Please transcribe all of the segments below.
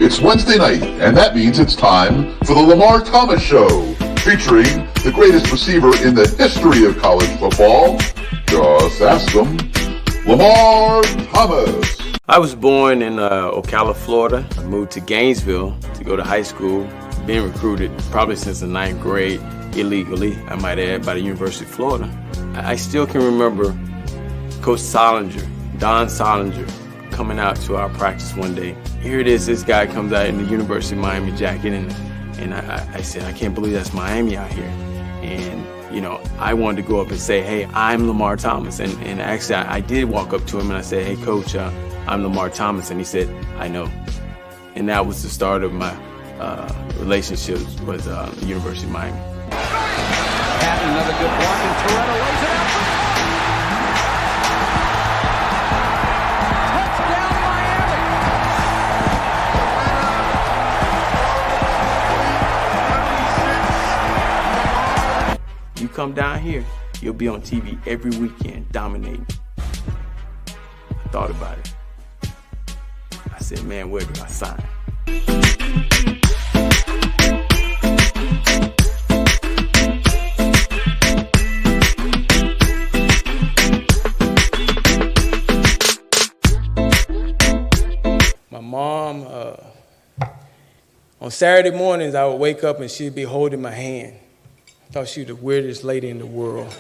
It's Wednesday night, and that means it's time for the Lamar Thomas Show, featuring the greatest receiver in the history of college football. Just ask him, Lamar Thomas. I was born in Ocala, Florida. I moved to Gainesville to go to high school. Been recruited probably since the 9th grade, illegally, I might add, by the University of Florida. I still can remember Coach Solinger, Don Solinger, coming out to our practice one day. Here it is, this guy comes out in the University of Miami jacket, and I said, I can't believe that's Miami out here. And, you know, I wanted to go up and say, hey, I'm Lamar Thomas. And actually, I did walk up to him and I said, hey, Coach, I'm Lamar Thomas. And he said, I know. And that was the start of my relationships with the University of Miami. Patton, another good block, and Toretto lays it out. Touchdown, Miami. You come down here, you'll be on TV every weekend, dominating. I thought about it. I said, man, where do I sign? My mom, on Saturday mornings, I would wake up and she'd be holding my hand. I thought she was the weirdest lady in the world.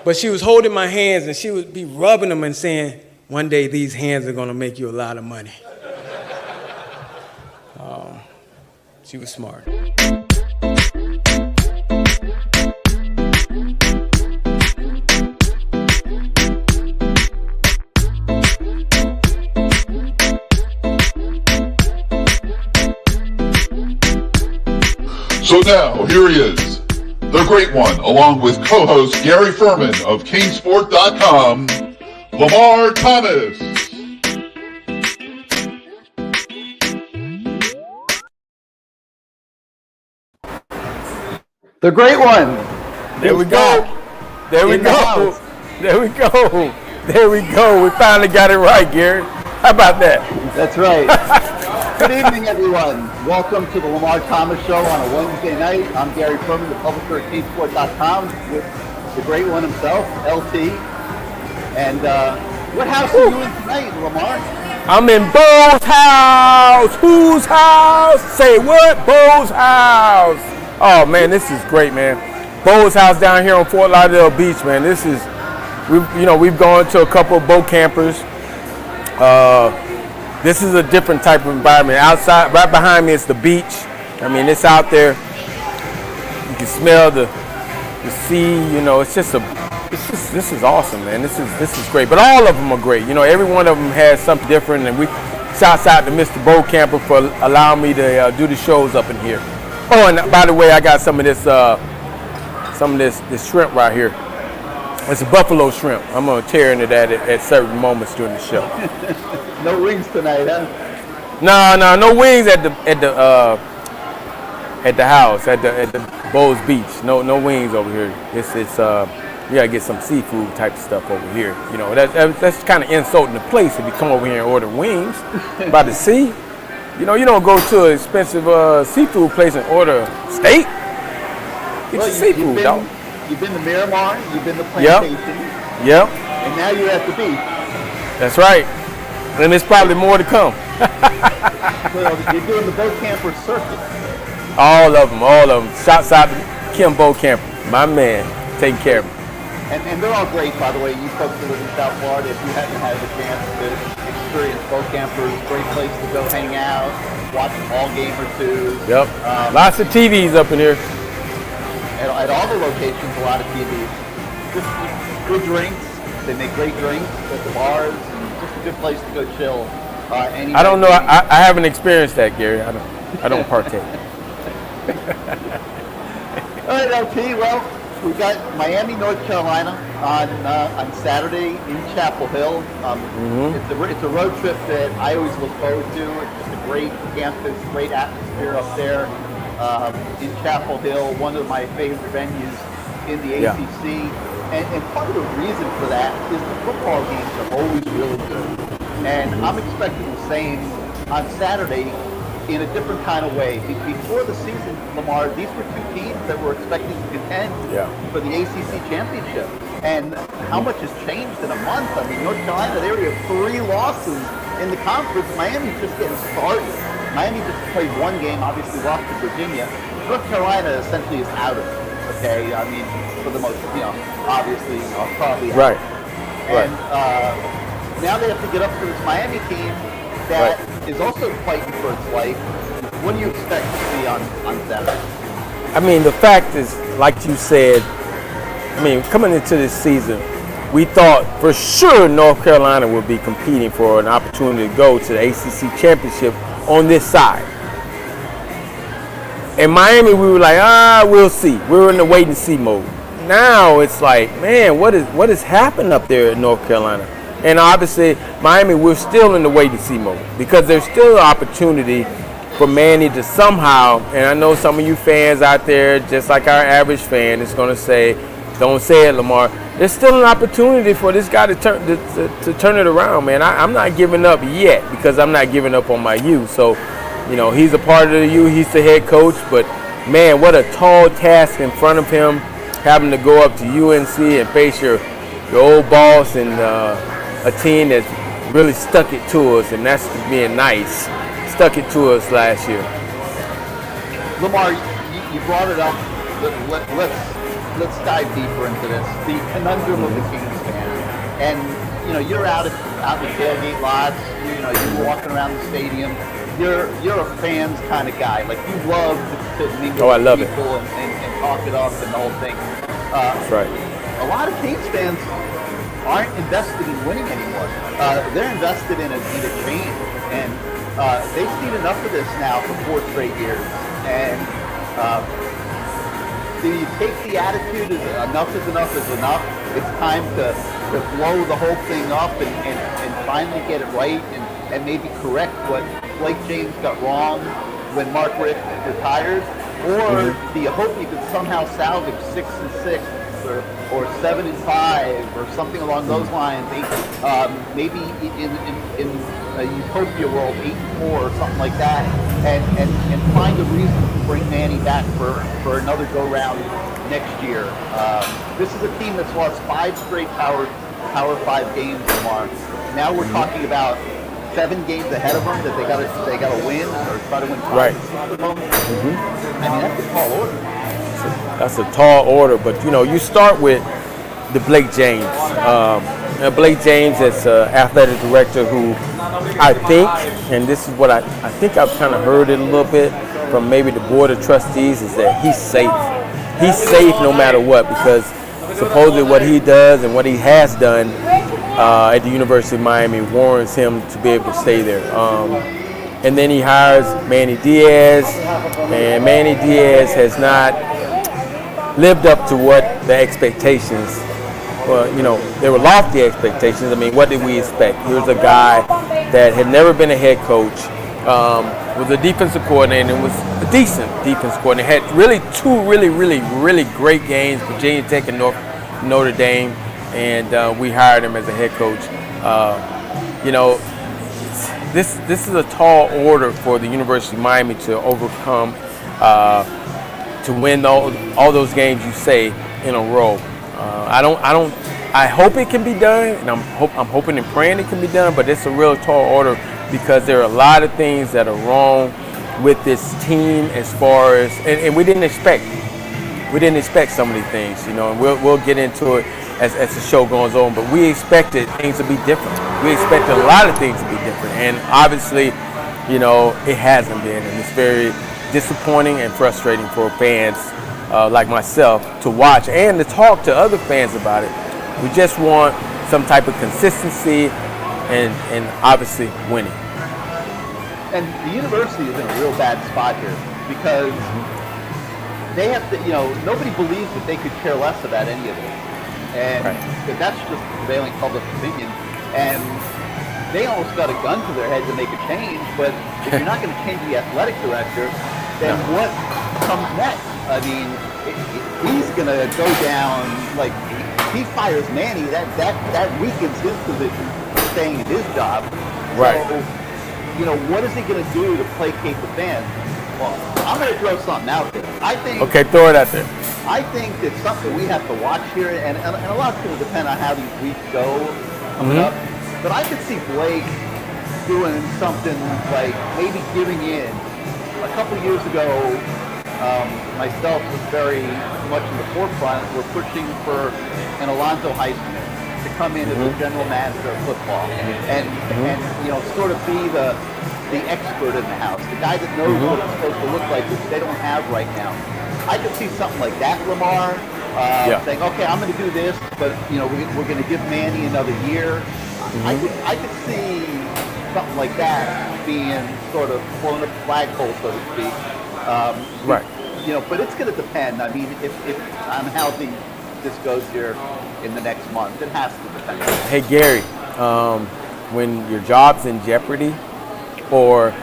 But she was holding my hands and she would be rubbing them and saying, one day these hands are gonna make you a lot of money. She was smart. So now, here he is, the great one, along with co-host Gary Ferman of CaneSport.com, Lamar Thomas. The great one. There we go. There we go. There we go. There we go. We finally got it right, Gary. How about that? That's right. Good evening, everyone. Welcome to the Lamar Thomas Show on a Wednesday night. I'm Gary Ferman, the publisher at CaneSport.com, with the great one himself, LT. And what house are you in tonight, Lamar? I'm in Bo's house. Whose house? Say what? Bo's house. Oh man, this is great, man. Bo's house down here on Fort Lauderdale Beach, man. This is, we've gone to a couple of boat campers. This is a different type of environment. Outside, right behind me is the beach. I mean, it's out there. You can smell the sea. You know, this is awesome, man. This is great. But all of them are great. You know, every one of them has something different. And shouts out to Mr. Boat Camper for allowing me to do the shows up in here. Oh, and by the way, I got some of this shrimp right here. It's a buffalo shrimp. I'm gonna tear into that at certain moments during the show. No wings tonight, huh? No wings at the house at the Bo's Beach. No wings over here. It's we gotta get some seafood type stuff over here. You know, that's kind of insulting the place if you come over here and order wings by the sea. You know, you don't go to an expensive seafood place and order steak. Get your seafood, dog. You've been to Miramar, you've been to Plantation. Yep. And now you're at the beach. That's right. And there's probably more to come. Well, you're doing the boat camper circuit. All of them. Shouts out to Kim Boat Camper, my man, taking care of me. And they're all great, by the way. You folks who live in South Florida, if you haven't had the chance to experience boat campers, great place to go hang out, watch a ball game or two. Yep. Lots of TVs up in here. At all the locations, a lot of TVs. Just good drinks. They make great drinks at the bars, and just a good place to go chill. I don't know. I haven't experienced that, Gary. I don't partake. All right, LT. Well, we got Miami, North Carolina on Saturday in Chapel Hill. It's a road trip that I always look forward to. It's just a great campus, great atmosphere up there in Chapel Hill, one of my favorite venues in the ACC. And part of the reason for that is the football games are always really good. And I'm expecting the same on Saturday in a different kind of way. Before the season, Lamar, these were two teams that were expecting to contend for the ACC championship. And how much has changed in a month? I mean, North Carolina, they already have 3 losses in the conference. Miami's just getting started. Miami just played 1 game, obviously lost to Virginia. North Carolina essentially is out of it, okay? I mean, for the most, obviously, probably out. Right. And now they have to get up to this Miami team that is also fighting for its life. What do you expect to see on Saturday? I mean, the fact is, like you said, coming into this season, we thought for sure North Carolina would be competing for an opportunity to go to the ACC championship on this side. In Miami, we were like, we'll see. We were in the wait and see mode. Now it's like, man, what has happened up there in North Carolina? And obviously, Miami, we're still in the wait and see mode because there's still an opportunity for Manny to somehow, and I know some of you fans out there, just like our average fan, is going to say, don't say it, Lamar. There's still an opportunity for this guy to turn it around, man. I'm not giving up yet because I'm not giving up on my youth. So, he's a part of the youth. He's the head coach. But, man, what a tall task in front of him, having to go up to UNC and face your old boss and a team that's really stuck it to us, and that's being nice. Stuck it to us last year. Lamar, you brought it up. Let's dive deeper into this. The conundrum of the Kings fan. And, you're out in the tailgate lots. You're walking around the stadium. You're a fans kind of guy. Like, you love to mingle with people and talk it up and the whole thing. That's right. A lot of Kings fans aren't invested in winning anymore. They're invested in a change. And they've seen enough of this now for 4 straight years. And do you take the attitude as enough is enough is enough? It's time to blow the whole thing up and finally get it right and maybe correct what Blake James got wrong when Mark Richt retired? Or do you hope you could somehow salvage 6-6 or 7-5 or something along those lines? Maybe in a utopia world, 8-4 or something like that, and find a reason to bring Manny back for another go round next year. This is a team that's lost 5 straight Power 5 games, Lamar. Now we're talking about 7 games ahead of them that they got to win or try to win 5 at the moment. I mean, that's a tall order. That's a tall order, but you start with the Blake James. Blake James is an athletic director who I think, and this is what I think I've kind of heard it a little bit from maybe the board of trustees, is that he's safe. He's safe no matter what, because supposedly what he does and what he has done at the University of Miami warrants him to be able to stay there. And then he hires Manny Diaz, and Manny Diaz has not lived up to what the expectations. Well, there were lofty expectations. I mean, what did we expect? Here's a guy that had never been a head coach, was a defensive coordinator, and was a decent defense coordinator. Had really 2 really great games, Virginia Tech and Notre Dame, and we hired him as a head coach. This is a tall order for the University of Miami to overcome, to win all those games you say in a row. I hope it can be done, and I'm hoping and praying it can be done, but it's a real tall order because there are a lot of things that are wrong with this team as far as, and we didn't expect some of these things, and we'll get into it as the show goes on, but we expected things to be different. We expected a lot of things to be different, and obviously, it hasn't been, and it's very disappointing and frustrating for fans like myself to watch and to talk to other fans about it. We just want some type of consistency and obviously winning. And the university is in a real bad spot here because they have to, nobody believes that they could care less about any of this. And that's just prevailing public opinion. And they almost got a gun to their head to make a change, but if you're not going to change the athletic director, then what comes next? I mean, he's going to go down, like, if he fires Manny, that weakens his position for staying in his job. Right. So what is he going to do to placate the fans? Well, I'm going to throw something out there. Okay, throw it out there. I think it's something we have to watch here, and a lot of people depend on how these weeks go coming up. But I could see Blake doing something like maybe giving in. A couple years ago, myself was very much in the forefront. We're pushing for an Alonzo Highsmith to come in as the general manager of football, and sort of be the expert in the house, the guy that knows what it's supposed to look like, which they don't have right now. I could see something like that, Lamar, saying, okay, I'm going to do this, but we're going to give Manny another year. I could see something like that being sort of blown up the flagpole, so to speak. Right. But it's going to depend. I mean, if on how this goes here in the next month, it has to depend. Hey Gary, when your job's in jeopardy or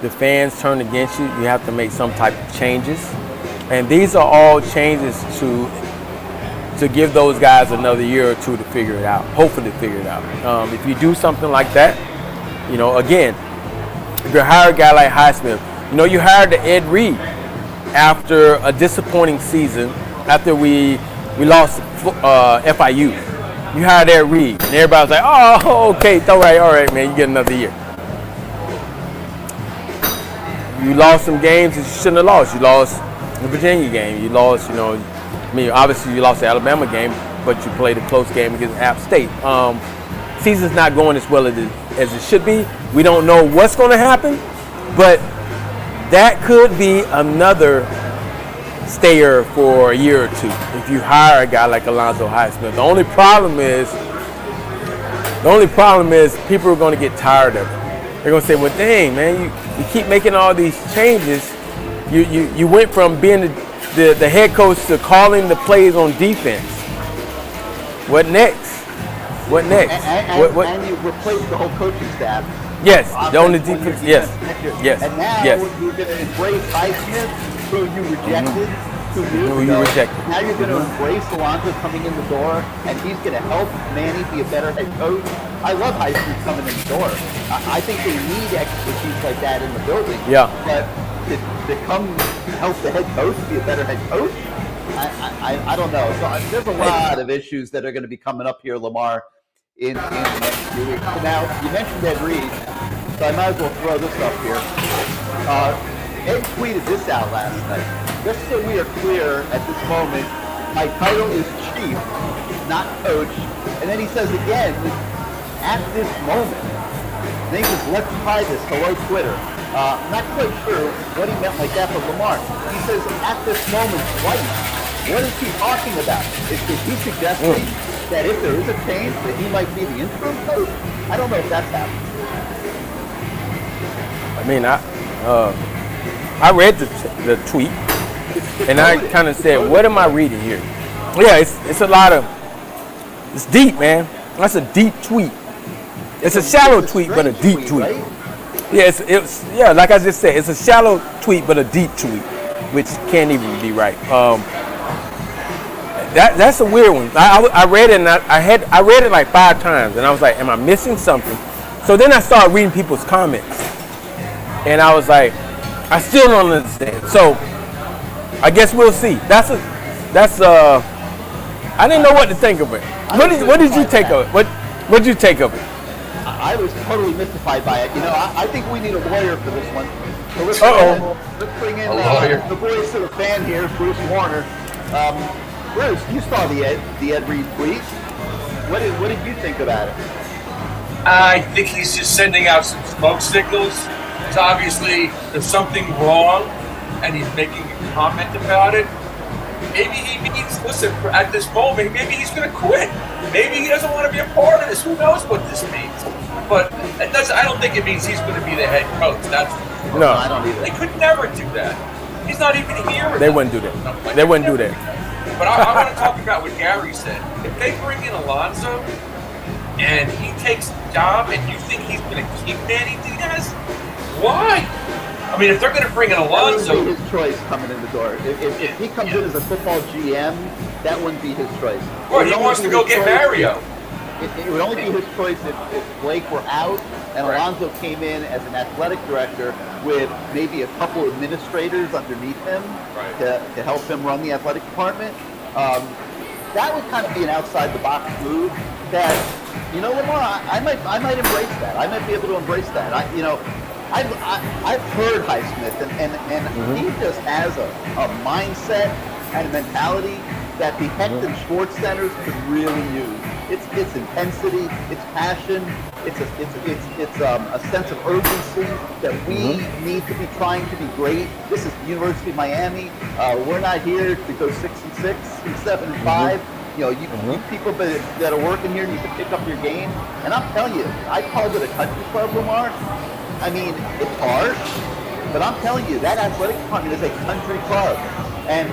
the fans turn against you, you have to make some type of changes. And these are all changes to give those guys another year or two to figure it out, hopefully to figure it out. If you do something like that, again, if you hire a guy like Highsmith, you hired the Ed Reed after a disappointing season, after we lost FIU. You hired Ed Reed, and everybody's like, oh, okay, all right, man, you get another year. You lost some games that you shouldn't have lost. You lost the Virginia game. You lost, obviously you lost the Alabama game, but you played a close game against App State. Season's not going as well as it should be. We don't know what's going to happen, but that could be another stayer for a year or two if you hire a guy like Alonzo Highsmith. The only problem is people are going to get tired of it. They're going to say, well, dang, man, you keep making all these changes. You went from being the head coach to calling the plays on defense. What next? What next? And you replaced the whole coaching staff. Yes, the only defense. Yes. And now you're going to embrace Highsmith, who you rejected 2 years ago. Now you're going to embrace Alonzo coming in the door, and he's going to help Manny be a better head coach. I love Highsmith coming in the door. I think they need expertise like that in the building. Yeah. But to come help the head coach be a better head coach, I don't know. So there's a lot of issues that are going to be coming up here, Lamar, in the next few weeks. So now, you mentioned Ed Reed, so I might as well throw this up here. Ed tweeted this out last night. Just so we are clear at this moment, my title is chief, not coach. And then he says again, at this moment. And then he says, let's try this. Hello, Twitter. I'm not quite sure what he meant like that, but Lamar, he says, at this moment twice. What is he talking about? Is he suggesting that if there is a change, that he might be the interim coach? I don't know if that's happening. I mean, I read the tweet, and I kind of said, what am I reading here? Yeah, it's a lot of, it's deep, man. That's a deep tweet. It's a shallow tweet, but a deep tweet. Right? Yeah, like I just said, it's a shallow tweet, but a deep tweet, which can't even be right. That's a weird one. I read it, and I read it like 5 times, and I was like, am I missing something? So then I started reading people's comments, and I was like, I still don't understand. So I guess we'll see. I didn't know what to think of it. What did you take of it? What did you take of it? I was totally mystified by it. I think we need a lawyer for this one. So let's bring in the voice of the fan here, Bruce Warner. Bruce, you saw the Ed Reed tweet. What did you think about it? I think he's just sending out some smoke signals. It's obviously there's something wrong, and he's making a comment about it. Maybe he means, listen, at this moment, maybe he's going to quit. Maybe he doesn't want to be a part of this. Who knows what this means? But I don't think it means he's going to be the head coach. No, I don't either. They could never do that. He's not even here. They wouldn't do that. They wouldn't do that. But I want to talk about what Gary said. If they bring in Alonzo and he takes the job and you think he's going to keep Manny Diaz, why? I mean, if they're going to bring in Alonzo... That wouldn't be his choice coming in the door. If he comes in as a football GM, that wouldn't be his choice. Well, he wants to go get Mario. it would only be his choice if Blake were out and Alonzo came in as an athletic director with maybe a couple administrators underneath him to help him run the athletic department. That would kind of be an outside-the-box move that, Lamar, I might embrace that. I might be able to embrace that. I've heard Highsmith, and he just has a mindset and a mentality that the Hector Sports Centers could really use. It's intensity, it's passion, it's a sense of urgency that we need to be trying to be great. This is the University of Miami. We're not here to go 6-6 and 7-5. You people that are working here need to pick up your game. And I'm telling you, I called it a country club, Lamar. I mean, it's hard, but I'm telling you, that athletic department is a country club. And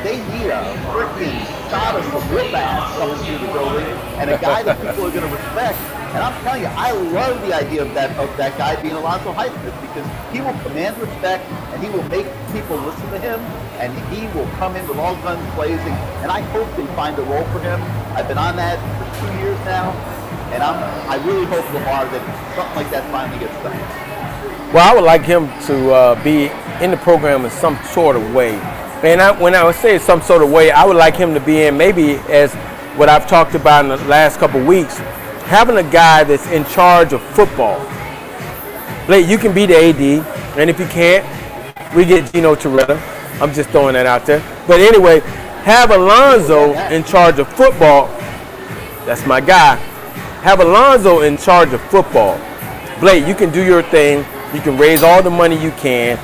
they need a freaking shot of some whip ass coming through the building, and a guy that people are going to respect. And I'm telling you, I love the idea of that guy being Alonzo Highsmith, because he will command respect and he will make people listen to him, and he will come in with all guns blazing. And I hope they find a role for him. I've been on that for 2 years now, and I really hope, Lamar, that something like that finally gets done. Well, I would like him to be in the program in some sort of way. And when I would say some sort of way, I would like him to be in maybe as what I've talked about in the last couple of weeks, having a guy that's in charge of football. Blake, you can be the AD, and if you can't, we get Gino Toretta. I'm just throwing that out there. But anyway, have Alonzo in charge of football. That's my guy. Have Alonzo in charge of football. Blake, you can do your thing. You can raise all the money you can,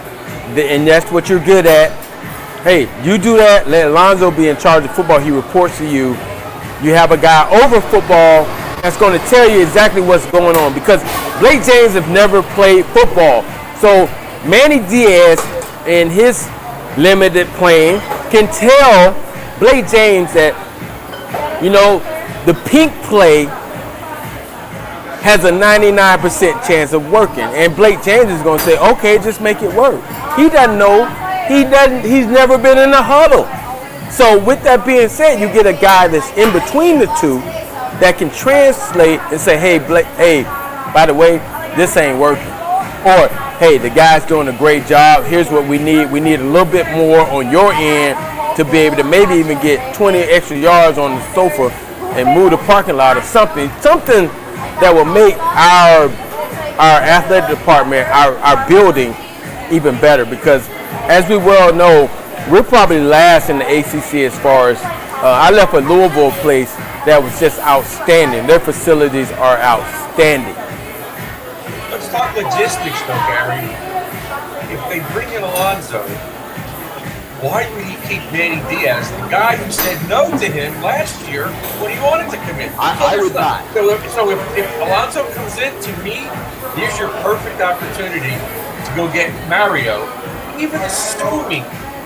and that's what you're good at. Hey, you do that. Let Alonzo be in charge of football. He reports to you. You have a guy over football that's going to tell you exactly what's going on, because Blake James have never played football. So Manny Diaz, in his limited playing, can tell Blake James that, the pink play has a 99% chance of working. And Blake James is going to say, okay, just make it work. He doesn't know. He's never been in a huddle. So with that being said, you get a guy that's in between the two that can translate and say, hey, Blake, hey, by the way, this ain't working. Or, hey, the guy's doing a great job. Here's what we need. We need a little bit more on your end to be able to maybe even get 20 extra yards on the sofa and move the parking lot or something. Something that will make our athletic department, our building even better, because as we well know, we're probably last in the ACC as far as I left a Louisville place that was just outstanding. Their facilities are outstanding. Let's talk logistics, though, Gary. If they bring in Alonzo, why would he keep Manny Diaz, the guy who said no to him last year when he wanted to come in? I would not. So if Alonzo comes in, to me, here's your perfect opportunity to go get Mario, even assuming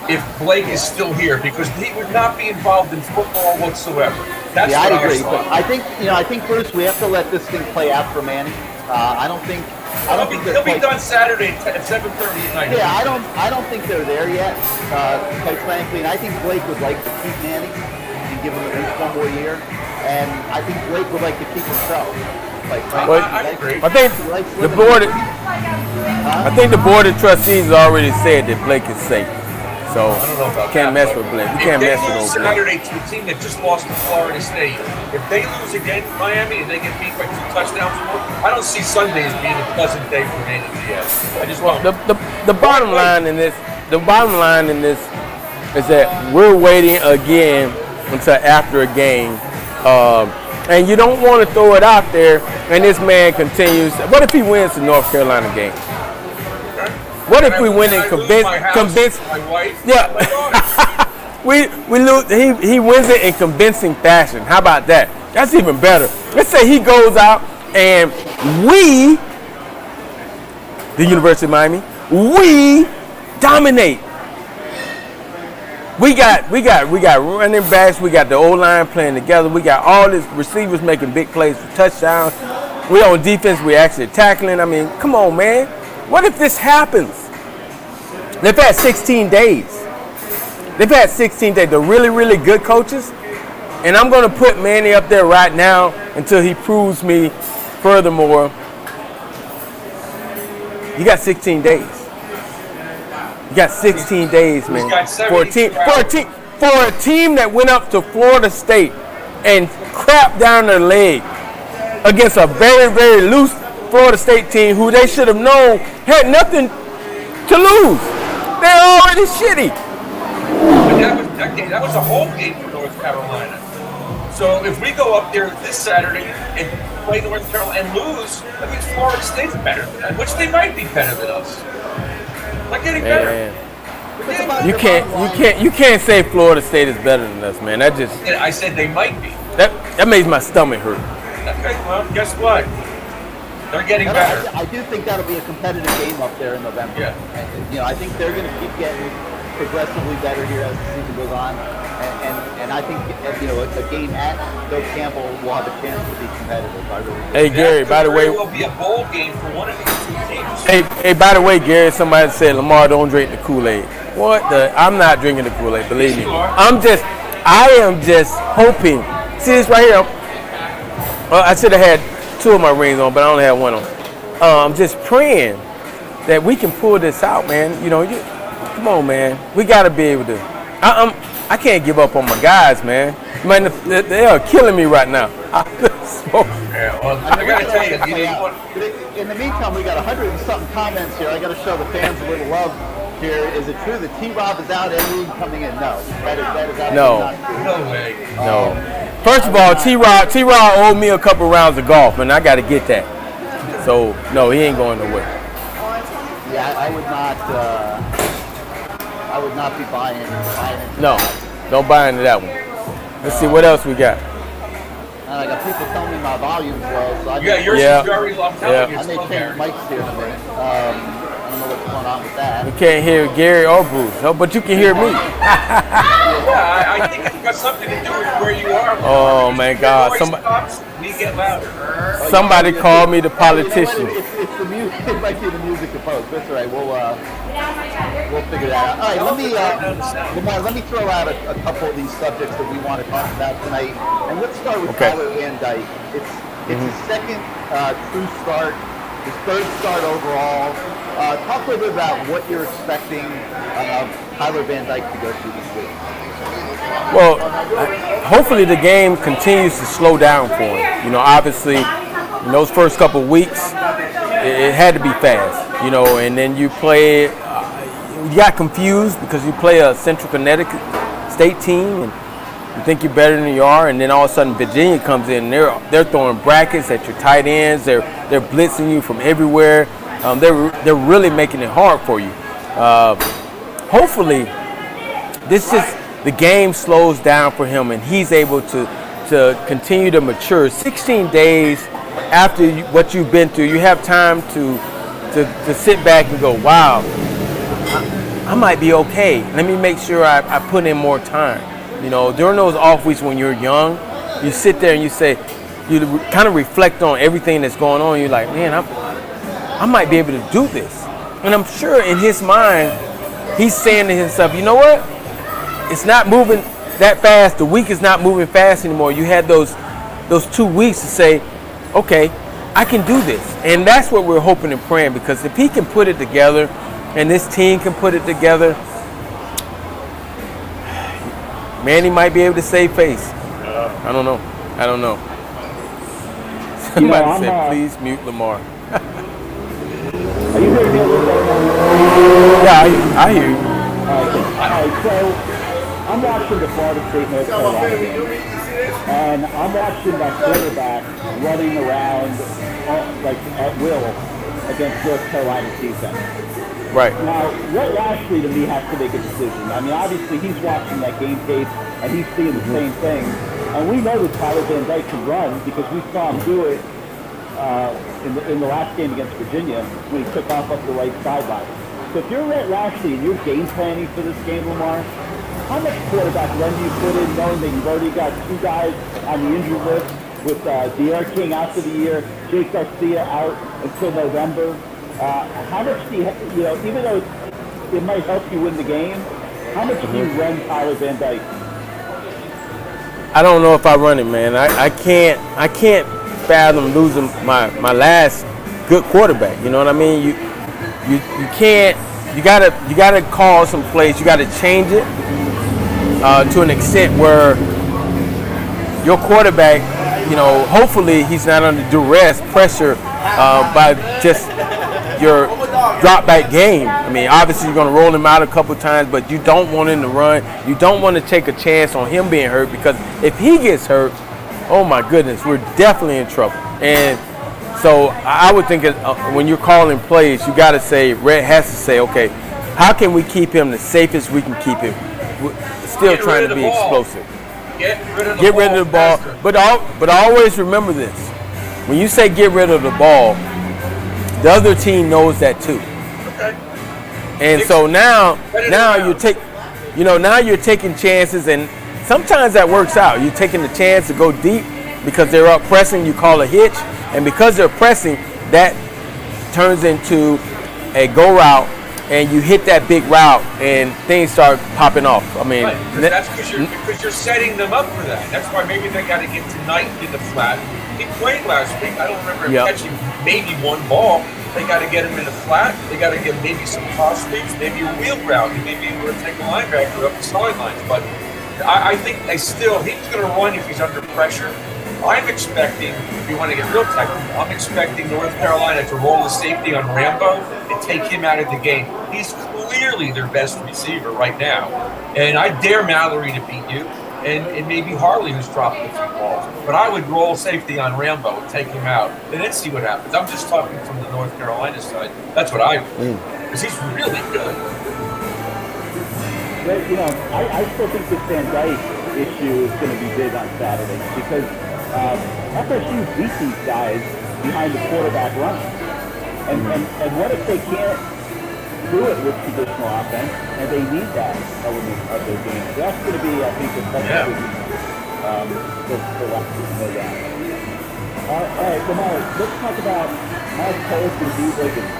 if Blake is still here, because he would not be involved in football whatsoever. That's yeah, what I agree. saw. But I think Bruce, we have to let this thing play out for Manny. I don't think He'll be done Saturday at 7:30 at night. Yeah, I don't think they're there yet, quite frankly. And I think Blake would like to keep Manny and give him at least one more year. And I think Blake would like to keep himself. I agree. I think the board of trustees already said that Blake is safe. So I don't know about can't that, mess with Blake. You can't mess with old Blake. Saturday to a team that just lost to Florida State. If they lose again to Miami and they get beat by 2 touchdowns or more, I don't see Sundays being a pleasant day for Manny Diaz. I just want the bottom line in this. The bottom line in this is that we're waiting again until after a game, and you don't want to throw it out there. And this man continues. What if he wins the North Carolina game? What if we win and convince my wife? Yeah, we lose. He wins it in convincing fashion. How about that? That's even better. Let's say he goes out and we, the University of Miami, we dominate. We got running backs. We got the O-line playing together. We got all these receivers making big plays for touchdowns. We on defense. We actually tackling. I mean, come on, man. What if this happens? They've had 16 days. They've had 16 days. The really, really good coaches, And I'm going to put Manny up there right now until he proves me furthermore. You got 16 days. You got 16 days, man. For a team that went up to Florida State and crapped down their leg against a very, very loose Florida State team who they should have known had nothing to lose. They're already shitty. But that was a home game for North Carolina. So if we go up there this Saturday and play North Carolina and lose, that means Florida State's better than us, which they might be better than us. They're getting better. You can't say Florida State is better than us, man. That just I said they might be. That makes my stomach hurt. Okay, well, guess what? They're getting better. I do think that'll be a competitive game up there in November. Yeah. And, I think they're going to keep getting progressively better here as the season goes on. And I think, a game at Bill Campbell will have a chance to be competitive. I really do. Hey, Gary, by the way. It will be a bowl game for one of these two teams. Hey, by the way, Gary, somebody said, Lamar, don't drink the Kool-Aid. What the? I'm not drinking the Kool-Aid, believe me. I am just hoping. See this right here? Well, I should have had 2 of my rings on, but I only have 1 on. I'm just praying that we can pull this out, man. Come on, man. We got to be able to. I can't give up on my guys, man. Man, they are killing me right now. Yeah, well, I got to tell you, in the meantime, we got 100 and something comments here. I got to show the fans a little love here. Is it true that T-Rob is out and coming in? No. That is absolutely not true. No way. No. First of all, T-Rod owed me a couple rounds of golf, and I got to get that. So, no, he ain't going nowhere. Yeah, I would not be buying into No, that. don't buy into that one. Let's see, what else we got? And I got people telling me my volume's low, so yours is very low. I may change mics here in a minute. I don't know what's going on with that. We can't hear Gary or Bruce, but you can hear me. Yeah, I think it's got something to do with where you are. Oh, my God. We get louder. Somebody called me the politician. It's the music. It might be the music opposed. That's all right. We'll figure that out. All right, Lamar, let me throw out a couple of these subjects that we want to talk about tonight. And let's start with Tyler Van Dyke. It's his second true start, his third start overall. Talk a little bit about what you're expecting Tyler Van Dyke to go through this week. Well, hopefully the game continues to slow down for him. Obviously, in those first couple of weeks, it had to be fast. And then you play. You got confused because you play a Central Connecticut State team, and you think you're better than you are, and then all of a sudden Virginia comes in. And they're throwing brackets at your tight ends. They're blitzing you from everywhere. They're really making it hard for you. Hopefully, the game slows down for him, and he's able to continue to mature. 16 days after what you've been through, you have time to sit back and go, wow, I might be okay. Let me make sure I put in more time. During those off weeks when you're young, you sit there and you kind of reflect on everything that's going on. You're like, man, I might be able to do this. And I'm sure in his mind, he's saying to himself, you know what? It's not moving that fast. The week is not moving fast anymore. You had those 2 weeks to say, okay, I can do this. And that's what we're hoping and praying, because if he can put it together and this team can put it together, Manny might be able to save face. I don't know. Somebody said, please mute Lamar. Are you hearing me a little bit now? Yeah, I hear you. All right, so I'm watching the Florida State North Carolina game, and I'm watching that quarterback running around like at will against North Carolina's defense. Right. Now, Rhett Lashley to me has to make a decision. I mean, obviously he's watching that game tape and he's seeing the same thing, and we know that Tyler Van Dyke can run because we saw him do it in the last game against Virginia when he took off up the right sideline. So if you're Rhett Lashley and you're game planning for this game, Lamar, how much quarterback run do you put in knowing that you've already got 2 guys on the injury list with D'Eriq King out for the year, Jake Garcia out until November? How much do you even though it might help you win the game, how much do you run Tyler Van Dyke? I don't know if I run it, man. I can't fathom losing my last good quarterback. You know what I mean? You can't. You gotta call some plays. You gotta change it to an extent where your quarterback, hopefully he's not under duress, pressure by just your drop back game. I mean, obviously you're going to roll him out a couple times, but you don't want him to run. You don't want to take a chance on him being hurt, because if he gets hurt, oh my goodness, we're definitely in trouble. And so I would think when you're calling plays, you got to say, Red has to say, okay, how can we keep him the safest we can keep him? We're still trying to be explosive. Get rid of the ball. But always remember this. When you say get rid of the ball, the other team knows that too. Okay. And so now you're taking chances, and sometimes that works out. You're taking the chance to go deep because they're up pressing. You call a hitch, and because they're pressing, that turns into a go route, and you hit that big route, and things start popping off. I mean, right. That's because you're setting them up for that. That's why maybe they got to get tonight in the flat. He played last week. I don't remember him catching maybe one ball. They got to get him in the flat. They got to get maybe some cross speeds, maybe a wheel route. He may be able to take a linebacker up the sidelines. But I think he's going to run if he's under pressure. I'm expecting, if you want to get real technical, I'm expecting North Carolina to roll the safety on Rambo and take him out of the game. He's clearly their best receiver right now. And I dare Mallory to beat you. And maybe Harley who's dropped a few balls. But I would roll safety on Rambo and take him out and then see what happens. I'm just talking from the North Carolina side. That's what I would. Because he's really good. But, I still think this Van Dyke issue is going to be big on Saturday, because FSU beat these guys behind the quarterback run. And what if they can't do it with traditional offense, and they need that element of their game? That's going to be, I think, the best for left to know that. All right, Lamar, let's talk about Mark Post and Dee Wiggins.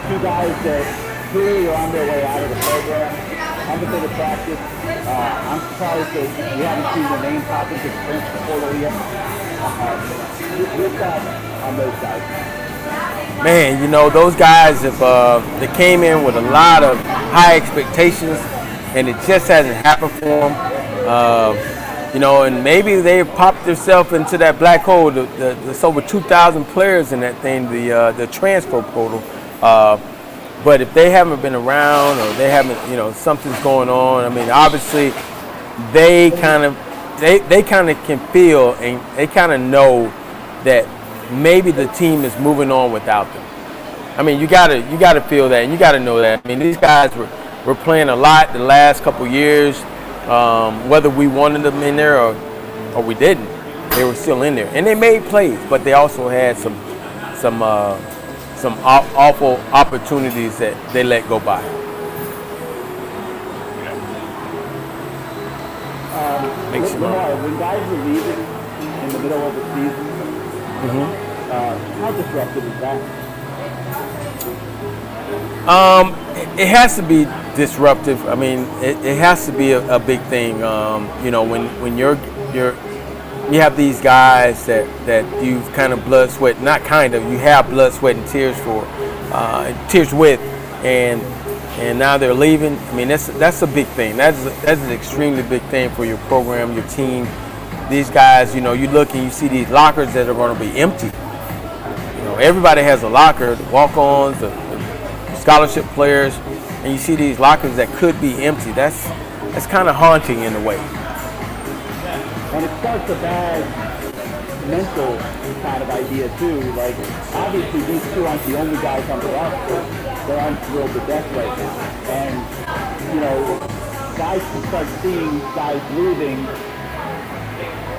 Two guys that clearly are on their way out of the program. Haven't been to practice. I'm surprised that we haven't seen the name pop into the transfer portal yet. Your thoughts on those guys? Man, those guys they came in with a lot of high expectations, and it just hasn't happened for them. And maybe they've popped themselves into that black hole. There's over 2,000 players in that thing, the transfer portal. But if they haven't been around, or they haven't, something's going on. I mean, obviously, they kind of can feel, and they kind of know that maybe the team is moving on without them. I mean, you gotta feel that, and you gotta know that. I mean, these guys were playing a lot the last couple years, whether we wanted them in there or we didn't. They were still in there, and they made plays, but they also had some awful opportunities that they let go by. Lamar, when guys are leaving in the middle of the season, how disruptive is that? It has to be disruptive. I mean, it has to be a big thing. When you have these guys that you've kind of blood, sweat, not kind of, you have blood, sweat, and tears with, and now they're leaving. I mean, that's a big thing. That's an extremely big thing for your program, your team. These guys, you look and you see these lockers that are going to be empty. Everybody has a locker, the walk-ons, the scholarship players, and you see these lockers that could be empty. That's kind of haunting in a way. And it starts a bad mental kind of idea too. Like, obviously these two aren't the only guys on the roster. They're unthrilled to death right now. And, guys can start seeing guys leaving,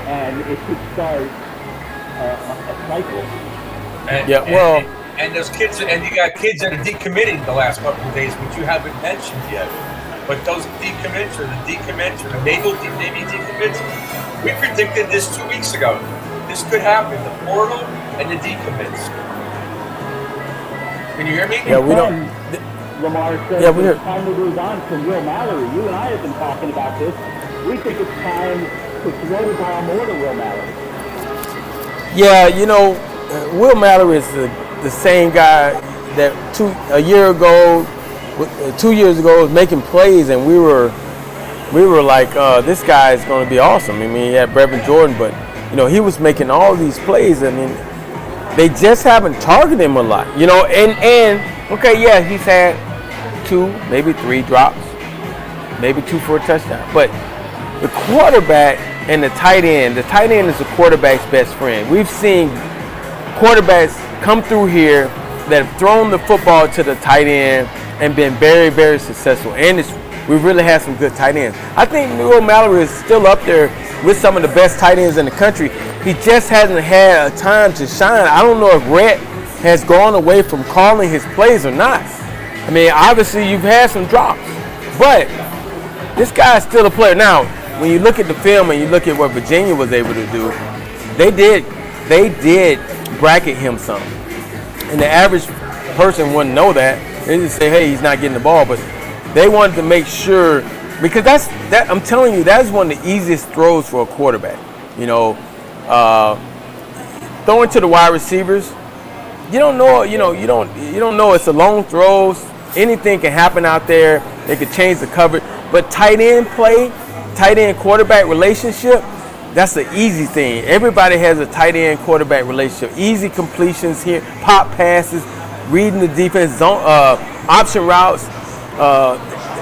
and it could start a cycle. And those kids, and you got kids that are decommitting the last couple of days, which you haven't mentioned yet. But those decommits or the maybe decommits, we predicted this 2 weeks ago. This could happen, the portal and the decommits. Can you hear me? Yeah, we don't. Lamar says it's time to move on from Will Mallory. You and I have been talking about this. We think it's time to could throw the ball more to Will Mallory. Yeah, you know, Will Mallory is the same guy that 2 years ago was making plays, and we were like, this guy is going to be awesome. I mean, he had Brevin Jordan, but you know, he was making all these plays. I mean, they just haven't targeted him a lot, you know. And okay, yeah, he's had 2, maybe 3 drops, maybe 2 for a touchdown. But the quarterback and the tight end is the quarterback's best friend. We've seen quarterbacks come through here that have thrown the football to the tight end and been very, very successful. And we really have some good tight ends. I think Will Mallory is still up there with some of the best tight ends in the country. He just hasn't had a time to shine. I don't know if Rhett has gone away from calling his plays or not. I mean, obviously you've had some drops, but this guy is still a player. Now, when you look at the film and you look at what Virginia was able to do, they did bracket him some. And the average person wouldn't know that. They just say, hey, he's not getting the ball, but they wanted to make sure, because that I'm telling you, that's one of the easiest throws for a quarterback. You know, throwing to the wide receivers, you don't know it's a long throws. Anything can happen out there. They could change the coverage. But tight end quarterback relationship, that's the easy thing. Everybody has a tight end quarterback relationship. Easy completions here, pop passes, reading the defense, zone, option routes.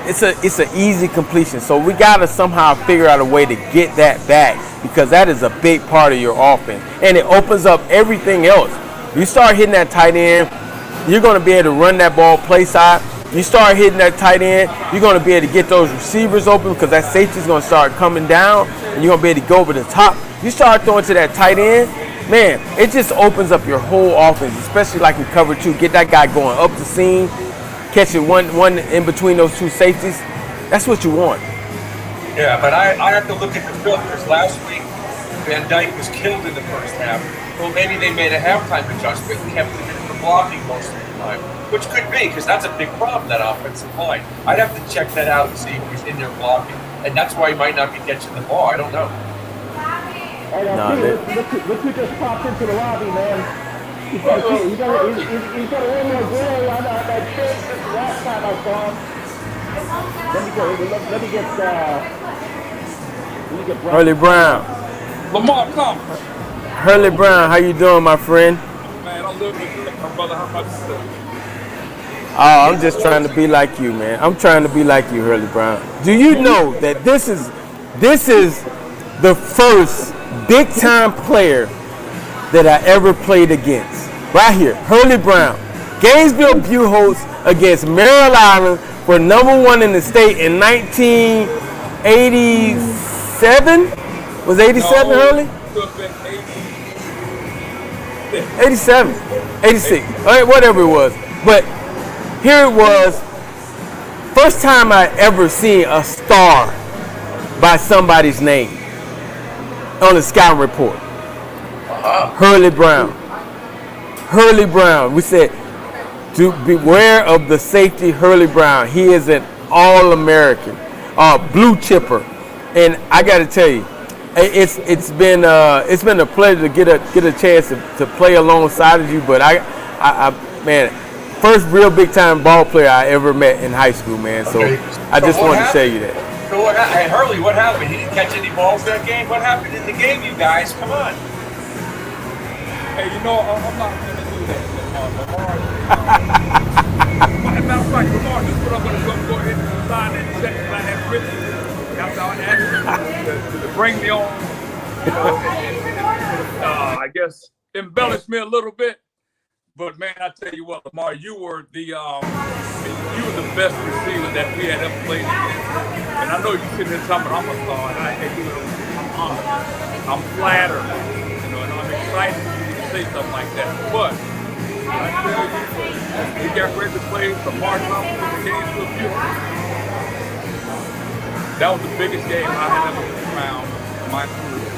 It's an easy completion. So we gotta somehow figure out a way to get that back, because that is a big part of your offense, and it opens up everything else. You start hitting that tight end, you're gonna be able to run that ball play side. You start hitting that tight end, you're going to be able to get those receivers open, because that safety's going to start coming down, and you're going to be able to go over the top. You start throwing to that tight end, man, it just opens up your whole offense, especially like in cover 2. Get that guy going up the seam, catching one in between those 2 safeties. That's what you want. Yeah, but I have to look at the film, because last week Van Dyke was killed in the first half. Well, maybe they made a halftime adjustment and kept him in for blocking most of the time. Which could be, because that's a big problem, that offensive line. I'd have to check that out and see if he's in there blocking. And that's why he might not be catching the ball. I don't know. Hey, look who just popped into the lobby, man. He's got a little more gray on that shirt since the last time I saw him. Let me get Brown. Hurley Brown. Lamar, come. Hurley Brown, how you doing, my friend? Man, I'm living good, my brother. How about yourself? Oh, I'm just trying to be like you, man. I'm trying to be like you, Hurley Brown. Do you know that this is the first big-time player that I ever played against? Right here, Hurley Brown. Gainesville Buchholz against Merrill Island for #1 in the state in 1987. Was 87, no, Hurley? 87, 86, all right, whatever it was. But here it was, first time I ever seen a star by somebody's name on the scouting report. Hurley Brown. Hurley Brown. We said, to beware of the safety Hurley Brown. He is an All-American, blue chipper, and I got to tell you, it's been a pleasure to get a chance to play alongside of you. But I man, first real big time ball player I ever met in high school, man. So okay. I just wanted to tell you that. So what happened? Hey, Hurley, what happened? He didn't catch any balls that game. What happened in the game, you guys? Come on. Hey, I'm not going to do that, Lamar. Matter of fact, Lamar, this is what I'm going to go ahead and sign that check that I have written. After I asked you to bring me on, I guess embellish me a little bit. But man, I tell you what, Lamar, you were the best receiver that we had ever played against. And I know you sitting there talking about I'm a star, and I'm honored, I'm flattered, and I'm excited for you to say something like that. But I tell you, we got ready to play Lamar Thompson in the Gainesville Buchholz. That was the biggest game I had ever been around in my career.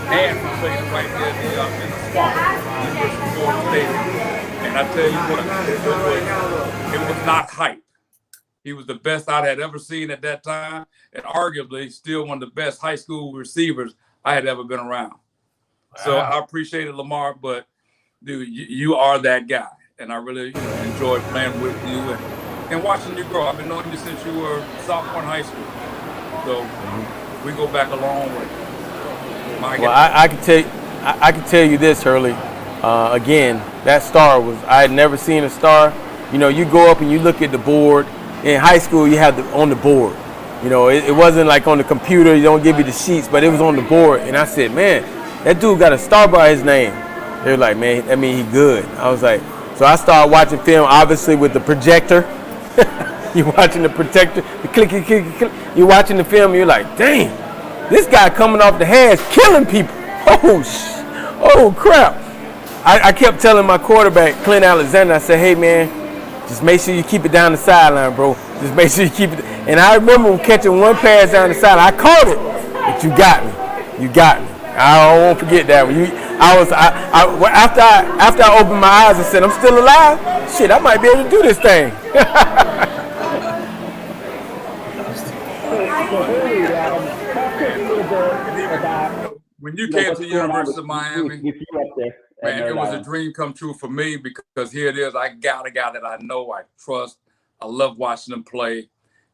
And we played it right there in the swamp, University Florida Stadium. And I tell you what, it was not hype. He was the best I had ever seen at that time, and arguably still one of the best high school receivers I had ever been around. Wow. So I appreciate it, Lamar, but dude, you are that guy, and I really enjoyed playing with you and watching you grow. I've been knowing you since you were a sophomore in high school, so we go back a long way. Well, I can tell you this, Hurley. Again, that star I had never seen a star. You know, you go up and you look at the board. In high school, you had on the board. You know, it wasn't like on the computer. You don't give you the sheets, but it was on the board. And I said, man, that dude got a star by his name. They were like, man, that means he good. I was like, so I started watching film, obviously with the projector. You're watching the projector, the click. You're watching the film, and you're like, dang, this guy coming off the head is killing people. Oh crap. I kept telling my quarterback, Clint Alexander, I said, hey, man, just make sure you keep it down the sideline, bro. Just make sure you keep it. And I remember catching one pass down the sideline. I caught it, but you got me. You got me. I won't forget that. After I opened my eyes and said, I'm still alive? Shit, I might be able to do this thing. When you came to the University of Miami, man, it was a dream come true for me because here it is. I got a guy that I know, I trust. I love watching him play.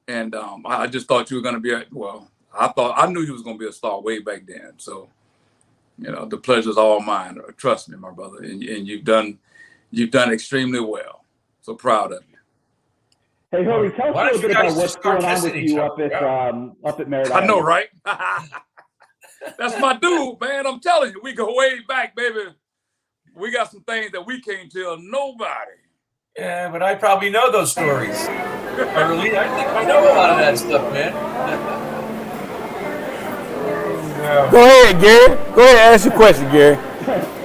And I just thought you were going to be I knew you was going to be a star way back then. So, you know, the pleasure's all mine. Trust me, my brother. And you've done extremely well. So proud of you. Hey, Hurley, tell us a little bit about what's going on with you up at Merritt. I know, right? That's my dude, man. I'm telling you, we go way back, baby. We got some things that we can't tell nobody. Yeah, but I probably know those stories. Early, I think I know a lot of that stuff, man. Go ahead, Gary. Go ahead and ask your question, Gary.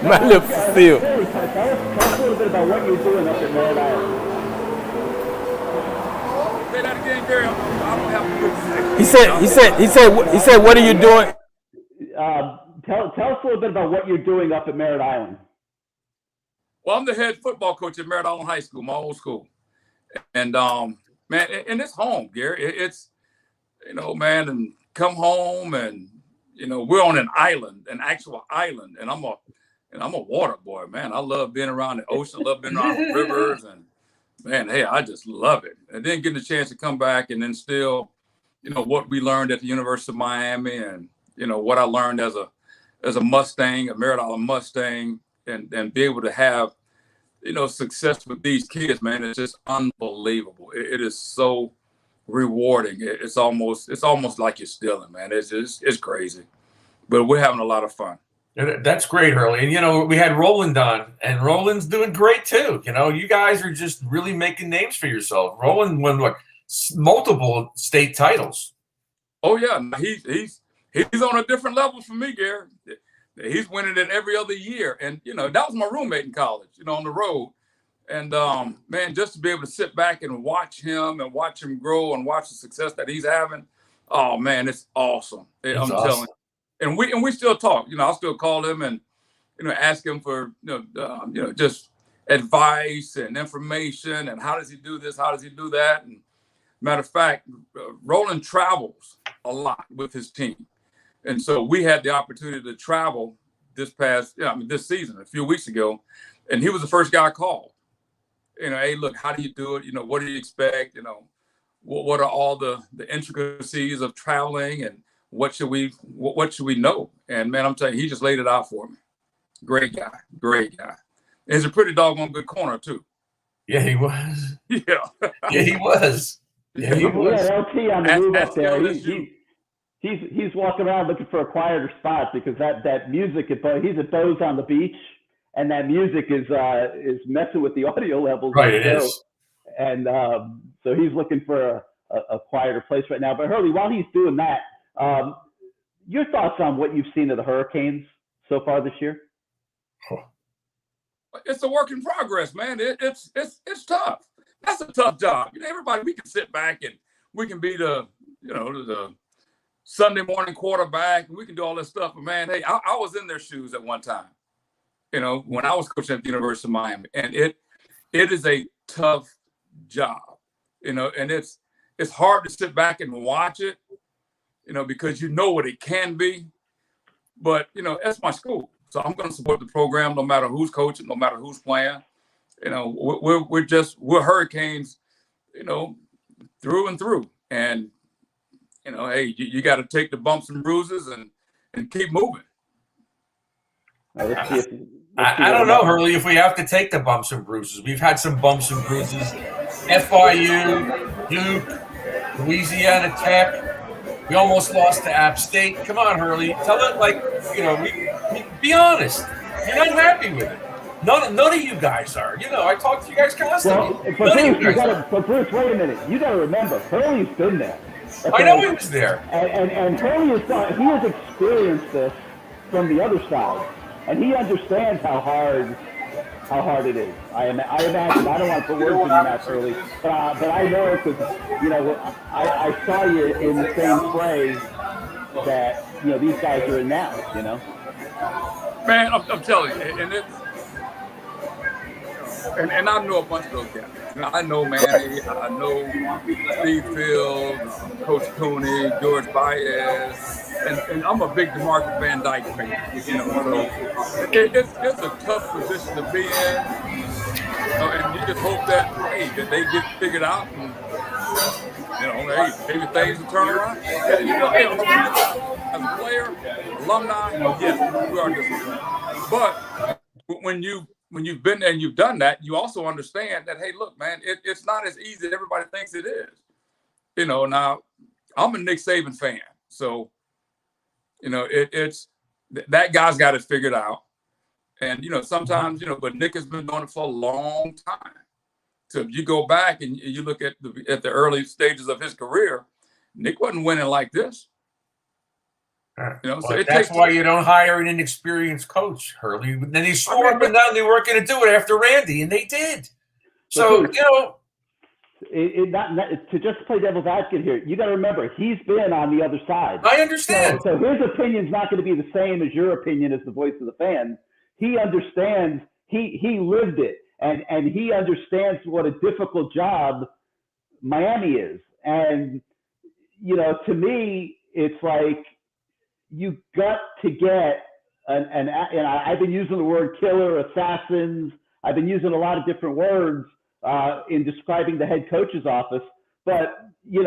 My lips are sealed. Tell us a little bit about what you're doing up at Merritt Island. Say that again, Gary. I don't have a good He said, what are you doing? Tell us a little bit about what you're doing up at Merritt Island. Well, I'm the head football coach at Merritt Island High School, my old school. And, man, and it's home, Gary. It's, you know, man, and come home and, you know, we're on an island, an actual island. And I'm a water boy, man. I love being around the ocean. I love being around the rivers. And, man, hey, I just love it. And then getting a chance to come back and instill, you know, what we learned at the University of Miami and, you know, what I learned as a Mustang, a Merritt Island Mustang, and be able to have, you know, success with these kids, man. It's just unbelievable. It is so rewarding. It's almost like you're stealing, man. It's crazy, but we're having a lot of fun. That's great, Hurley. And, you know, we had Roland on, and Roland's doing great too. You know, you guys are just really making names for yourself. Roland won multiple state titles. Oh yeah, he's on a different level from me, Gary. He's winning it every other year. And, you know, that was my roommate in college, you know, on the road. And, man, just to be able to sit back and watch him grow and watch the success that he's having. Oh, man, it's awesome. I'm telling you. And we still talk. You know, I'll still call him and, you know, ask him for, you know, just advice and information and how does he do this? How does he do that? And matter of fact, Roland travels a lot with his team. And so we had the opportunity to travel this season, a few weeks ago, and he was the first guy I called. You know, hey, look, how do you do it? You know, what do you expect? You know, what are all the intricacies of traveling and what should we know? And man, I'm telling you, he just laid it out for me. Great guy. And he's a pretty doggone good corner too. Yeah, he was. Yeah. Yeah, he was. Yeah, he was. Yeah, LT on the move up there. He's walking around looking for a quieter spot because that music, he's at Bose on the beach, and that music is messing with the audio levels. Right, it is. And so he's looking for a quieter place right now. But Hurley, while he's doing that, your thoughts on what you've seen of the Hurricanes so far this year? It's a work in progress, man. It's tough. That's a tough job. You know, everybody, we can sit back and we can be the Sunday morning quarterback, and we can do all this stuff. But man, hey, I was in their shoes at one time, you know, when I was coaching at the University of Miami, and it is a tough job, you know, and it's it's hard to sit back and watch it, because you know what it can be. But, that's my school. So I'm going to support the program no matter who's coaching, no matter who's playing. We're Hurricanes, through and through. And, hey, you got to take the bumps and bruises and keep moving. I don't know, Hurley, if we have to take the bumps and bruises. We've had some bumps and bruises. FIU, Duke, Louisiana Tech. We almost lost to App State. Come on, Hurley. Tell it be honest. You're not happy with it. None of you guys are. I talk to you guys constantly. But Bruce, wait a minute. You got to remember, Hurley's been there. Okay? I know he was there. And Hurley has experienced this from the other side, and he understands how hard it is. I imagine. I don't want to put words in your mouth, Hurley, but I know because I saw you in the same fray that these guys are in now. Man, I'm telling you, and I know a bunch of those guys. I know Manny, I know Steve Fields, Coach Cooney, George Baez, and I'm a big DeMarcus Van Dyke fan. So it's a tough position to be in, and you just hope that they get figured out, and maybe things will turn around. As a player, alumni, yes, we are disappointed. But when you've been there and you've done that, you also understand that, hey, look, man, it's not as easy as everybody thinks it is. Now I'm a Nick Saban fan, so it's that guy's got it figured out, and sometimes but Nick has been doing it for a long time. So if you go back and you look at the early stages of his career, Nick wasn't winning like this. So that's why you don't hire an inexperienced coach, Hurley. And then he swore up and down they weren't going to do it after Randy, and they did. So, to just play devil's advocate here, you got to remember, he's been on the other side. I understand. So his opinion's not going to be the same as your opinion as the voice of the fans. He understands, he lived it, and he understands what a difficult job Miami is. And, to me, it's like, you got to get and I've been using the word killer, assassins. I've been using a lot of different words in describing the head coach's office. But, you're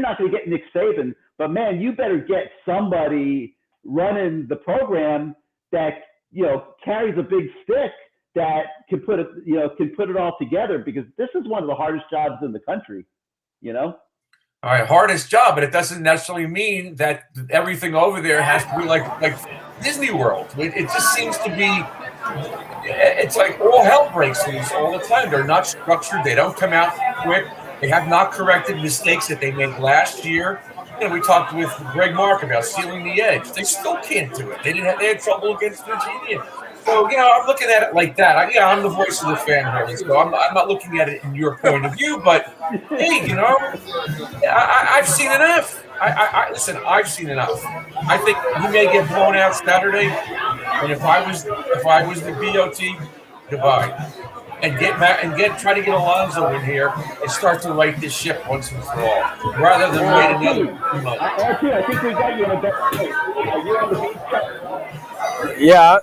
not going to get Nick Saban. But, man, you better get somebody running the program that, carries a big stick that can put it all together, because this is one of the hardest jobs in the country, All right, hardest job, but it doesn't necessarily mean that everything over there has to be like Disney World. It just seems to be, it's like all hell breaks loose all the time. They're not structured. They don't come out quick. They have not corrected mistakes that they made last year. We talked with Greg Mark about sealing the edge. They still can't do it. They had trouble against Virginia. So, I'm looking at it like that. I'm the voice of the fan, Hurley, so I'm not looking at it in your point of view. But, hey, I've seen enough. Listen, I've seen enough. I think he may get blown out Saturday. And if I was the BOT, goodbye. And try to get Alonzo in here and start to right this ship once and for all, rather than wait another month. I think we got you in a better place. You're on the beach. Yeah,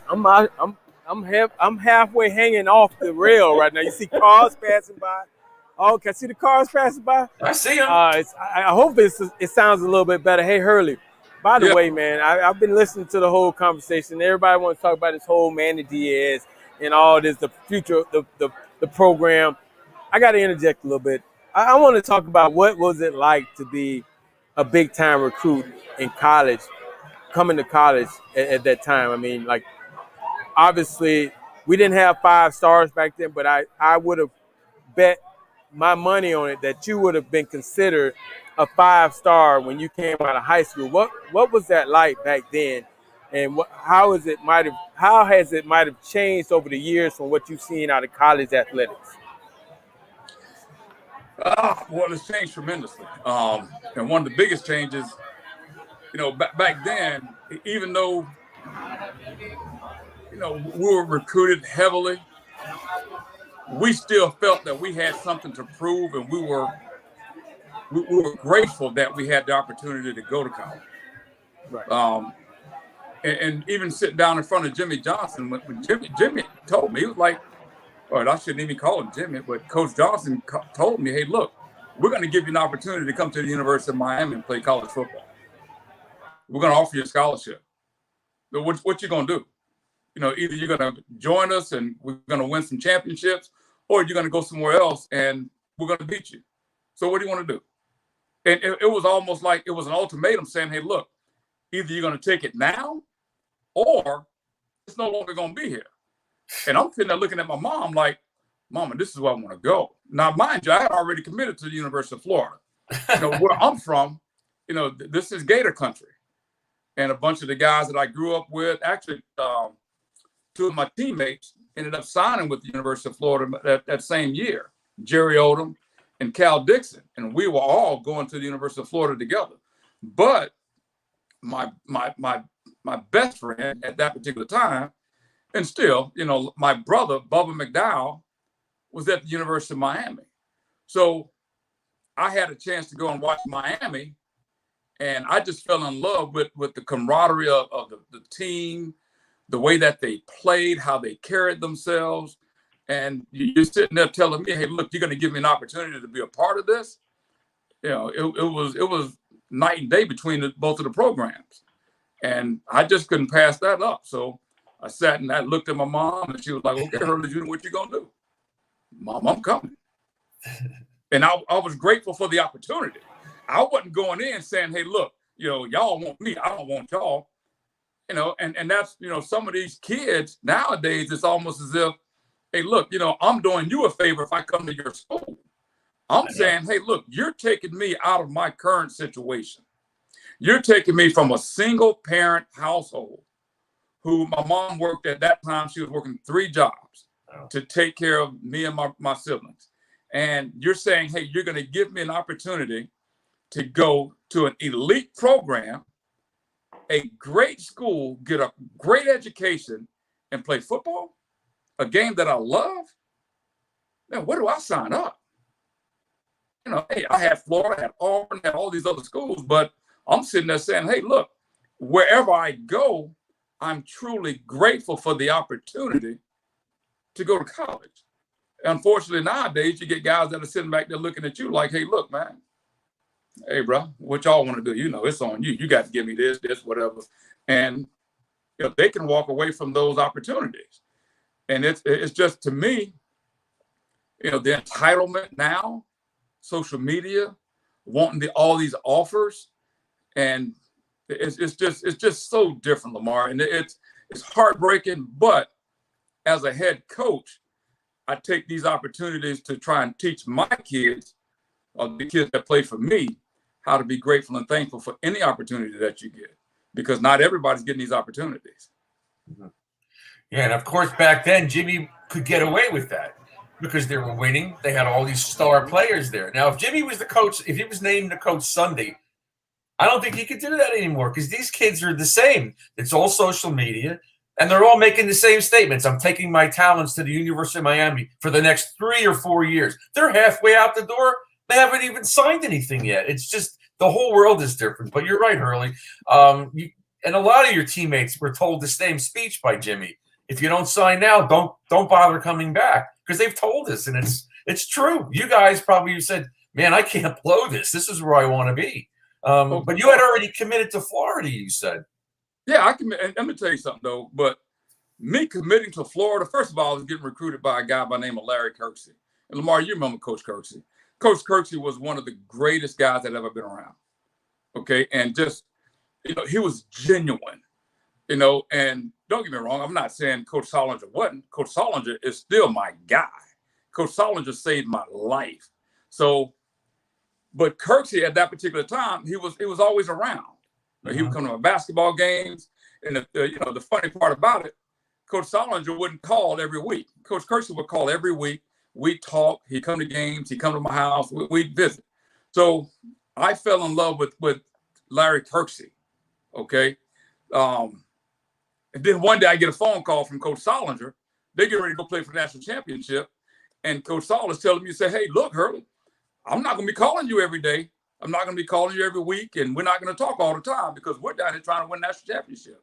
I'm halfway hanging off the rail right now. You see cars passing by. Oh, can I see the cars passing by? I see them. I hope it sounds a little bit better. Hey, Hurley, by the way, man, I've been listening to the whole conversation. Everybody wants to talk about this whole Manny Diaz and all this, the future, the program. I got to interject a little bit. I want to talk about what was it like to be a big-time recruit in college, coming to college at that time. I mean, like, obviously, we didn't have 5 stars back then, but I would have bet my money on it that you would have been considered a 5-star when you came out of high school. What was that like back then, and how has it might have changed over the years from what you've seen out of college athletics? Well, it's changed tremendously. And one of the biggest changes, back then, even though, we were recruited heavily, we still felt that we had something to prove, and we we were grateful that we had the opportunity to go to college. Right. And even sitting down in front of Jimmy Johnson, when Jimmy told me, he was like, or I shouldn't even call him Jimmy, but Coach Johnson told me, hey, look, we're going to give you an opportunity to come to the University of Miami and play college football. We're going to offer you a scholarship. But what you going to do? You know, either you're going to join us and we're going to win some championships, or you're going to go somewhere else and we're going to beat you. So what do you want to do? And it was almost like it was an ultimatum saying, hey, look, either you're going to take it now or it's no longer going to be here. And I'm sitting there looking at my mom like, Mama, this is where I want to go. Now, mind you, I had already committed to the University of Florida. You know, where I'm from, you know, this is Gator country. And a bunch of the guys that I grew up with, actually, two of my teammates ended up signing with the University of Florida that same year, Jerry Odom and Cal Dixon. And we were all going to the University of Florida together. But my best friend at that particular time, and still, you know, my brother, Bubba McDowell, was at the University of Miami. So I had a chance to go and watch Miami, and I just fell in love with the camaraderie of the team, the way that they played, how they carried themselves. And you're sitting there telling me, hey, look, you're going to give me an opportunity to be a part of this. You know, it was night and day between both of the programs. And I just couldn't pass that up. So I sat and I looked at my mom, and she was like, okay, Hurley Jr., what you going to do? Mom, I'm coming. And I was grateful for the opportunity. I wasn't going in saying, hey, look, you know, y'all want me, I don't want y'all. You know, and that's, you know, some of these kids nowadays, it's almost as if, hey, look, you know, I'm doing you a favor if I come to your school. I'm saying, hey, look, you're taking me out of my current situation. You're taking me from a single parent household who my mom worked at that time. She was working 3 jobs to take care of me and my siblings. And you're saying, hey, you're going to give me an opportunity to go to an elite program, a great school, get a great education, and play football, a game that I love. Man, where do I sign up? You know, hey, I had Florida, I had Auburn, I had all these other schools, but I'm sitting there saying, hey, look, wherever I go, I'm truly grateful for the opportunity to go to college. Unfortunately, nowadays, you get guys that are sitting back there looking at you like, hey, look, man, hey, bro, what y'all want to do? You know, it's on you. You got to give me this, whatever. And you know, they can walk away from those opportunities. And it's just, to me, you know, the entitlement now, social media, wanting all these offers, and it's just so different, Lamar. And it's heartbreaking, but as a head coach, I take these opportunities to try and teach my kids, the kids that play for me, how to be grateful and thankful for any opportunity that you get, because not everybody's getting these opportunities. Mm-hmm. Yeah, and of course, back then, Jimmy could get away with that because they were winning. They had all these star players there. Now, if Jimmy was the coach, if he was named the coach Sunday, I don't think he could do that anymore because these kids are the same. It's all social media, and they're all making the same statements. I'm taking my talents to the University of Miami for the next 3 or 4 years. They're halfway out the door. They haven't even signed anything yet. It's just the whole world is different. But you're right, Hurley. And a lot of your teammates were told the same speech by Jimmy. If you don't sign now, don't bother coming back, because they've told us, and it's true. You guys probably said, man, I can't blow this. This is where I want to be. But you had already committed to Florida, you said. Yeah, I commit. And let me tell you something, though. But me committing to Florida, first of all, I was getting recruited by a guy by the name of Larry Kirksey. And Lamar, you remember Coach Kirksey. Coach Kirksey was one of the greatest guys that ever been around. Okay, and just, you know, he was genuine. You know, and don't get me wrong, I'm not saying Coach Solinger wasn't. Coach Solinger is still my guy. Coach Solinger saved my life. So, but Kirksey at that particular time, he was always around. Mm-hmm. He would come to my basketball games, and you know, the funny part about it, Coach Solinger wouldn't call every week. Coach Kirksey would call every week. We'd talk. He'd come to games. He'd come to my house. We'd visit. So I fell in love with Larry Kirksey. Okay. And then one day I get a phone call from Coach Solinger. They get ready to go play for the national championship. And Coach Sol is telling me, say, hey, look, Hurley, I'm not going to be calling you every day. I'm not going to be calling you every week, and we're not going to talk all the time because we're down here trying to win national championship.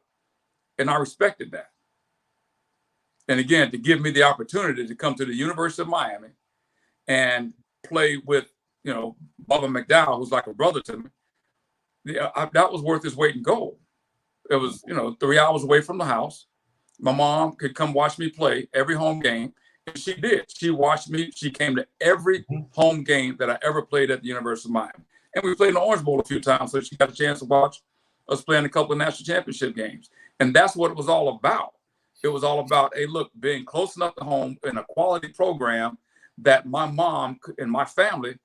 And I respected that. And again, to give me the opportunity to come to the University of Miami and play with, Bubba McDowell, who's like a brother to me, that was worth his weight in gold. It was, 3 hours away from the house. My mom could come watch me play every home game. And she did. She watched me. She came to every home game that I ever played at the University of Miami. And we played in the Orange Bowl a few times, so she got a chance to watch us play in a couple of national championship games. And that's what it was all about. It was all about, hey, look, being close enough to home in a quality program that my mom and my family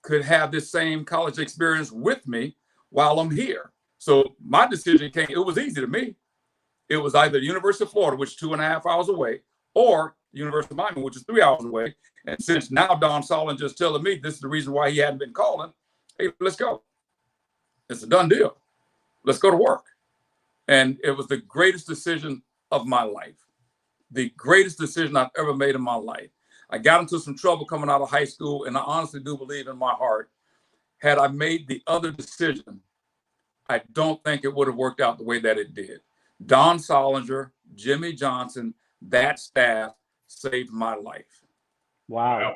could have this same college experience with me while I'm here. So my decision it was easy to me. It was either the University of Florida, which is 2.5 hours away, or the University of Miami, which is 3 hours away. And since now Don Solon just telling me this is the reason why he hadn't been calling, hey, let's go. It's a done deal. Let's go to work. And it was the greatest decision of my life. The greatest decision I've ever made in my life. I got into some trouble coming out of high school, and I honestly do believe in my heart, had I made the other decision, I don't think it would have worked out the way that it did. Don Solinger, Jimmy Johnson, that staff saved my life. Wow.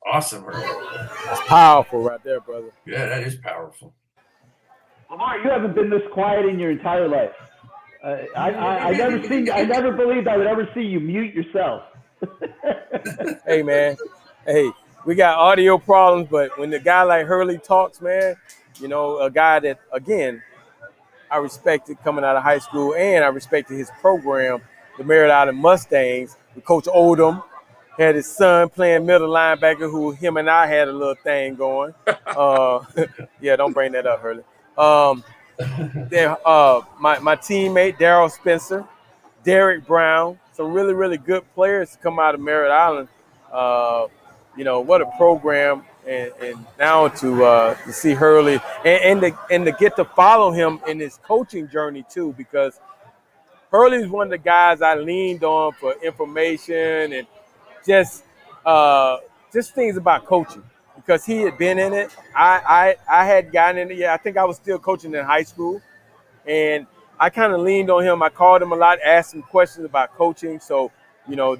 Awesome. That's powerful right there, brother. Yeah, that is powerful. Lamar, you haven't been this quiet in your entire life. I never believed I would ever see you mute yourself. Hey, man. Hey, we got audio problems, but when the guy like Hurley talks, man, a guy that, again, I respected coming out of high school, and I respected his program, the Merritt Island Mustangs, with Coach Oldham. Had his son playing middle linebacker, who him and I had a little thing going. Yeah, don't bring that up, Hurley. My teammate, Darryl Spencer, Derek Brown, some really, really good players to come out of Merritt Island. What a program. And now to see Hurley and to get to follow him in his coaching journey too, because Hurley's one of the guys I leaned on for information and just things about coaching, because he had been in it. I had gotten in it. Yeah, I think I was still coaching in high school, and I kind of leaned on him. I called him a lot, asked him questions about coaching. So,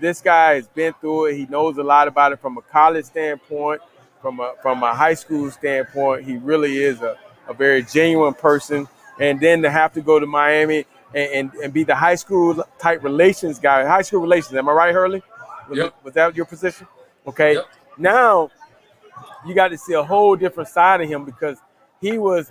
this guy has been through it. He knows a lot about it from a college standpoint, from a high school standpoint. He really is a very genuine person. And then to have to go to Miami and be the high school type relations guy, high school relations. Am I right, Hurley? Was that your position? Okay. Yep. Now you got to see a whole different side of him, because he was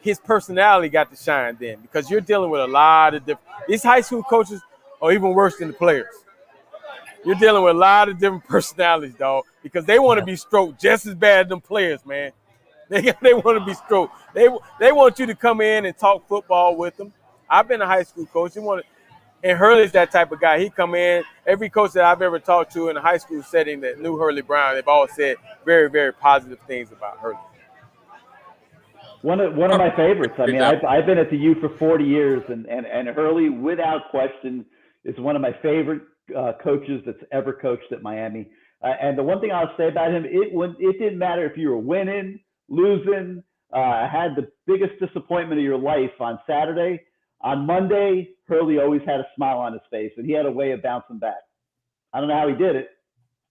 his personality got to shine then, because you're dealing with a lot of different. These high school coaches are even worse than the players. You're dealing with a lot of different personalities, dog, because they want to be stroked just as bad as them players, man. They want to be stroked. They want you to come in and talk football with them. I've been a high school coach. And Hurley's that type of guy. He come in, every coach that I've ever talked to in a high school setting that knew Hurley Brown, they've all said very, very positive things about Hurley. One of my favorites. I mean, I've been at the U for 40 years, and Hurley, without question, is one of my favorite coaches that's ever coached at Miami. And the one thing I'll say about him, it didn't matter if you were winning, losing, had the biggest disappointment of your life on Saturday. On Monday, Hurley always had a smile on his face, and he had a way of bouncing back. I don't know how he did it,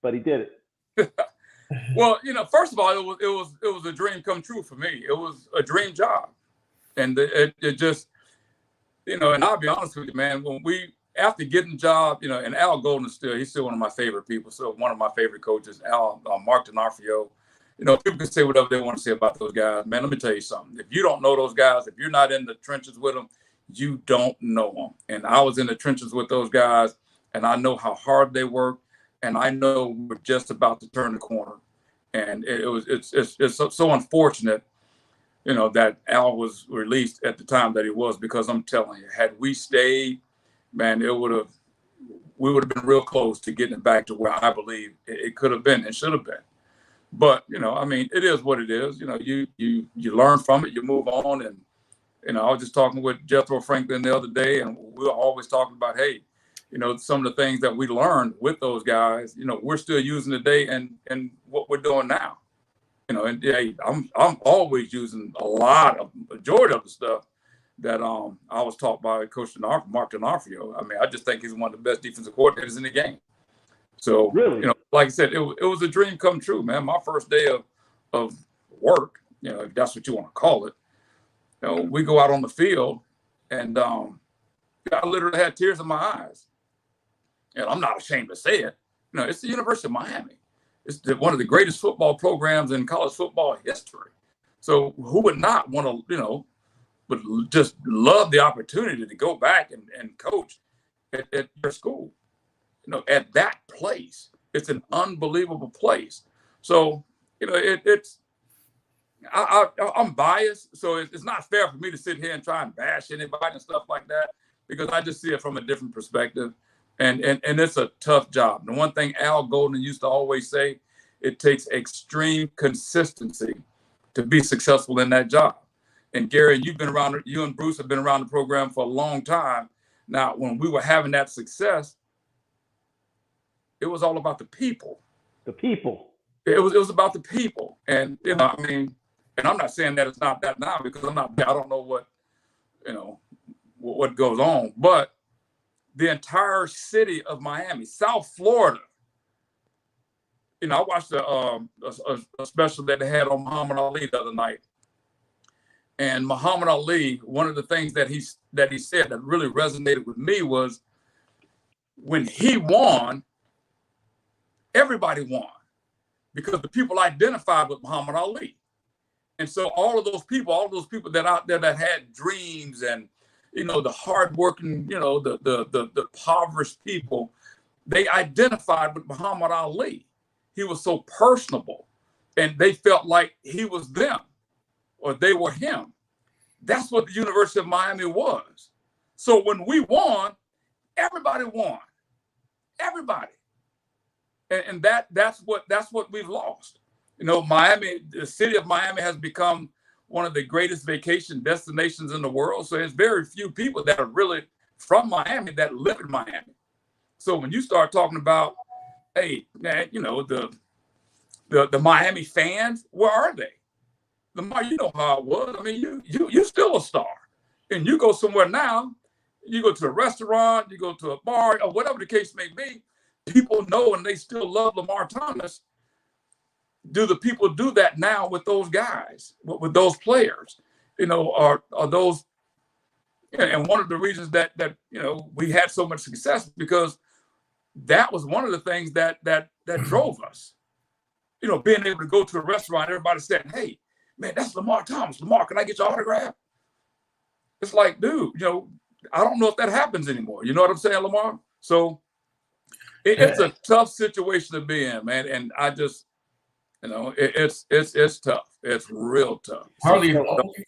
but he did it. Well, first of all, it was a dream come true for me. It was a dream job, and it just, and I'll be honest with you, man. After getting the job, and Al Golden he's still one of my favorite people. So one of my favorite coaches, Mark D'Onofrio. People can say whatever they want to say about those guys. Man, let me tell you something. If you don't know those guys, if you're not in the trenches with them, you don't know them. And I was in the trenches with those guys, and I know how hard they work, and I know we're just about to turn the corner. And it's so unfortunate, that Al was released at the time that he was, because I'm telling you, had we stayed, man, we would have been real close to getting it back to where I believe it could have been and should have been. But, it is what it is. You learn from it, you move on. And, I was just talking with Jethro Franklin the other day, and we were always talking about, hey, some of the things that we learned with those guys, we're still using today and what we're doing now. You know, and yeah, I'm always using majority of the stuff that I was taught by Coach Mark D'Onofrio. I mean, I just think he's one of the best defensive coordinators in the game. So, Really? you know, like I said, it was a dream come true, man. My first day of work, you know, if that's what you want to call it, you know, we go out on the field, and I literally had tears in my eyes. And I'm not ashamed to say it. You know, it's the University of Miami. It's one of the greatest football programs in college football history. So who would not want to, you know, but just love the opportunity to go back and coach at your school, you know, at that place. It's an unbelievable place. So, you know, I'm biased, so it's not fair for me to sit here and try and bash anybody and stuff like that, because I just see it from a different perspective. And it's a tough job. The one thing Al Golden used to always say, it takes extreme consistency to be successful in that job. And Gary, you and Bruce have been around the program for a long time. Now, when we were having that success, it was all about the people. The people. It was about the people. And, you know, I mean, and I'm not saying that it's not that now, because I don't know what, you know, what goes on, but the entire city of Miami, South Florida. You know, I watched a special that they had on Muhammad Ali the other night. And Muhammad Ali, one of the things that he said that really resonated with me was, when he won, everybody won, because the people identified with Muhammad Ali. And so all of those people that out there that had dreams, and, you know, the hardworking, you know, the impoverished people, they identified with Muhammad Ali. He was so personable, and they felt like he was them, or they were him. That's what the University of Miami was. So when we won, everybody won. Everybody. And that's what we've lost. You know, Miami, the city of Miami has become one of the greatest vacation destinations in the world. So there's very few people that are really from Miami that live in Miami. So when you start talking about, hey, man, you know, the Miami fans, where are they? Lamar, you know how it was. I mean, you're still a star. And you go somewhere now, you go to a restaurant, you go to a bar, or whatever the case may be, people know and they still love Lamar Thomas. Do the people do that now with those guys, with those players? You know, are those, and one of the reasons that you know, we had so much success, because that was one of the things that drove us. You know, being able to go to a restaurant, everybody saying, hey, man, that's Lamar Thomas. Lamar, can I get your autograph? It's like, dude, you know, I don't know if that happens anymore. You know what I'm saying, Lamar? So it's a tough situation to be in, man. And I just, you know, it's tough. It's real tough. Harley,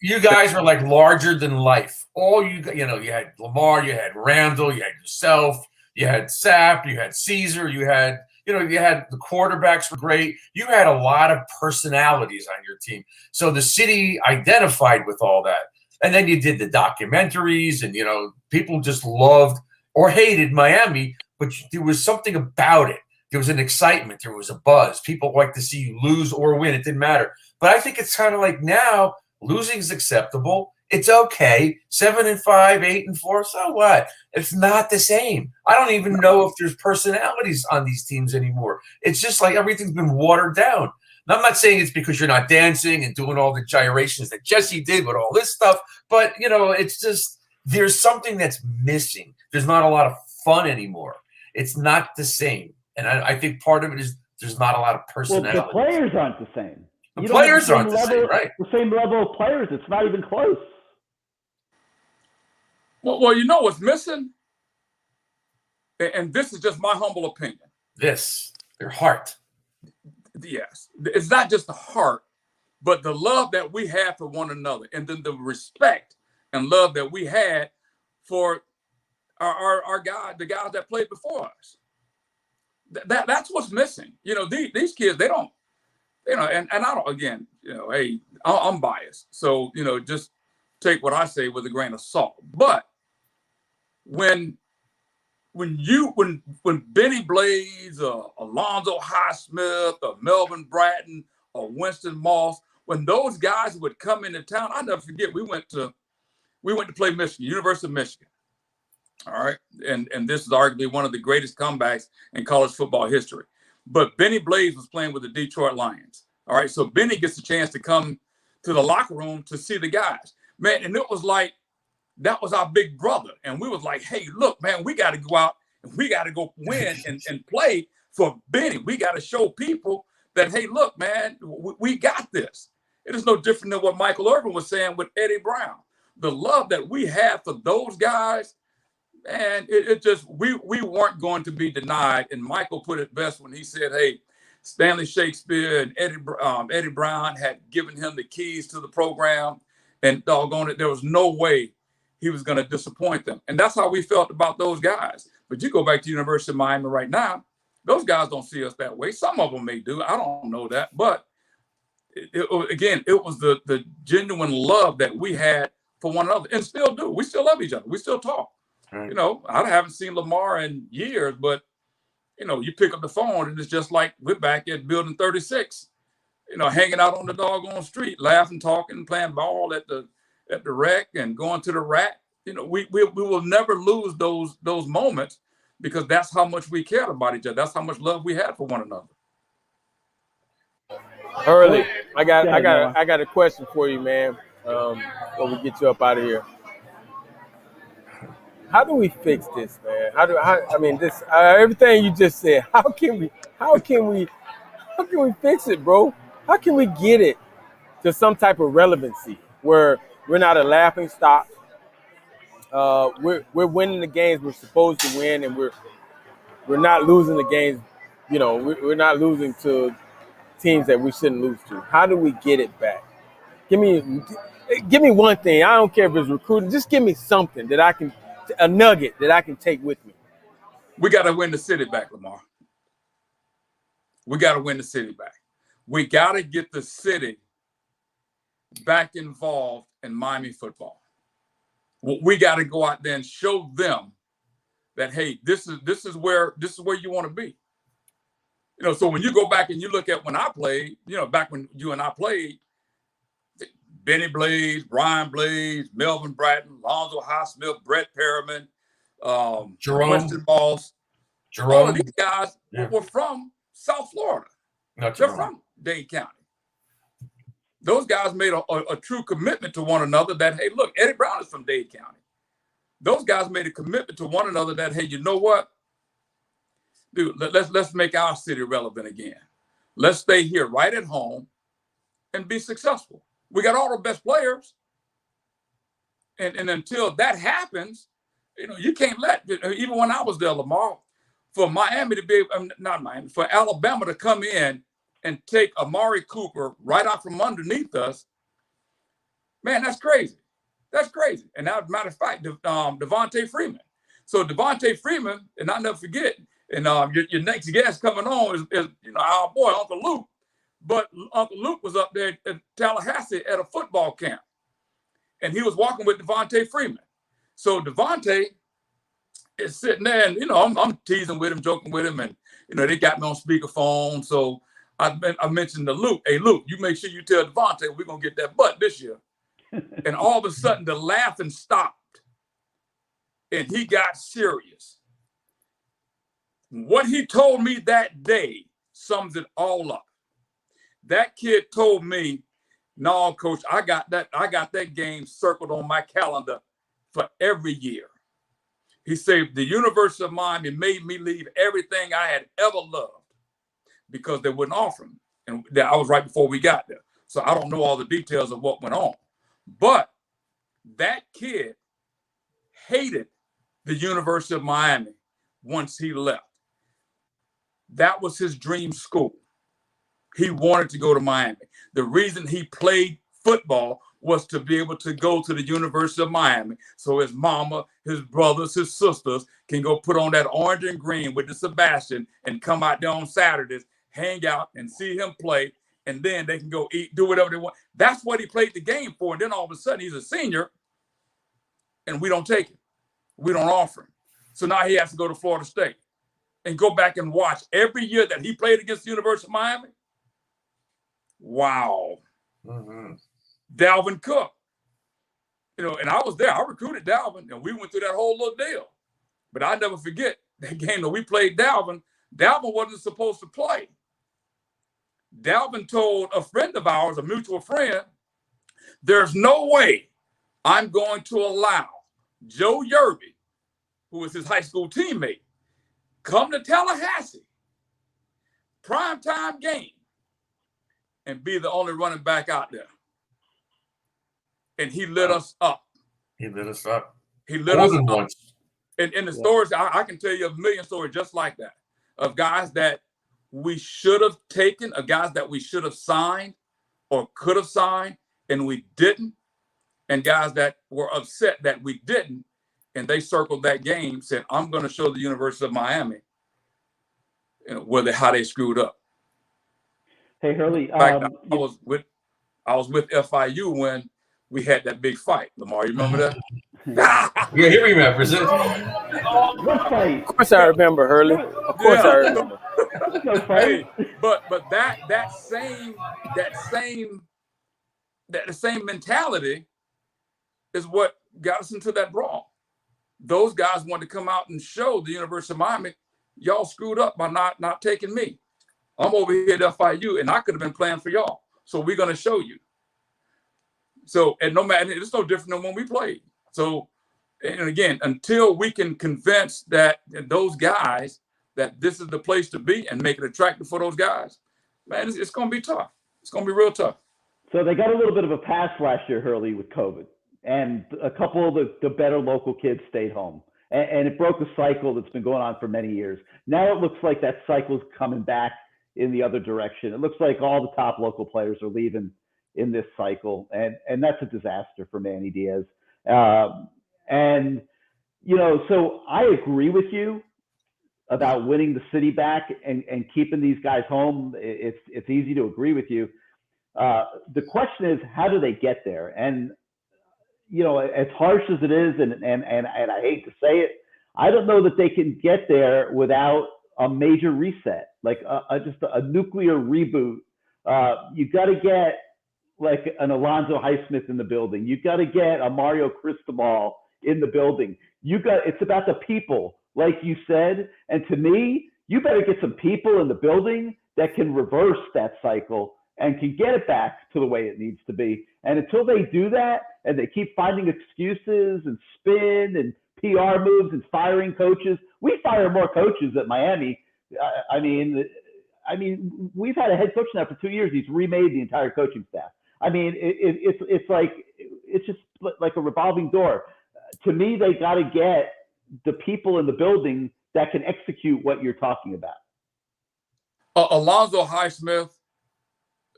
you guys are like larger than life. You know, you had Lamar, you had Randall, you had yourself, you had Sapp, you had Caesar, you had the quarterbacks were great. You had a lot of personalities on your team. So the city identified with all that. And then you did the documentaries, and, you know, people just loved or hated Miami, but there was something about it. There was an excitement. There was a buzz. People like to see you lose or win. It didn't matter. But I think it's kind of like now, losing is acceptable. It's okay. 7-5, 8-4. So what? It's not the same. I don't even know if there's personalities on these teams anymore. It's just like everything's been watered down. And I'm not saying it's because you're not dancing and doing all the gyrations that Jesse did with all this stuff, but, you know, it's just, there's something that's missing. There's not a lot of fun anymore. It's not the same. And I think part of it is there's not a lot of personality. Well, the players aren't the same. The players aren't the same, right? The same level of players. It's not even close. Well, you know what's missing? And this is just my humble opinion. Their heart. Yes. It's not just the heart, but the love that we have for one another, and then the respect and love that we had for our guys, the guys that played before us. That's what's missing. You know, these kids, they don't, you know, and I don't, again, you know, hey, I'm biased. So, you know, just take what I say with a grain of salt. But when Benny Blades, Alonzo Highsmith, Melvin Bratton, or Winston Moss, when those guys would come into town, I'll never forget, we went to play Michigan, University of Michigan. All right. And this is arguably one of the greatest comebacks in college football history. But Benny Blaze was playing with the Detroit Lions. All right. So Benny gets a chance to come to the locker room to see the guys. Man, and it was like, that was our big brother. And we was like, hey, look, man, we got to go out and we got to go win and play for Benny. We got to show people that, hey, look, man, we got this. It is no different than what Michael Irvin was saying with Eddie Brown. The love that we have for those guys, man, it just, we weren't going to be denied. And Michael put it best when he said, hey, Stanley Shakespeare and Eddie Brown had given him the keys to the program, and doggone it, there was no way he was going to disappoint them. And that's how we felt about those guys. But you go back to University of Miami right now, those guys don't see us that way. Some of them may do. I don't know that. But it was the genuine love that we had for one another, and still do. We still love each other. We still talk. Right. You know, I haven't seen Lamar in years, but, you know, you pick up the phone and it's just like we're back at Building 36, you know, hanging out on the doggone street, laughing, talking, playing ball at the rec and going to the rack. You know, we will never lose those moments, because that's how much we cared about each other. That's how much love we had for one another. Hurley, I got a question for you, man. Before we get you up out of here, how do we fix this, man? Everything you just said. How can we fix it, bro? How can we get it to some type of relevancy where we're not a laughing stock? We're winning the games we're supposed to win, and we're not losing the games. You know, we're not losing to teams that we shouldn't lose to. How do we get it back? Give me one thing. I don't care if it's recruiting. Just give me something that a nugget that I can take with me. We got to win the city back, Lamar. We got to win the city back. We got to get the city back involved in Miami football. We got to go out there and show them that, hey, this is where you want to be. You know, so when you go back and you look at when I played, you know, back when you and I played, Benny Blaze, Brian Blaze, Melvin Bratton, Lonzo Highsmith, Brett Perriman, Winston Moss, all of these guys were from South Florida. They're from Dade County. Those guys made a true commitment to one another that, hey, look, Eddie Brown is from Dade County. Those guys made a commitment to one another that, hey, you know what? Dude, let's make our city relevant again. Let's stay here right at home and be successful. We got all the best players. And until that happens, you know, you can't let, even when I was there, Lamar, for Miami to be, not Miami, for Alabama to come in and take Amari Cooper right out from underneath us, man, that's crazy. That's crazy. And as a matter of fact, Devontae Freeman. So Devontae Freeman, and I'll never forget, and your next guest coming on is you know, our boy, Uncle Luke. But Uncle Luke was up there at Tallahassee at a football camp, and he was walking with Devontae Freeman. So Devontae is sitting there, and, you know, I'm teasing with him, joking with him, and, you know, they got me on speakerphone. So I mentioned to Luke, hey, Luke, you make sure you tell Devontae we're going to get that butt this year. And all of a sudden, the laughing stopped, and he got serious. What he told me that day sums it all up. That kid told me, no, Coach, I got that game circled on my calendar for every year. He said the University of Miami made me leave everything I had ever loved because they wouldn't offer me. And I was right before we got there. So I don't know all the details of what went on. But that kid hated the University of Miami once he left. That was his dream school. He wanted to go to Miami. The reason he played football was to be able to go to the University of Miami so his mama, his brothers, his sisters can go put on that orange and green with the Sebastian and come out there on Saturdays, hang out and see him play, and then they can go eat, do whatever they want. That's what he played the game for. And then all of a sudden he's a senior and we don't take him. We don't offer him. So now he has to go to Florida State and go back and watch every year that he played against the University of Miami. Wow. Mm-hmm. Dalvin Cook. And I was there. I recruited Dalvin, and we went through that whole little deal. But I never forget that game that we played Dalvin. Dalvin wasn't supposed to play. Dalvin told a friend of ours, a mutual friend, there's no way I'm going to allow Joe Yerby, who was his high school teammate, come to Tallahassee, primetime game, and be the only running back out there. And he lit us up. He lit us up. He lit More us than up. once. And in the stories, I can tell you a million stories just like that, of guys that we should have taken, of guys that we should have signed or could have signed, and we didn't, and guys that were upset that we didn't, and they circled that game, said, I'm going to show the University of Miami how they screwed up. Hey, Hurley. In fact, I was with FIU when we had that big fight. Lamar, you remember that? Yeah, he remembers it. What fight? Of course I remember, Hurley. Of course I remember. No fight. Hey, but that same mentality is what got us into that brawl. Those guys wanted to come out and show the University of Miami, y'all screwed up by not taking me. I'm over here at FIU, and I could have been playing for y'all. So we're going to show you. So, and no matter, it's no different than when we played. So, and again, until we can convince that those guys that this is the place to be and make it attractive for those guys, man, it's going to be tough. It's going to be real tough. So they got a little bit of a pass last year, Hurley, with COVID. And a couple of the better local kids stayed home. And it broke a cycle that's been going on for many years. Now it looks like that cycle's coming back in the other direction. It looks like all the top local players are leaving in this cycle. And that's a disaster for Manny Diaz. So I agree with you about winning the city back and keeping these guys home. It's easy to agree with you. The question is, how do they get there? And as harsh as it is, and I hate to say it, I don't know that they can get there without a major reset, like just a nuclear reboot. You got to get like an Alonzo Highsmith in the building. You got to get a Mario Cristobal in the building. It's about the people, like you said. And to me, you better get some people in the building that can reverse that cycle and can get it back to the way it needs to be. And until they do that, and they keep finding excuses and spin and PR moves and firing coaches, we fire more coaches at Miami. I mean, we've had a head coach now for 2 years. He's remade the entire coaching staff. I mean, it's just like a revolving door. To me, they got to get the people in the building that can execute what you're talking about. Alonzo Highsmith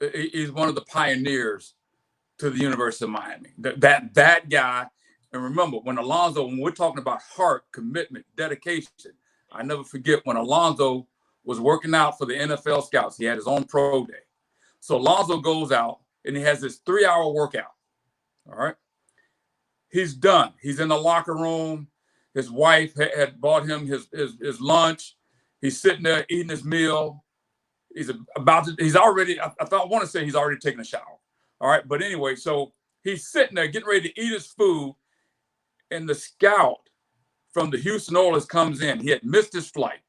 is one of the pioneers to the University of Miami. That guy, and remember, when we're talking about heart, commitment, dedication, I never forget when Alonzo was working out for the NFL scouts. He had his own pro day. So Alonzo goes out and he has this 3-hour workout. All right. He's done. He's in the locker room. His wife had bought him his lunch. He's sitting there eating his meal. He's already taken a shower. All right. But anyway, so he's sitting there getting ready to eat his food. And the scout from the Houston Oilers comes in. He had missed his flight.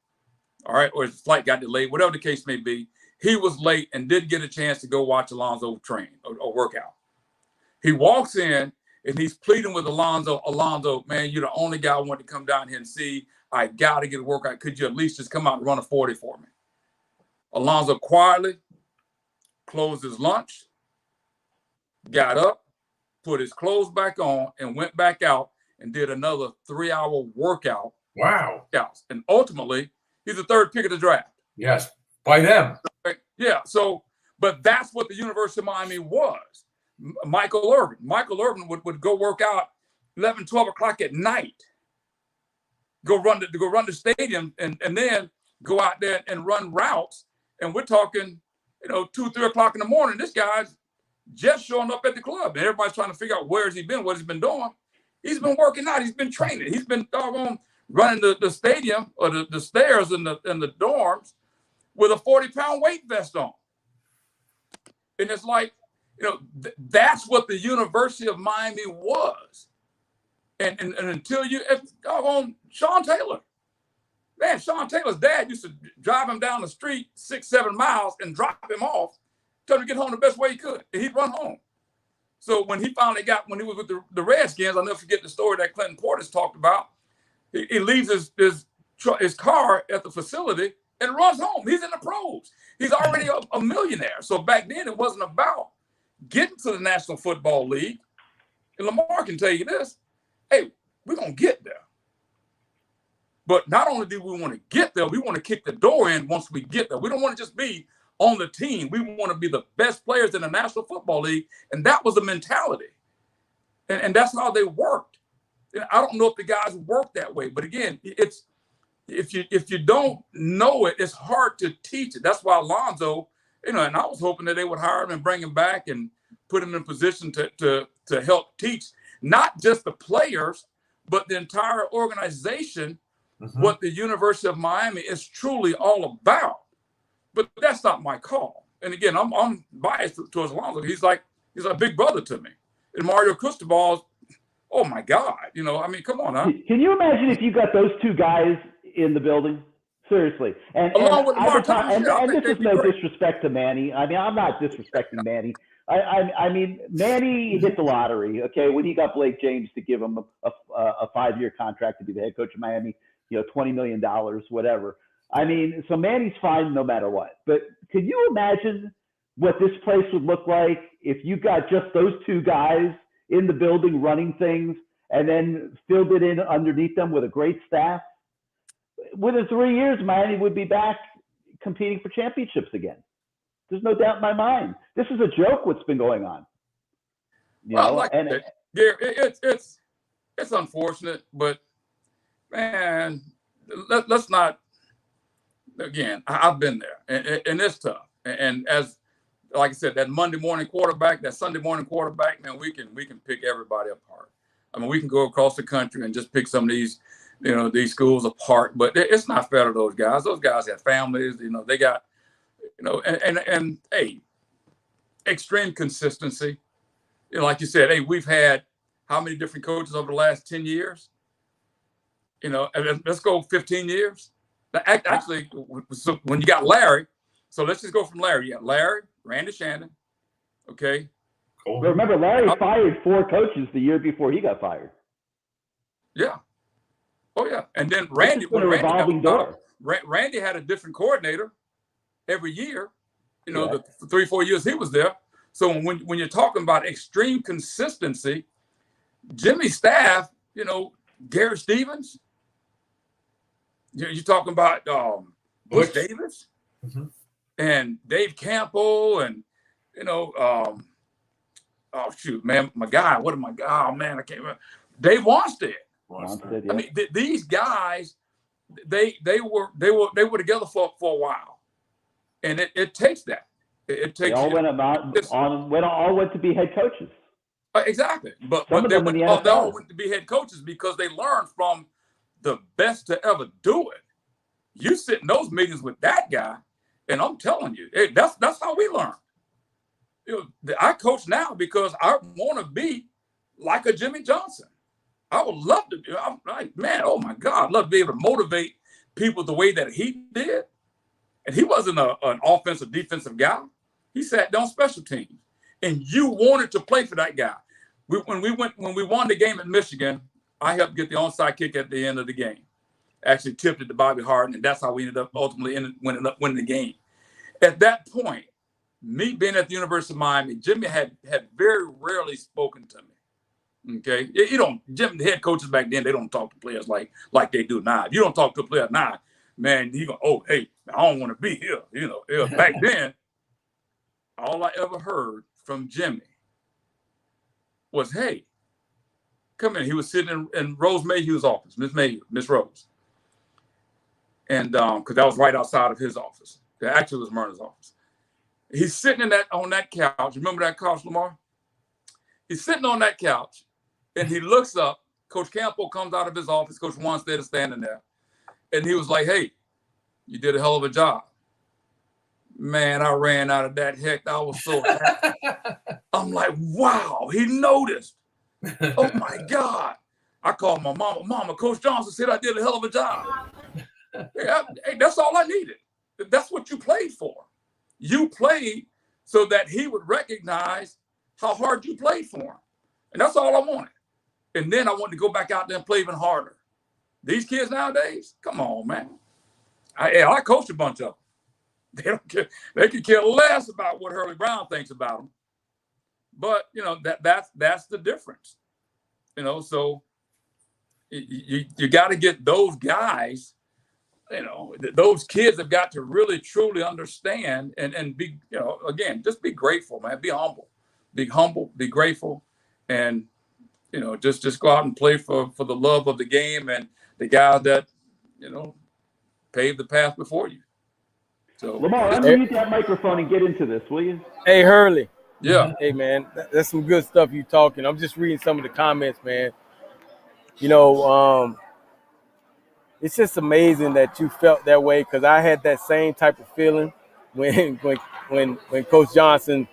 All right. Or his flight got delayed, whatever the case may be. He was late and didn't get a chance to go watch Alonzo train or work out. He walks in and he's pleading with Alonzo. Alonzo, man, you're the only guy I want to come down here and see. I got to get a workout. Could you at least just come out and run a 40 for me? Alonzo quietly closed his lunch, got up, put his clothes back on, and went back out and did another 3-hour workout. Wow. And ultimately, he's the third pick of the draft. Yes, by them. Yeah, so, but that's what the University of Miami was. Michael Irvin would go work out 11, 12 o'clock at night, go run the stadium, and then go out there and run routes. And we're talking, 2, 3 o'clock in the morning. This guy's just showing up at the club, and everybody's trying to figure out where has he been, what he's been doing. He's been working out. He's been training. He's been running the stadium or the stairs in the dorms with a 40-pound weight vest on. And it's like, that's what the University of Miami was. And until Sean Taylor. Man, Sean Taylor's dad used to drive him down the street 6-7 miles and drop him off, tell him to get home the best way he could, and he'd run home. So when he was with the Redskins, I'll never forget the story that Clinton Portis talked about. He leaves his car at the facility and runs home. He's in the pros. He's already a millionaire. So back then, it wasn't about getting to the National Football League. And Lamar can tell you this, hey, we're going to get there. But not only do we want to get there, we want to kick the door in once we get there. We don't want to just be on the team. We want to be the best players in the National Football League. And that was the mentality. And that's how they worked. And I don't know if the guys work that way. But again, it's if you don't know it, it's hard to teach it. That's why Alonzo, and I was hoping that they would hire him and bring him back and put him in position to help teach not just the players, but the entire organization, what the University of Miami is truly all about. But that's not my call. And again, I'm biased towards Alonzo. He's a big brother to me. And Mario Cristobal, oh my God, come on, huh? Can you imagine if you got those two guys in the building? Seriously. And this is no disrespect to Manny. I mean, I'm not disrespecting Manny. I mean, Manny hit the lottery, okay, when he got Blake James to give him a 5-year contract to be the head coach of Miami, $20 million, whatever. I mean, so Manny's fine no matter what. But can you imagine what this place would look like if you got just those two guys in the building running things and then filled it in underneath them with a great staff? Within 3 years, Miami would be back competing for championships again. There's no doubt in my mind. This is a joke what's been going on. It's unfortunate, but man, let's not. Again, I've been there, and it's tough. And as like I said, that Monday morning quarterback, that Sunday morning quarterback, man, we can pick everybody apart. I mean, we can go across the country and just pick some of these, these schools apart. But it's not fair to those guys. Those guys have families. They got, and hey, extreme consistency. Like you said, hey, we've had how many different coaches over the last 10 years? Let's go 15 years. Actually, so when you got Larry, so let's just go from Larry. You got Larry, Randy Shannon, okay? Cool. Remember, Larry fired 4 coaches the year before he got fired. Yeah. Oh, yeah. And then Randy, Randy had a different coordinator every year, the 3-4 years he was there. So when you're talking about extreme consistency, Jimmy's staff, Gary Stevens, you're talking about Bush Davis and Dave Campbell and, oh, shoot, man, my guy, I can't remember. Dave Wanstead. I mean, these guys, they were together for a while. And it takes that. It takes. They all went to be head coaches. Exactly. But they all went to be head coaches because they learned from the best to ever do it. You sit in those meetings with that guy, and I'm telling you, that's how we learn. I coach now because I want to be like a Jimmy Johnson. I would love to be. I'm like, man, oh my God, I'd love to be able to motivate people the way that he did. And he wasn't an offensive, defensive guy. He sat down special teams, and you wanted to play for that guy. When we won the game at Michigan, I helped get the onside kick at the end of the game. Actually tipped it to Bobby Hart, and that's how we ended up winning the game. At that point, me being at the University of Miami, Jimmy had very rarely spoken to me. Okay, Jimmy, the head coaches back then, they don't talk to players like they do now. If you don't talk to a player now, man, you go, oh, hey, I don't want to be here. Back then, all I ever heard from Jimmy was, hey, come in. He was sitting in Rose Mayhew's office, Miss Rose. And because that was right outside of his office. That actually was Myrna's office. He's sitting on that couch. Remember that couch, Lamar? He's sitting on that couch, and he looks up. Coach Campbell comes out of his office. Coach Wanstead is standing there. And he was like, hey, you did a hell of a job. Man, I ran out of that heck. I was so happy. I'm like, wow, he noticed. Oh my God. I called my mama. Mama, Coach Johnson said I did a hell of a job. Hey, that's all I needed. That's what you played for. You played so that he would recognize how hard you played for him. And that's all I wanted. And then I wanted to go back out there and play even harder. These kids nowadays, come on, man. I coached a bunch of them. They don't care. They could care less about what Hurley Brown thinks about them. But, you know, that's the difference. You know, so you got to get those guys, you know, those kids have got to really, truly understand and be, you know, again, just be grateful, man. Be humble, be grateful. And, you know, just go out and play for the love of the game and the guys that, you know, paved the path before you. So Lamar, unmute that microphone and get into this, will you? Hey, Hurley. Yeah. Hey, man, that's some good stuff you talking. I'm just reading some of the comments, man. You know, it's just amazing that you felt that way, because I had that same type of feeling when Coach Johnson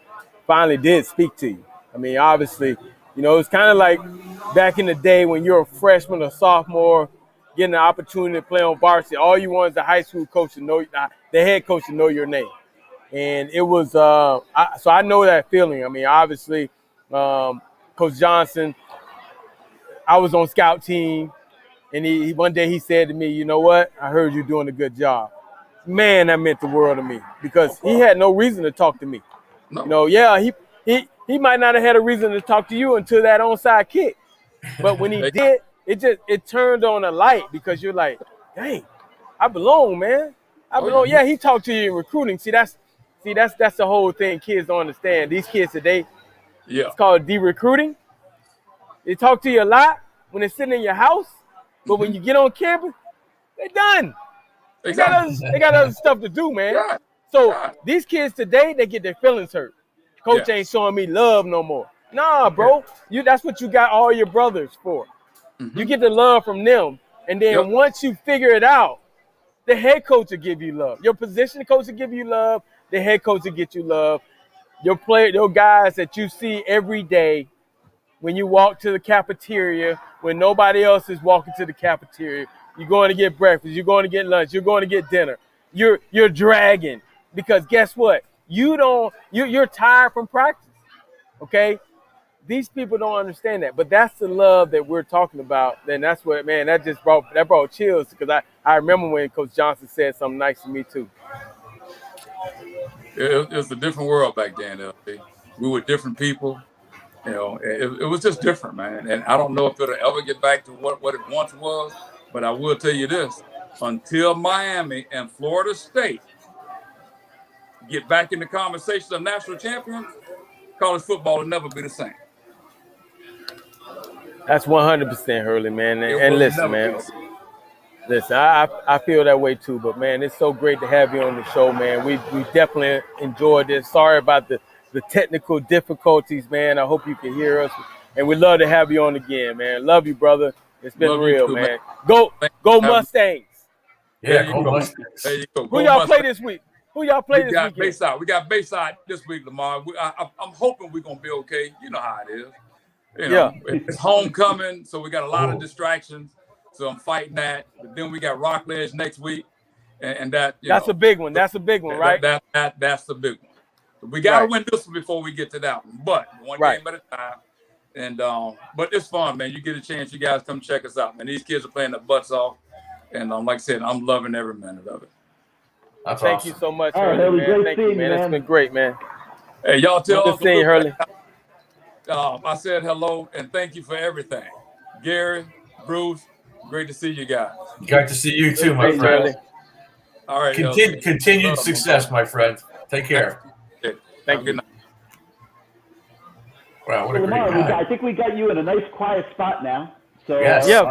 finally did speak to you. I mean, obviously, you know, it's kind of like back in the day when you're a freshman or sophomore, getting the opportunity to play on varsity. All you want is the high school coach to know, the head coach to know your name. And it was, so I know that feeling. I mean, obviously, Coach Johnson, I was on scout team, and he one day he said to me, you know what? I heard you doing a good job. Man, that meant the world to me, because he had no reason to talk to me. No. You know, yeah, he might not have had a reason to talk to you until that onside kick. But when he did, it turned on a light, because you're like, dang, I belong, man. I belong. Yeah, he talked to you in recruiting. See, that's the whole thing kids don't understand. These kids today, it's called de-recruiting. They talk to you a lot when they're sitting in your house, but when you get on campus, they're done. Exactly. They got other stuff to do, man. Yeah. So these kids today, they get their feelings hurt. Coach ain't showing me love no more. Nah, bro. That's what you got all your brothers for. Mm-hmm. You get the love from them. And then once you figure it out, the head coach will give you love. Your position coach will give you love. The head coach will get you love. Your guys that you see every day when you walk to the cafeteria, when nobody else is walking to the cafeteria. You're going to get breakfast. You're going to get lunch. You're going to get dinner. You're dragging, because guess what? You're tired from practice. Okay? These people don't understand that, but that's the love that we're talking about. And that's what, man, that brought chills, because I remember when Coach Johnson said something nice to me too. It was a different world back then, LP. We were different people. You know, it was just different, man. And I don't know if it'll ever get back to what it once was, but I will tell you this. Until Miami and Florida State get back in the conversation of national champions, college football will never be the same. That's 100%, Hurley, man. And listen, man. Listen, I feel that way too, but man, it's so great to have you on the show, man. We definitely enjoyed this. Sorry about the technical difficulties, man. I hope you can hear us, and we'd love to have you on again, man. Love you, brother. It's been real, too, man. Go Mustangs. Yeah, go Mustangs. There you go. Who y'all play this week? Who y'all play this weekend? Bayside. We got Bayside this week, Lamar. I'm hoping we're gonna be okay. You know how it is. You know, it's homecoming, so we got a lot of distractions. So I'm fighting that. But then we got Rockledge next week, and that's a big one. That's a big one, right? That's the big one. So we gotta win this one before we get to that one. But one game at a time. And but it's fun, man. You get a chance, you guys come check us out, man. These kids are playing their butts off, and like I said, I'm loving every minute of it. Thank you so much, Hurley, man. Thank you, man. It's been great, man. Hey, y'all tell us. Hurley. I said hello and thank you for everything. Gary, Bruce, great to see you guys. Great to see you too, my friend. All right. Continued success, my friend. Take care. Thank you. Wow, what a great Lamar, guy. I think we got you in a nice quiet spot now. So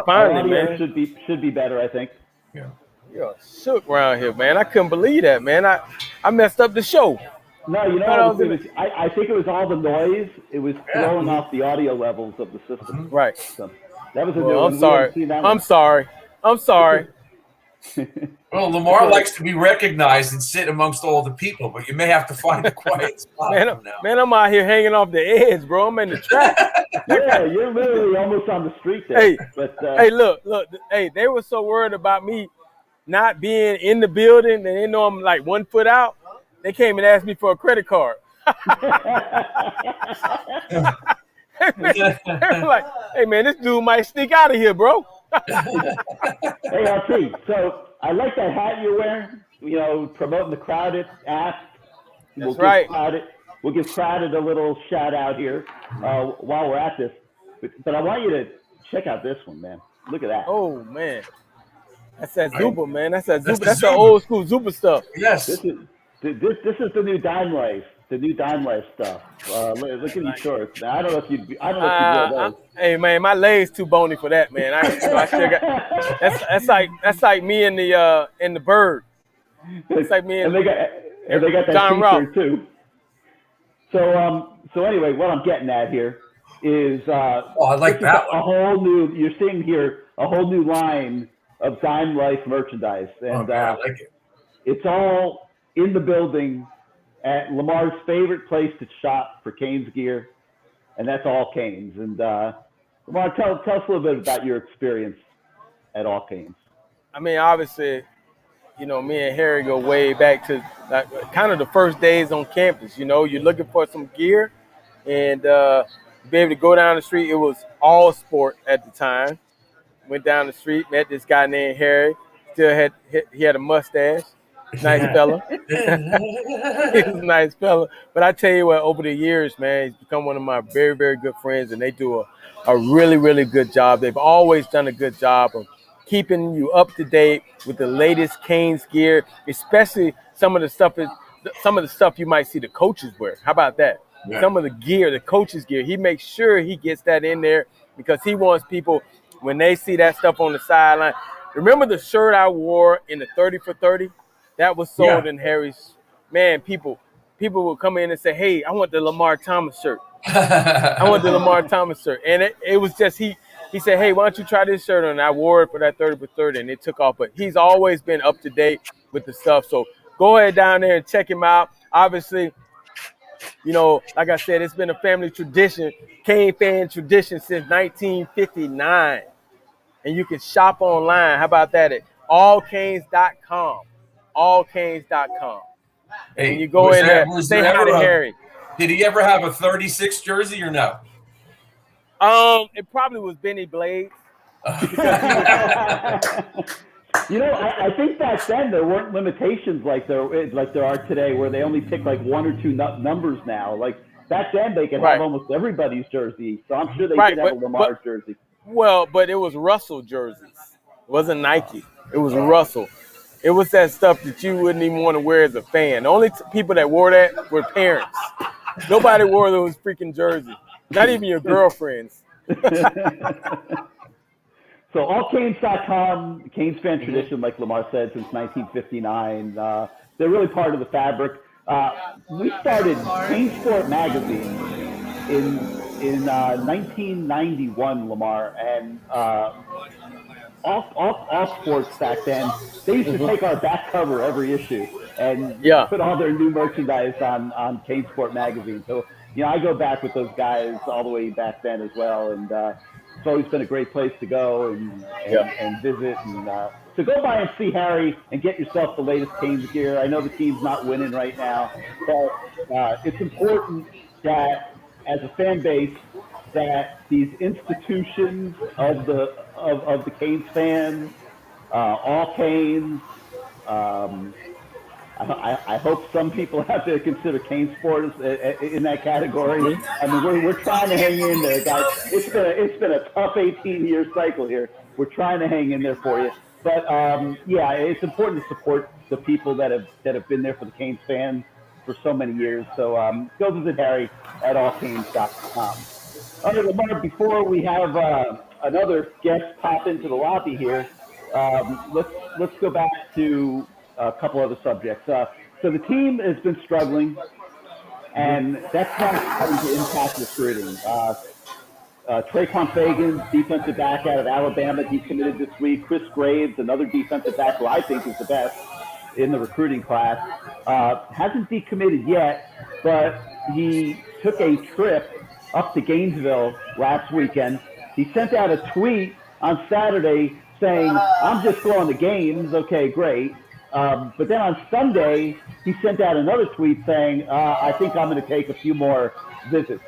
finally, man. Should be better, I think. Yeah. You're shook around here, man. I couldn't believe that, man. I messed up the show. No, you know, I think it was all the noise. It was throwing off the audio levels of the system. Right. So that was a I'm sorry. I'm sorry. Well, Lamar likes to be recognized and sit amongst all the people, but you may have to find a quiet spot for now. Man, I'm out here hanging off the edge, bro. I'm in the traffic. Yeah, you're literally almost on the street there. Hey, but hey, look. Hey, they were so worried about me not being in the building, and they know I'm like 1 foot out. They came and asked me for a credit card. They were like, hey, man, this dude might sneak out of here, bro. Hey, RP, so I like that hat you're wearing, you know, promoting the Crowded app. That's right. We'll give Crowded a little shout out here while we're at this. But I want you to check out this one, man. Look at that. Oh, man. That's that Zuba, man. That's that Zuba. That's the old school Zuba stuff. Yes. This is the new Dime Life. The new Dime Life stuff. Look at these shorts. Now, I don't know if you'd wear those. Hey man, my legs too bony for that, man. I still got that's like me and the Bird. It's like me and they got that John T-shirt too. So anyway, what I'm getting at here is I like that one. a whole new. You're seeing here a whole new line of Dime Life merchandise, and I like it. It's all in the building at Lamar's favorite place to shop for Canes gear, and that's All Canes. And Lamar, tell us a little bit about your experience at All Canes. I mean, obviously, you know, me and Harry go way back to kind of the first days on campus. You know, you're looking for some gear, and be able to go down the street. It was all sport at the time. Went down the street, met this guy named Harry. He had a mustache. Nice fella. He's a nice fella. But I tell you what, over the years, man, he's become one of my very, very good friends, and they do a really, really good job. They've always done a good job of keeping you up to date with the latest Canes gear, especially some of the stuff you might see the coaches wear. How about that? Yeah. Some of the gear, the coaches' gear, he makes sure he gets that in there because he wants people, when they see that stuff on the sideline. Remember the shirt I wore in the 30 for 30? That was sold in Harry's. Man, people would come in and say, hey, I want the Lamar Thomas shirt. I want the Lamar Thomas shirt. And it was just, he said, hey, why don't you try this shirt on? And I wore it for that 30 for 30, and it took off. But he's always been up to date with the stuff. So go ahead down there and check him out. Obviously, you know, like I said, it's been a family tradition, Cane fan tradition since 1959. And you can shop online. How about that? At allcanes.com. Allcanes.com. Hey, and you go in there, say hi to Harry. Did he ever have a 36 jersey or no? It probably was Benny Blades. You know, I think back then there weren't limitations like there are today, where they only pick like one or two numbers now. Like back then, they could have almost everybody's jersey. So I'm sure they did have a Lamar jersey. Well, but it was Russell jerseys. It wasn't Nike. It was Russell. It was that stuff that you wouldn't even want to wear as a fan. The only people that wore that were parents. Nobody wore those freaking jerseys. Not even your girlfriends. So allcanes.com, Canes fan tradition, like Lamar said, since 1959. They're really part of the fabric. We started CaneSport magazine in 1991, Lamar, and all sports back then, they used to take our back cover every issue and put all their new merchandise on CaneSport magazine. So, you know, I go back with those guys all the way back then as well, and it's always been a great place to go and visit. And so go by and see Harry and get yourself the latest Canes gear. I know the team's not winning right now, but it's important that as a fan base, that these institutions of the Canes fans, all Canes, I hope some people have to consider CaneSport in that category. I mean, we're trying to hang in there, guys. It's been a tough 18-year cycle here. We're trying to hang in there for you. But it's important to support the people that have been there for the Canes fans for so many years. So go visit Harry at allcanes.com. All right, Lamar, before we have another guest pop into the lobby here, let's go back to a couple other subjects. So the team has been struggling, and that's not starting to impact recruiting. Traquan Fagan, defensive back out of Alabama, decommitted this week. Chris Graves, another defensive back who I think is the best in the recruiting class, hasn't decommitted yet, but he took a trip up to Gainesville last weekend. He sent out a tweet on Saturday saying, "I'm just going to games." Okay, great. But then on Sunday, he sent out another tweet saying, "I think I'm going to take a few more visits."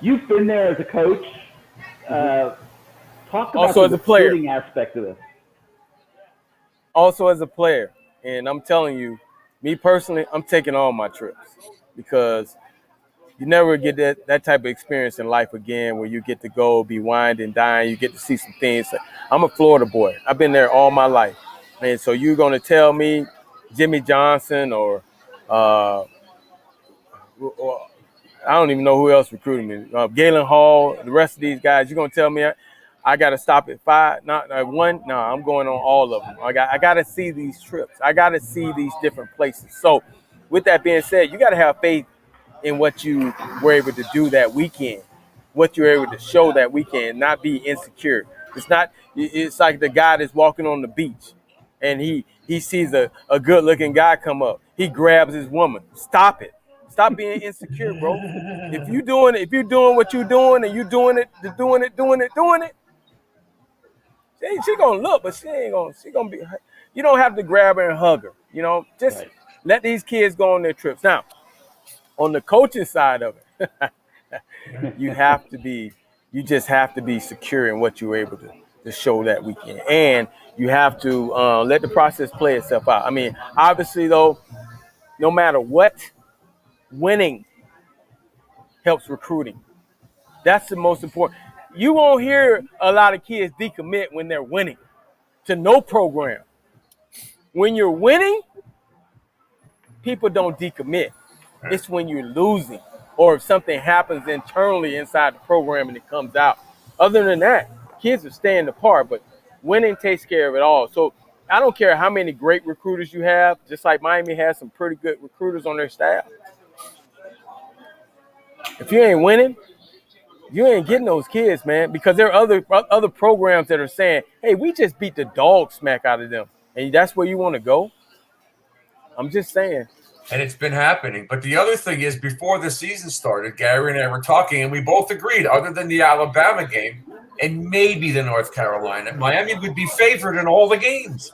You've been there as a coach. Talk about Also the as a player. recruiting aspect of this. Also as a player, and I'm telling you, me personally, I'm taking all my trips because you never get that type of experience in life again where you get to go, be wined and dine, you get to see some things. I'm a Florida boy. I've been there all my life. And so you're going to tell me Jimmy Johnson or I don't even know who else recruited me. Galen Hall, the rest of these guys, you're going to tell me I got to stop at 5, not at 1? No, I'm going on all of them. I got to see these trips. I got to see these different places. So with that being said, you got to have faith in what you were able to do that weekend, what you're able to show that weekend, not be insecure. It's like the guy that's walking on the beach and he sees a good-looking guy come up. He grabs his woman. Stop it. Stop being insecure, bro. If you're doing what you're doing and you're doing it, she gonna look, but she gonna be. You don't have to grab her and hug her. Just let these kids go on their trips. Now, on the coaching side of it, you just have to be secure in what you're able to show that weekend, and you have to let the process play itself out. I mean, obviously though, no matter what, winning helps recruiting. That's the most important. You won't hear a lot of kids decommit when they're winning to no program. When you're winning, people don't decommit. It's when you're losing or if something happens internally inside the program and it comes out. Other than that, kids are staying apart, but winning takes care of it all. So I don't care how many great recruiters you have, just like Miami has some pretty good recruiters on their staff. If you ain't winning, you ain't getting those kids, man, because there are other programs that are saying, hey, we just beat the dog smack out of them. And that's where you want to go? I'm just saying. And it's been happening. But the other thing is, before the season started, Gary and I were talking, and we both agreed, other than the Alabama game and maybe the North Carolina, Miami would be favored in all the games.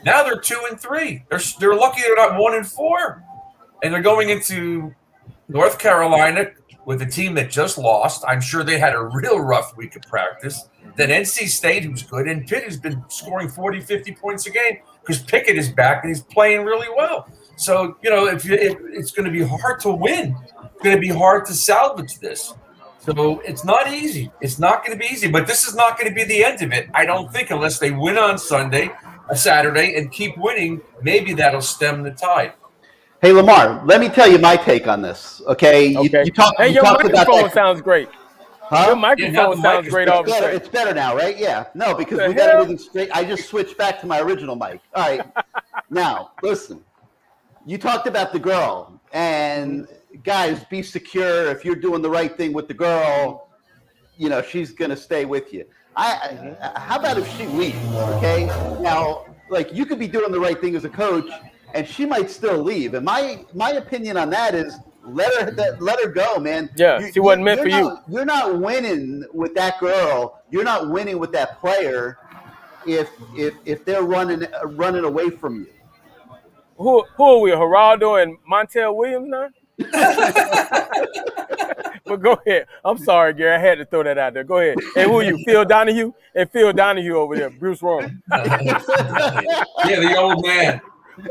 Now they're 2-3. They're lucky they're not 1-4. And they're going into North Carolina with a team that just lost. I'm sure they had a real rough week of practice. Then NC State, who's good, and Pitt, who's been scoring 40, 50 points a game because Pickett is back and he's playing really well. So, it's going to be hard to win. It's going to be hard to salvage this. So it's not easy. It's not going to be easy. But this is not going to be the end of it, I don't think, unless they win on Saturday, and keep winning. Maybe that'll stem the tide. Hey, Lamar, let me tell you my take on this, okay? Your microphone sounds great. Huh? Your microphone sounds great. It's better now, right? Yeah. No, because we got everything straight. I just switched back to my original mic. All right. Now, listen. You talked about the girl. And, guys, be secure. If you're doing the right thing with the girl, she's going to stay with you. How about if she leaves, okay? Now, you could be doing the right thing as a coach, and she might still leave. And my opinion on that is let her go, man. Yeah, she wasn't meant for you. You're not winning with that girl. You're not winning with that player if they're running away from you. Who are we, Geraldo and Montel Williams now? But go ahead. I'm sorry, Gary. I had to throw that out there. Go ahead. And who are you, Phil Donahue? And Phil Donahue over there, Bruce Rome. Yeah, the old man.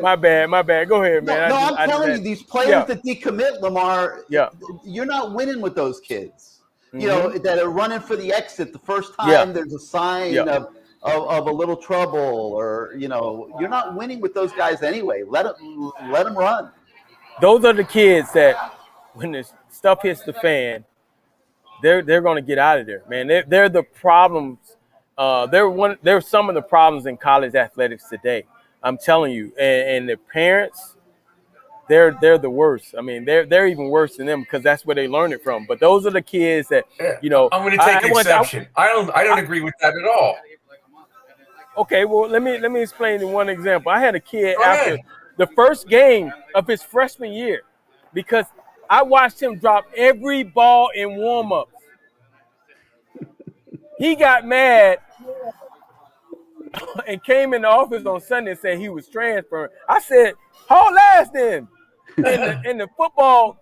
My bad. Go ahead, man. I'm telling you, these players that decommit, Lamar, you're not winning with those kids. Mm-hmm. That are running for the exit the first time there's a sign of a little trouble, or you're not winning with those guys anyway. Let them run. Those are the kids that when this stuff hits the fan, they're going to get out of there, man. They're the problems. They're some of the problems in college athletics today. I'm telling you, and the parents, they're the worst. I mean, they're even worse than them because that's where they learn it from. But those are the kids that, you know. I'm going to take exception. I don't agree with that at all. Okay, well, let me explain in one example. I had a kid after the first game of his freshman year because I watched him drop every ball in warm-ups. He got mad and came in the office on Sunday and said he was transferring. I said, haul ass then. And the football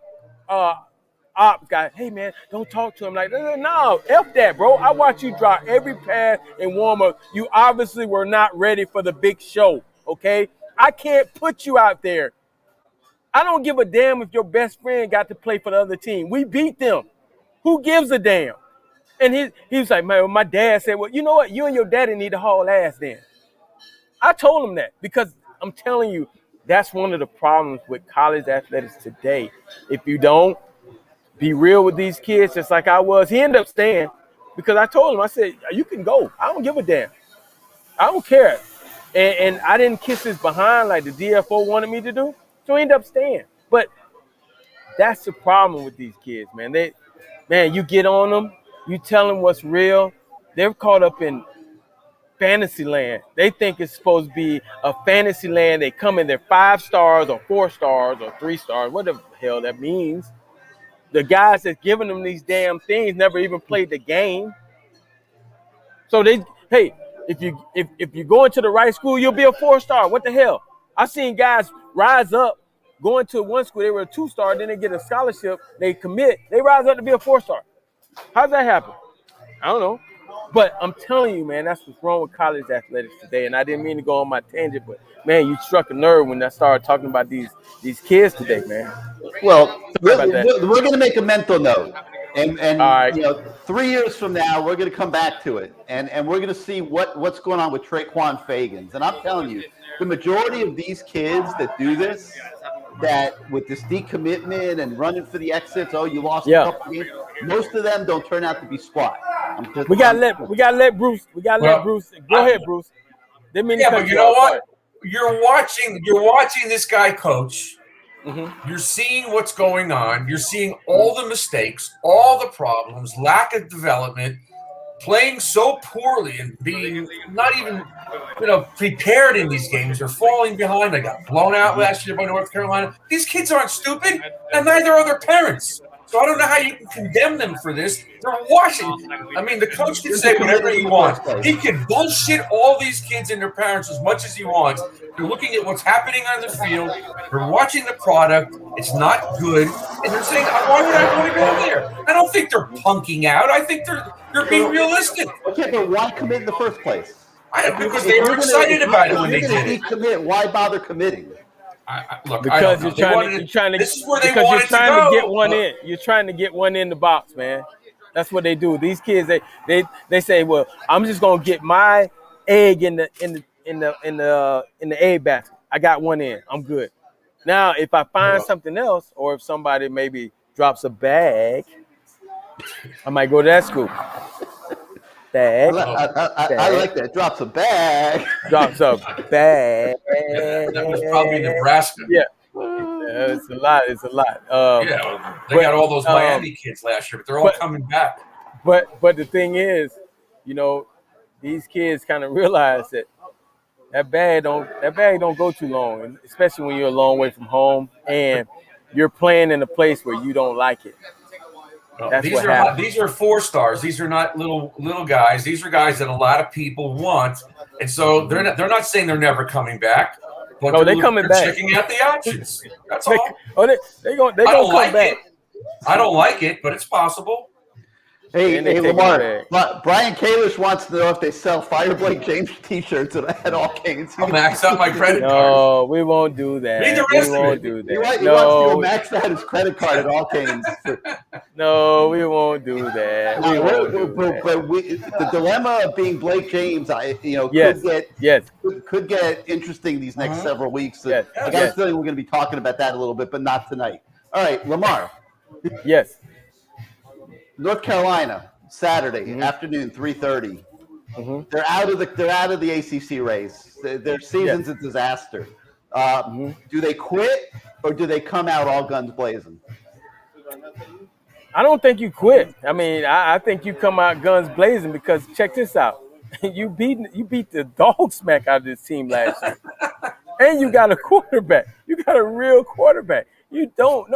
ops guy, hey, man, don't talk to him. Like, no, F that, bro. I watch you drop every pass in warm-up. You obviously were not ready for the big show, okay? I can't put you out there. I don't give a damn if your best friend got to play for the other team. We beat them. Who gives a damn? And he was like, man, my dad said, well, you know what? You and your daddy need to haul ass then. I told him that because I'm telling you, that's one of the problems with college athletics today. If you don't be real with these kids, just like I was, he ended up staying because I told him, I said, you can go. I don't give a damn. I don't care. And I didn't kiss his behind like the DFO wanted me to do, so he ended up staying. But that's the problem with these kids, man. You get on them, you tell them what's real. They're caught up in fantasy land. They think it's supposed to be a fantasy land. They come in, they're 5 stars or 4 stars or 3 stars, whatever the hell that means. The guys that's giving them these damn things never even played the game. So if you go into the right school, you'll be a 4-star. What the hell? I've seen guys rise up, go into one school, they were a 2-star, then they get a scholarship, they commit, they rise up to be a 4-star. How's that happen? I don't know. But I'm telling you, man, that's what's wrong with college athletics today. And I didn't mean to go on my tangent, but, man, you struck a nerve when I started talking about these kids today, man. Well, we're going to make a mental note. And right. 3 years from now, we're going to come back to it. And we're going to see what's going on with Traquan Fagans. And I'm telling you, the majority of these kids that do this, that with this decommitment and running for the exits, you lost a couple games, most of them don't turn out to be squat. We gotta let Bruce. Let Bruce. Go ahead, Bruce. But you know what? You're watching this guy coach. Mm-hmm. You're seeing what's going on. You're seeing all the mistakes, all the problems, lack of development, playing so poorly and being not even prepared in these games. They're falling behind. They got blown out last year by North Carolina. These kids aren't stupid, and neither are their parents. So I don't know how you can condemn them for this. They're watching. I mean, the coach can say whatever he wants. He can bullshit all these kids and their parents as much as he wants. They're looking at what's happening on the field. They're watching the product. It's not good. And they're saying, why would I want to go there? I don't think they're punking out. I think they're being realistic. Okay, but why commit in the first place? Because they were excited about it when they did it. Commit, why bother committing? Because you're trying to get one in. You're trying to get one in the box, man. That's what they do. These kids, they say, well, I'm just gonna get my egg in the egg basket. I got one in. I'm good. Now, if I find something else, or if somebody maybe drops a bag, I might go to that school. Bag. I like that. Drops a bag. Drops a bag. That was probably Nebraska. Yeah. It's a lot. They got all those Miami kids last year, but they're all coming back. But the thing is, these kids kind of realize that bag don't go too long, especially when you're a long way from home and you're playing in a place where you don't like it. These are 4-stars. These are not little guys. These are guys that a lot of people want, and so they're not saying they're never coming back. But they're coming back. Checking out the options. That's all. They're gonna come back. I don't like it, but it's possible. Hey, Lamar. Brian Kalish wants to know if they sell Fireblade James T-shirts at all Canes. I'll max out my credit card. No, we won't do that. Read the rest we of won't it. do that. He wants to max out his credit card at all Canes. No, we won't do that. But the dilemma of being Blake James, could get interesting these next several weeks. I got a feeling we're going to be talking about that a little bit, but not tonight. All right, Lamar. Yes. North Carolina, Saturday afternoon, 3:30. Mm-hmm. They're out of the ACC race. Their season's a disaster. Do they quit or do they come out all guns blazing? I don't think you quit. I mean, I think you come out guns blazing because check this out. You beat the dog smack out of this team last year. And you got a quarterback. You got a real quarterback. You don't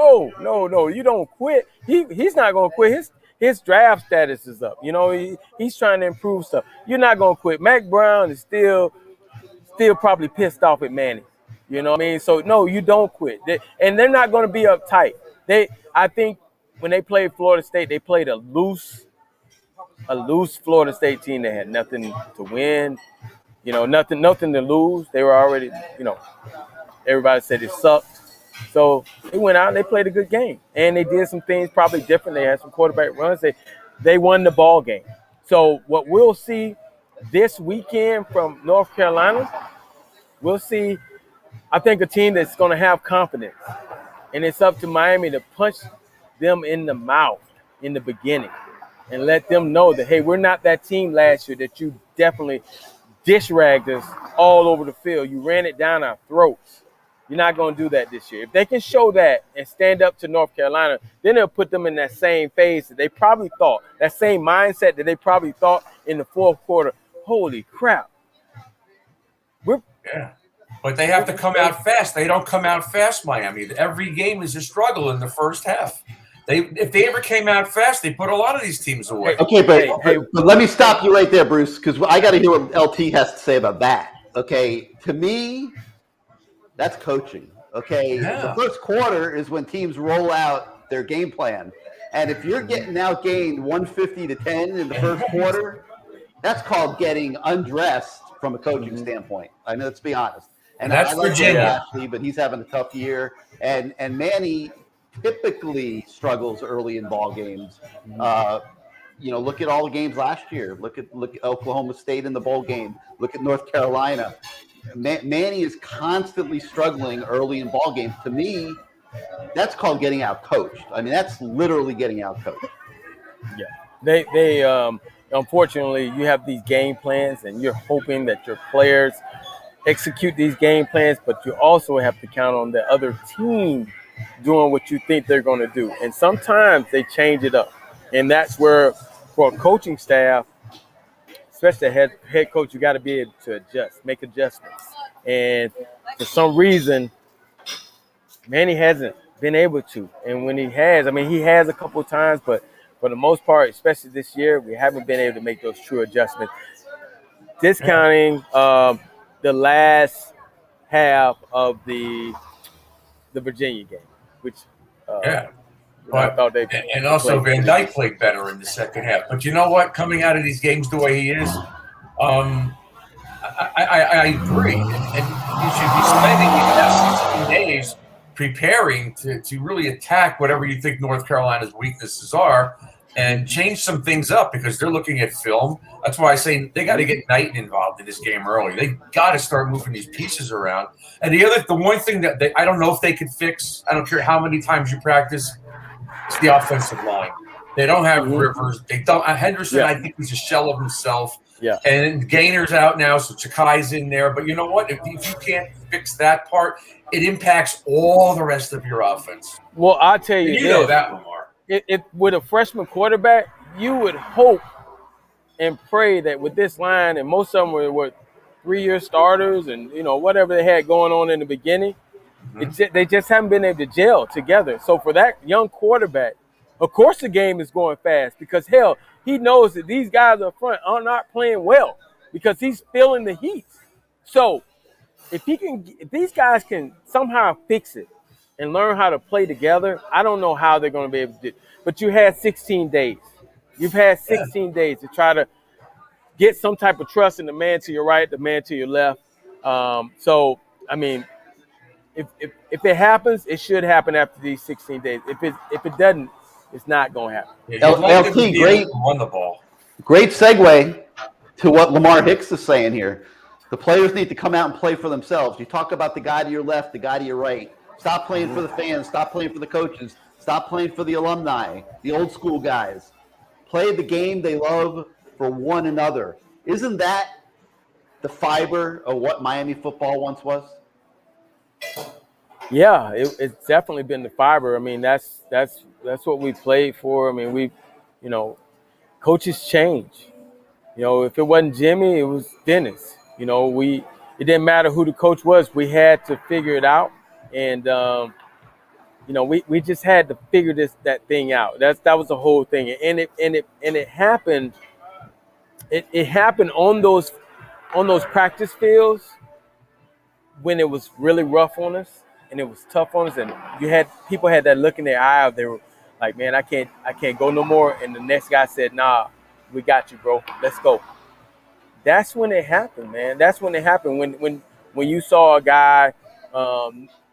you don't quit. He's not gonna quit. His draft status is up. You know, he's trying to improve stuff. You're not gonna quit. Mac Brown is still probably pissed off at Manny. You know what I mean? So no, you don't quit. And they're not gonna be uptight. I think when they played Florida State, they played a loose Florida State team. They had nothing to win. You know, nothing to lose. They were already, you know, everybody said it sucked. So they went out and they played a good game. And they did some things probably different. They had some quarterback runs. They won the ball game. So what we'll see this weekend from North Carolina, we'll see, I think, a team that's going to have confidence. And it's up to Miami to punch them in the mouth in the beginning and let them know that, hey, we're not that team last year that you definitely dish-ragged us all over the field. You ran it down our throats. You're not going to do that this year. If they can show that and stand up to North Carolina, then they'll put them in that same phase that they probably thought, that same mindset that they probably thought in the fourth quarter, holy crap. Yeah. But they have to come out fast. They don't come out fast, Miami. Every game is a struggle in the first half. If they ever came out fast, they put a lot of these teams away. Okay, but let me stop you right there, Bruce, because I got to hear what LT has to say about that. Okay, to me, that's coaching. Okay, The first quarter is when teams roll out their game plan, and if you're getting outgained 150-10 in the first quarter, that's called getting undressed from a coaching standpoint. I mean, let's be honest. And that's Virginia, Ashley, but he's having a tough year, and Manny typically struggles early in ball games. You know, look at all the games last year. Look at Oklahoma State in the bowl game. Look at North Carolina. Manny is constantly struggling early in ball games. To me, that's called getting out coached. I mean, that's literally getting out coached. Yeah, they unfortunately, you have these game plans, and you're hoping that your players execute these game plans, but you also have to count on the other team doing what you think they're going to do. And sometimes they change it up. And that's where, for a coaching staff, especially a head coach, you got to be able to make adjustments. And for some reason, Manny hasn't been able to. And when he has, I mean, he has a couple of times, but for the most part, especially this year, we haven't been able to make those true adjustments. Discounting the last half of the Virginia game, which I thought they and also Van Dyke played better in the second half. But you know what? Coming out of these games the way he is, I agree. And you should be spending the last 16 days preparing to really attack whatever you think North Carolina's weaknesses are and change some things up because they're looking at film. That's why I say they got to get Knighton involved in this game early. They got to start moving these pieces around. And the one thing that I don't know if they could fix, I don't care how many times you practice, it's the offensive line. They don't have Rivers. They don't. Henderson, I think he's a shell of himself. Yeah. And Gainer's out now, so Chakai's in there. But you know what? If you can't fix that part, it impacts all the rest of your offense. Well, I'll tell you, you know that, Lamar. If with a freshman quarterback, you would hope and pray that with this line, and most of them were 3-year starters and, you know, whatever they had going on in the beginning, they just haven't been able to gel together. So for that young quarterback, of course the game is going fast because, hell, he knows that these guys up front are not playing well because he's feeling the heat. So if these guys can somehow fix it and learn how to play together, I don't know how they're going to be able to do it. But you had 16 days. You've had 16 days to try to get some type of trust in the man to your right, the man to your left. So, I mean, if it happens, it should happen after these 16 days. If it doesn't, it's not going to happen. LT, great segue to what Lamar Hicks is saying here. The players need to come out and play for themselves. You talk about the guy to your left, the guy to your right. Stop playing for the fans. Stop playing for the coaches. Stop playing for the alumni, the old school guys. Play the game they love for one another. Isn't that the fiber of what Miami football once was? Yeah, it's definitely been the fiber. I mean, that's what we played for. I mean, you know, coaches change. You know, if it wasn't Jimmy, it was Dennis. You know, it didn't matter who the coach was. We had to figure it out, and you know, we just had to figure that thing out. That was the whole thing, and it happened. It happened on those practice fields when it was really rough on us and it was tough on us, and people had that look in their eye. They were like, "Man, I can't go no more." And the next guy said, "Nah, we got you, bro. Let's go." That's when it happened, man. That's when it happened. When you saw a guy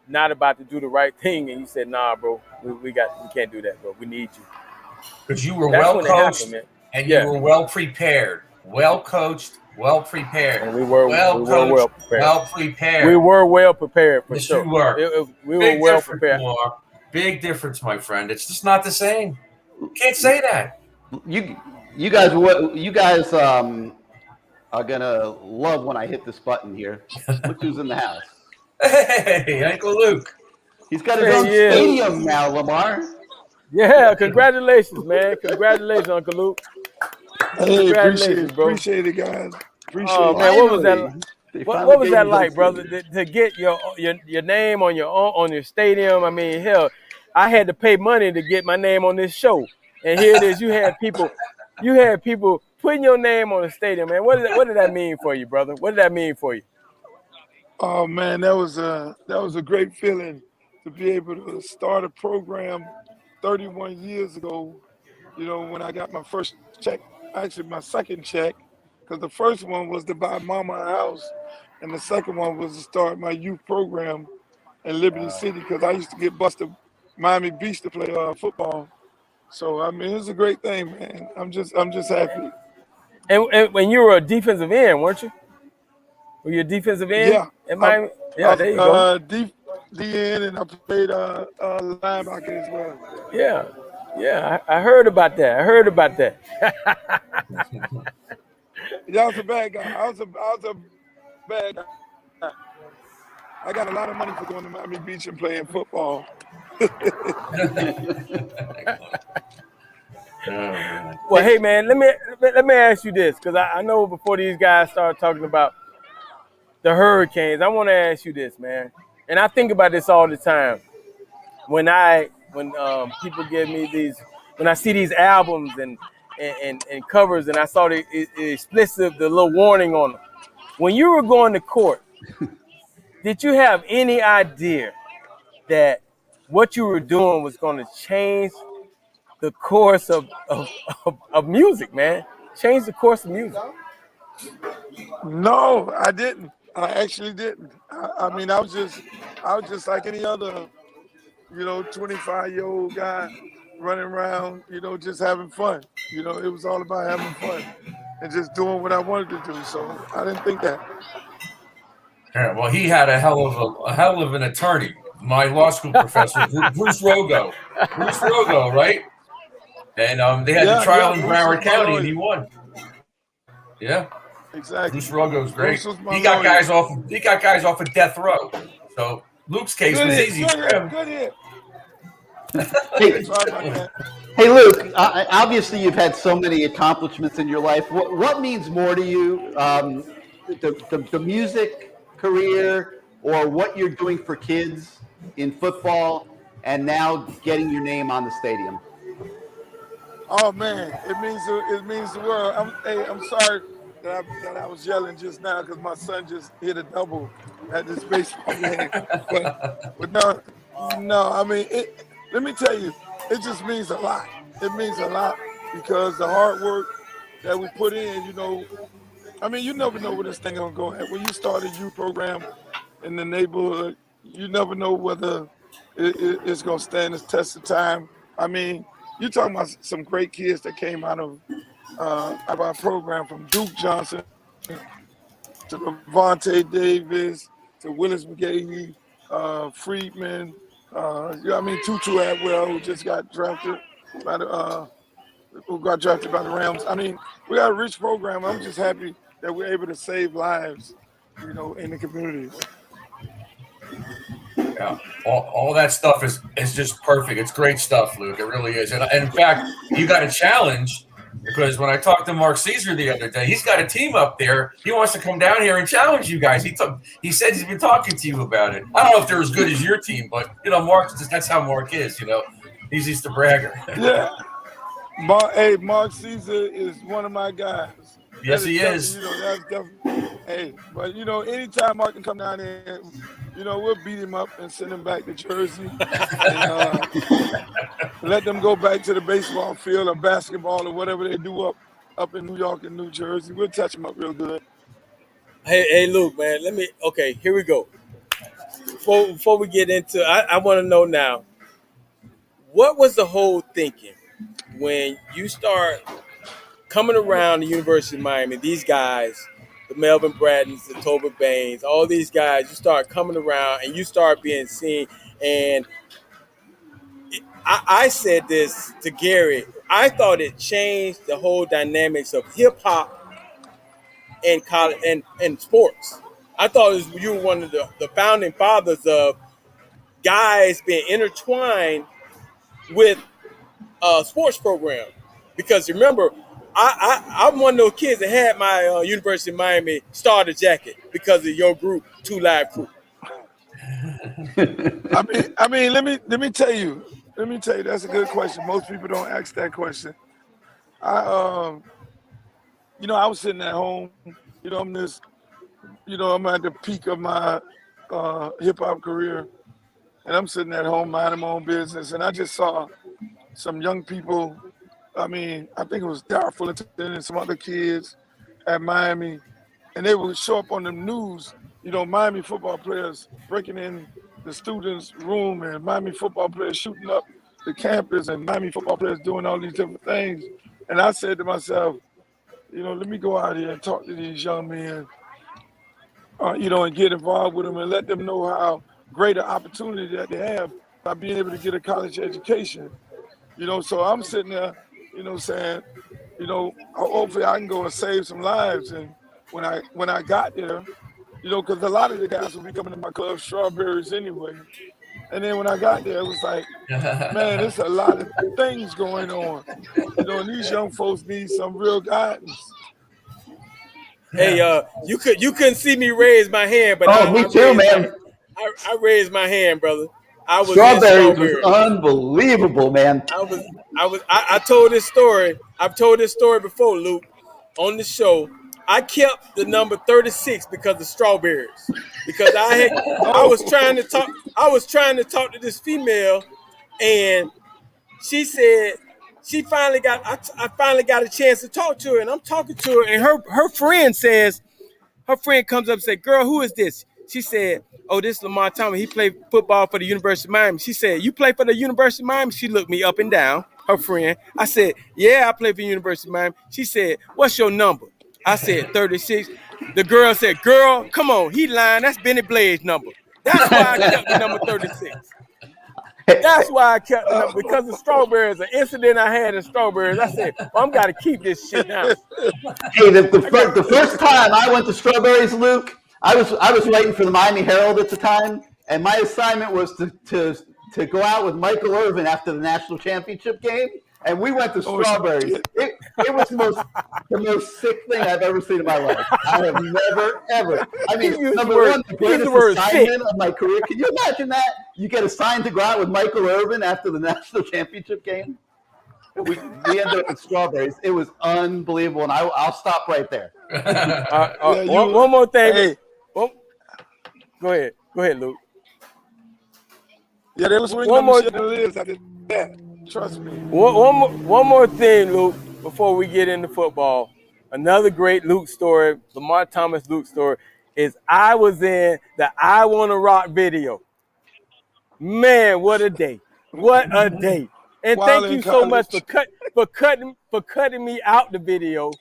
not about to do the right thing, and you said, "Nah, bro, we can't do that, bro. We need you." Because you were That's well when it coached happened, man. and Yeah. you were well prepared, well coached, well prepared. And we were well coached, well prepared. well prepared. We were well prepared for Yes, sure. you were. We Big were well difference, prepared. Lamar. Big difference, my friend. It's just not the same. Can't say that. You guys are gonna love when I hit this button here. Look who's in the house. Hey, Uncle Luke. He's got his own stadium now, Lamar. Yeah, congratulations, man. Congratulations, Uncle Luke. Hey, Congratulations, bro. Appreciate it, guys. Appreciate Oh it. man, what was that? What was that like, brother? Stadium. To get your name on your stadium? I mean, hell, I had to pay money to get my name on this show, and here it is. You had people putting your name on the stadium, man. What did that mean for you, brother? What did that mean for you? Oh man, that was a great feeling to be able to start a program 31 years ago. You know, when I got my first check, actually my second check, because the first one was to buy Mama a house, and the second one was to start my youth program in Liberty City, because I used to get bused to Miami Beach to play football. So I mean, it's a great thing, man. I'm just happy. And when you were a defensive end, weren't you? Were you a defensive end? Yeah. In Miami? Yeah, there you go. DN, and I played linebacker as well. Yeah. I heard about that. Yeah, I was a bad guy. I was a bad guy. I got a lot of money for going to Miami Beach and playing football. Well, hey man, let me ask you this, because I know before these guys start talking about the Hurricanes, I want to ask you this, man. And I think about this all the time. When people give me when I see these albums and covers, and I saw the explicit, the little warning on them. When you were going to court, did you have any idea that what you were doing was going to change the course of music, man? Change the course of music? No, I didn't. I actually didn't. I mean, I was just like any other, 25-year-old guy running around, just having fun. It was all about having fun and just doing what I wanted to do. So I didn't think that. Yeah, well, he had a hell of an attorney. My law school professor, Bruce Rogo. Bruce Rogo, right? And they had the trial in Broward County, and he won. Yeah. Exactly. Bruce Rogo's great. He got guys off of death row. So Luke's case was easy for him. Good hit. Hey, Luke. Obviously, you've had so many accomplishments in your life. What means more to you, the music career, or what you're doing for kids in football, and now getting your name on the stadium? Oh man, it means the world. I'm sorry that I was yelling just now because my son just hit a double at this baseball game. But no. I mean, let me tell you, it just means a lot. It means a lot because the hard work that we put in. I mean, you never know where this thing gonna go. When you start a youth program in the neighborhood, you never know whether it's gonna stand the test of time. I mean, you're talking about some great kids that came out of our program, from Duke Johnson to Levante Davis to Willis McGahee, Friedman. Tutu Atwell, who just got drafted by the Rams. I mean, we got a rich program. I'm just happy that we're able to save lives, in the community. Yeah, all that stuff is just perfect. It's great stuff, Luke. It really is. And in fact, you got a challenge because when I talked to Mark Caesar the other day, he's got a team up there. He wants to come down here and challenge you guys. He said he's been talking to you about it. I don't know if they're as good as your team, but Mark, that's how Mark is. He's just a bragger. Yeah. Mark Caesar is one of my guys. Yes, he is. That's definitely. But anytime Mark can come down there, we'll beat him up and send him back to Jersey, and let them go back to the baseball field or basketball or whatever they do up in New York and New Jersey. We'll touch them up real good. Hey, Luke, man. Okay, here we go. Before we get into, I want to know now, what was the whole thinking when you start coming around the University of Miami? These guys, the Melvin Braddons, the Toba Baines, all these guys, you start coming around and you start being seen. And I said this to Gary. I thought it changed the whole dynamics of hip hop and college and sports. I thought you were one of the founding fathers of guys being intertwined with a sports program. Because remember, I'm one of those kids that had my University of Miami starter jacket because of your group, 2 Live Crew. I mean, let me tell you, that's a good question. Most people don't ask that question. I was sitting at home, I'm at the peak of my hip hop career, and I'm sitting at home minding my own business, and I just saw some young people. I think it was Darryl Fullerton and some other kids at Miami, and they would show up on the news, Miami football players breaking in the students' room and Miami football players shooting up the campus and Miami football players doing all these different things. And I said to myself, let me go out here and talk to these young men, and get involved with them and let them know how great an opportunity that they have by being able to get a college education. So I'm sitting there, saying, hopefully I can go and save some lives. And when I got there, because a lot of the guys will be coming to my club, Strawberries anyway. And then when I got there, it was like, man, there's a lot of things going on. And these young folks need some real guidance. Hey, you couldn't see me raise my hand, but me too, man. I raised my hand, brother. I was Strawberries was unbelievable, man. I told this story. I've told this story before, Luke, on the show. I kept the number 36 because of Strawberries. Because I was trying to talk to this female, and she said I finally got a chance to talk to her, and I'm talking to her, and her friend comes up and said, "Girl, who is this?" She said, "Oh, this is Lamar Thomas. He played football for the University of Miami." She said, "You play for the University of Miami?" She looked me up and down, her friend. I said, "Yeah, I play for the University of Miami." She said, "What's your number?" I said, 36. The girl said, "Girl, come on, he lying. That's Benny Blade's number." That's why I kept the number 36. That's why I kept the number, because of Strawberries, an incident I had in Strawberries. I said, well, I'm got to keep this shit now. Hey, the first time I went to Strawberries, Luke, I was writing for the Miami Herald at the time, and my assignment was to go out with Michael Irvin after the national championship game, and we went to Strawberries. It was the most sick thing I've ever seen in my life. I have never, ever. Number one, the greatest assignment of my career. Can you imagine that? You get assigned to go out with Michael Irvin after the national championship game? We ended up at Strawberries. It was unbelievable, and I'll stop right there. One more thing. Hey. Go ahead, Luke. Yeah, there was one more lives after that. Trust me. One more thing, Luke, before we get into football. Another great Luke story, Lamar Thomas Luke story, is I was in the I Wanna Rock video. Man, what a day. What a day. And thank you so much for cutting me out the video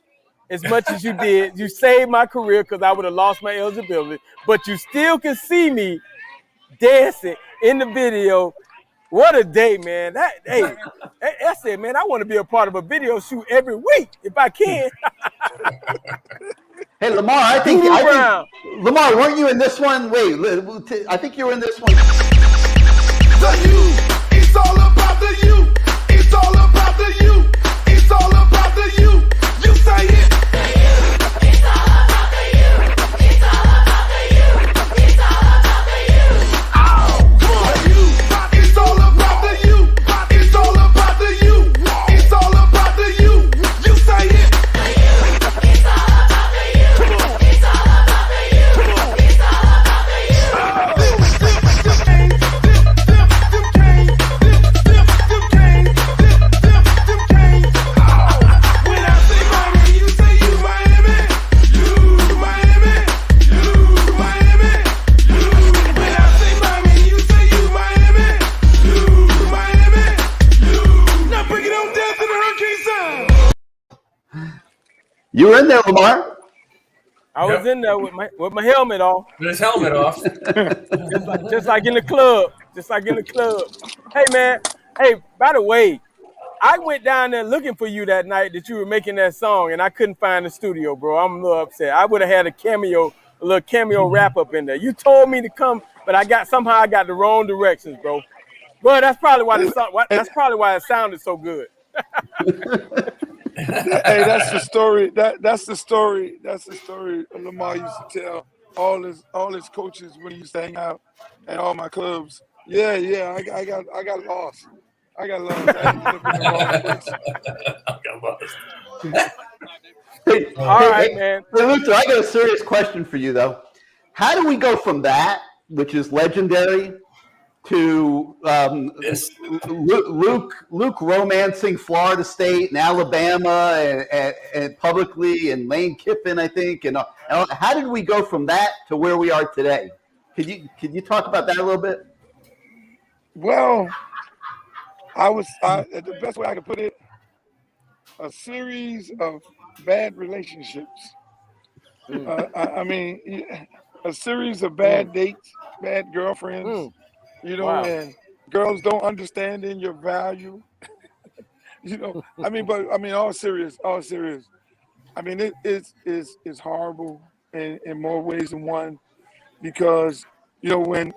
as much as you did. You saved my career because I would have lost my eligibility, but you still can see me dancing in the video. What a day, man. I said, man, I want to be a part of a video shoot every week if I can. Hey, Lamar, I think Lamar, weren't you in this one? Wait, I think you were in this one. The you, it's all about the you. It's all about the you. It's all about the you. You say it. It's all about the you. It's all about the you. It's all about the you. Oh, come on, you. It's all about the you. It's all about the you. It's all about the you. You say it. It's all about the you. It's all about the you. It's all about the you. When I say Miami, you say you Miami. You Miami. You Miami. You. When I say Miami, you say you Miami. You Miami. You. Now bring it on down to the hurricane sound. You were in there, Lamar. I was in there with my helmet off. With his helmet off. Just like in the club. Just like in the club. Hey, man. Hey, by the way, I went down there looking for you that night that you were making that song, and I couldn't find the studio, bro. I'm a little upset. I would have had a little cameo wrap up in there. You told me to come, but somehow I got the wrong directions, bro. Bro, that's probably why it sounded so good. Hey, that's the story. That's the story. That's the story Lamar used to tell all his coaches when he used to hang out at all my clubs. Yeah, I got lost. I got lost. I ended up in the wrong place. All right, man. Hey, Luther, I got a serious question for you, though. How do we go from that, which is legendary, to Luke romancing Florida State and Alabama and publicly, and Lane Kiffin, I think, and how did we go from that to where we are today? Could you talk about that a little bit? Well, the best way I could put it, a series of bad relationships. I mean, a series of bad dates, bad girlfriends. Wow. And girls don't understand in your value. All serious. I mean, it's horrible in more ways than one, because, when,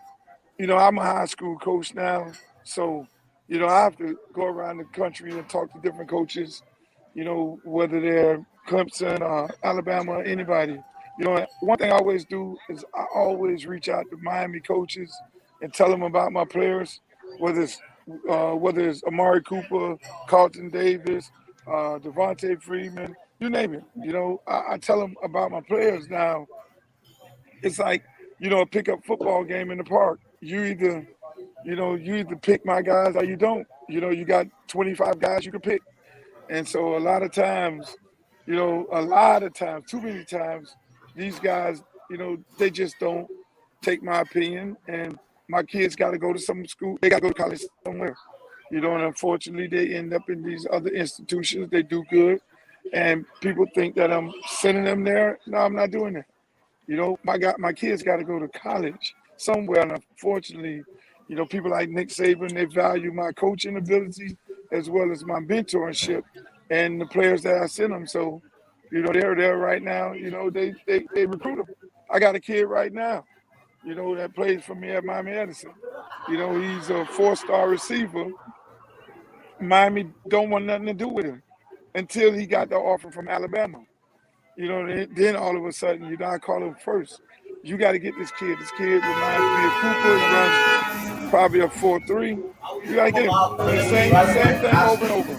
I'm a high school coach now, so, I have to go around the country and talk to different coaches, whether they're Clemson or Alabama or anybody. One thing I always do is I always reach out to Miami coaches and tell them about my players, whether it's Amari Cooper, Carlton Davis, Devontae Freeman, you name it. I tell them about my players now. It's like, a pickup football game in the park. You either pick my guys or you don't. You got 25 guys you can pick. And so a lot of times, too many times, these guys, they just don't take my opinion, and my kids got to go to some school. They got to go to college somewhere, and unfortunately they end up in these other institutions. They do good, and people think that I'm sending them there. No, I'm not doing that. My kids got to go to college somewhere, and unfortunately, people like Nick Saban, they value my coaching ability as well as my mentorship and the players that I send them. So, they're there right now. They recruit them. I got a kid right now, that plays for me at Miami Edison. He's a 4-star receiver. Miami don't want nothing to do with him until he got the offer from Alabama. Then all of a sudden, I call him first. You got to get this kid. This kid reminds me of Cooper. He runs probably a 4.3. You got to get him. The same thing over and over.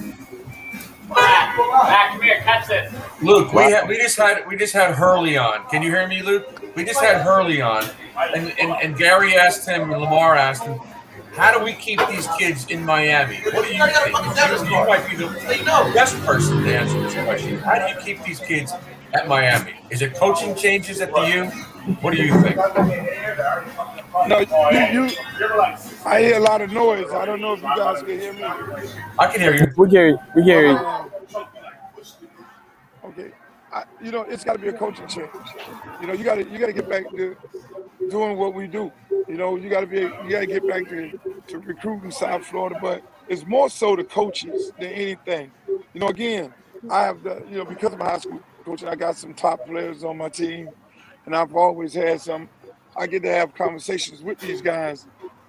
Back, come here, catch this. Luke, we just had Hurley on. Can you hear me, Luke? We just had Hurley on, and Gary asked him, and Lamar asked him, how do we keep these kids in Miami? What do you think? You might be the best person to answer this question. How do you keep these kids at Miami? Is it coaching changes at the U? What do you think? No, I hear a lot of noise. I don't know if you guys can hear me. I can hear you. We hear you. Okay. It's got to be a coaching change. You got to get back to doing what we do. You got to get back to recruiting South Florida, but it's more so the coaches than anything. Again, I have because of my high school, coach, and I got some top players on my team, and I've always had some. I get to have conversations with these guys,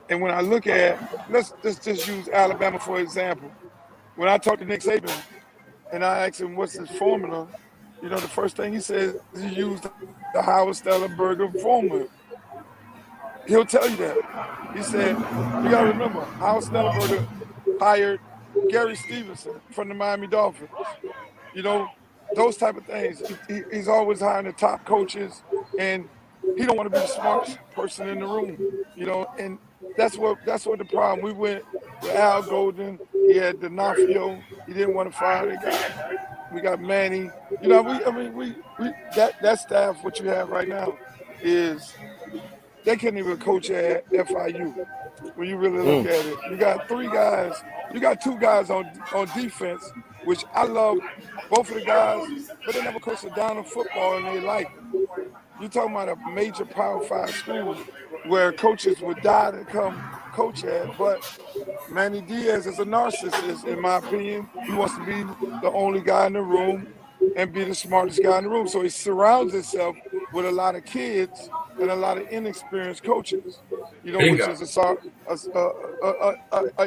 and when I look at, let's just use Alabama for example. When I talk to Nick Saban and I ask him what's his formula, the first thing he says he used the Howard Stellenberger formula. He'll tell you that. He said, you got to remember, Howard Stellenberger hired Gary Stevenson from the Miami Dolphins. Those type of things. He's always hiring the top coaches, and he don't want to be the smartest person in the room. And that's what the problem. We went with Al Golden. He had D'Onofrio. He didn't want to fire the guy. We got Manny. That staff, what you have right now, is they can't even coach at FIU. When you really look at it, you got three guys. You got two guys on defense, which I love both of the guys, but they never coached a down in football in their life. You're talking about a major Power 5 school where coaches would die to come coach at, but Manny Diaz is a narcissist, in my opinion. He wants to be the only guy in the room and be the smartest guy in the room. So he surrounds himself with a lot of kids and a lot of inexperienced coaches, which is a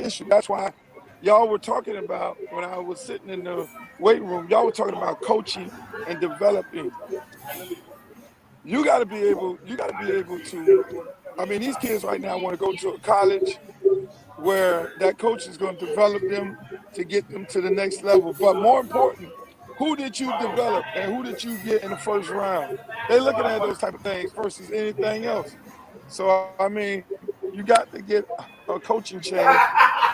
issue. That's why y'all were talking about, when I was sitting in the weight room, y'all were talking about coaching and developing. You got to be able to, these kids right now want to go to a college where that coach is going to develop them to get them to the next level. But more important, who did you develop and who did you get in the first round? They're looking at those type of things versus anything else. So, you got to get a coaching change.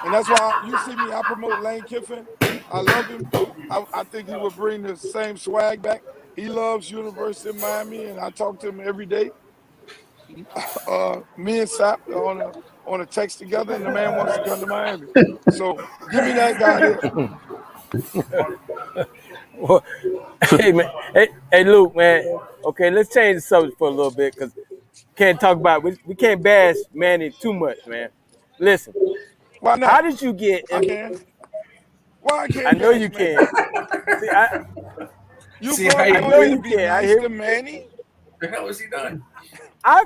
And that's why you see me, I promote Lane Kiffin. I love him. I think he will bring the same swag back. He loves University of Miami, and I talk to him every day. Me and Sap are on a text together, and the man wants to come to Miami. So give me that guy here. Well, hey man, hey Luke, man. Okay, let's change the subject for a little bit because we can't bash Manny too much, man. Listen, why not? How did you get? I can. Why can't? I know you can. See, I know you can. I hear Manny. The hell has he done? I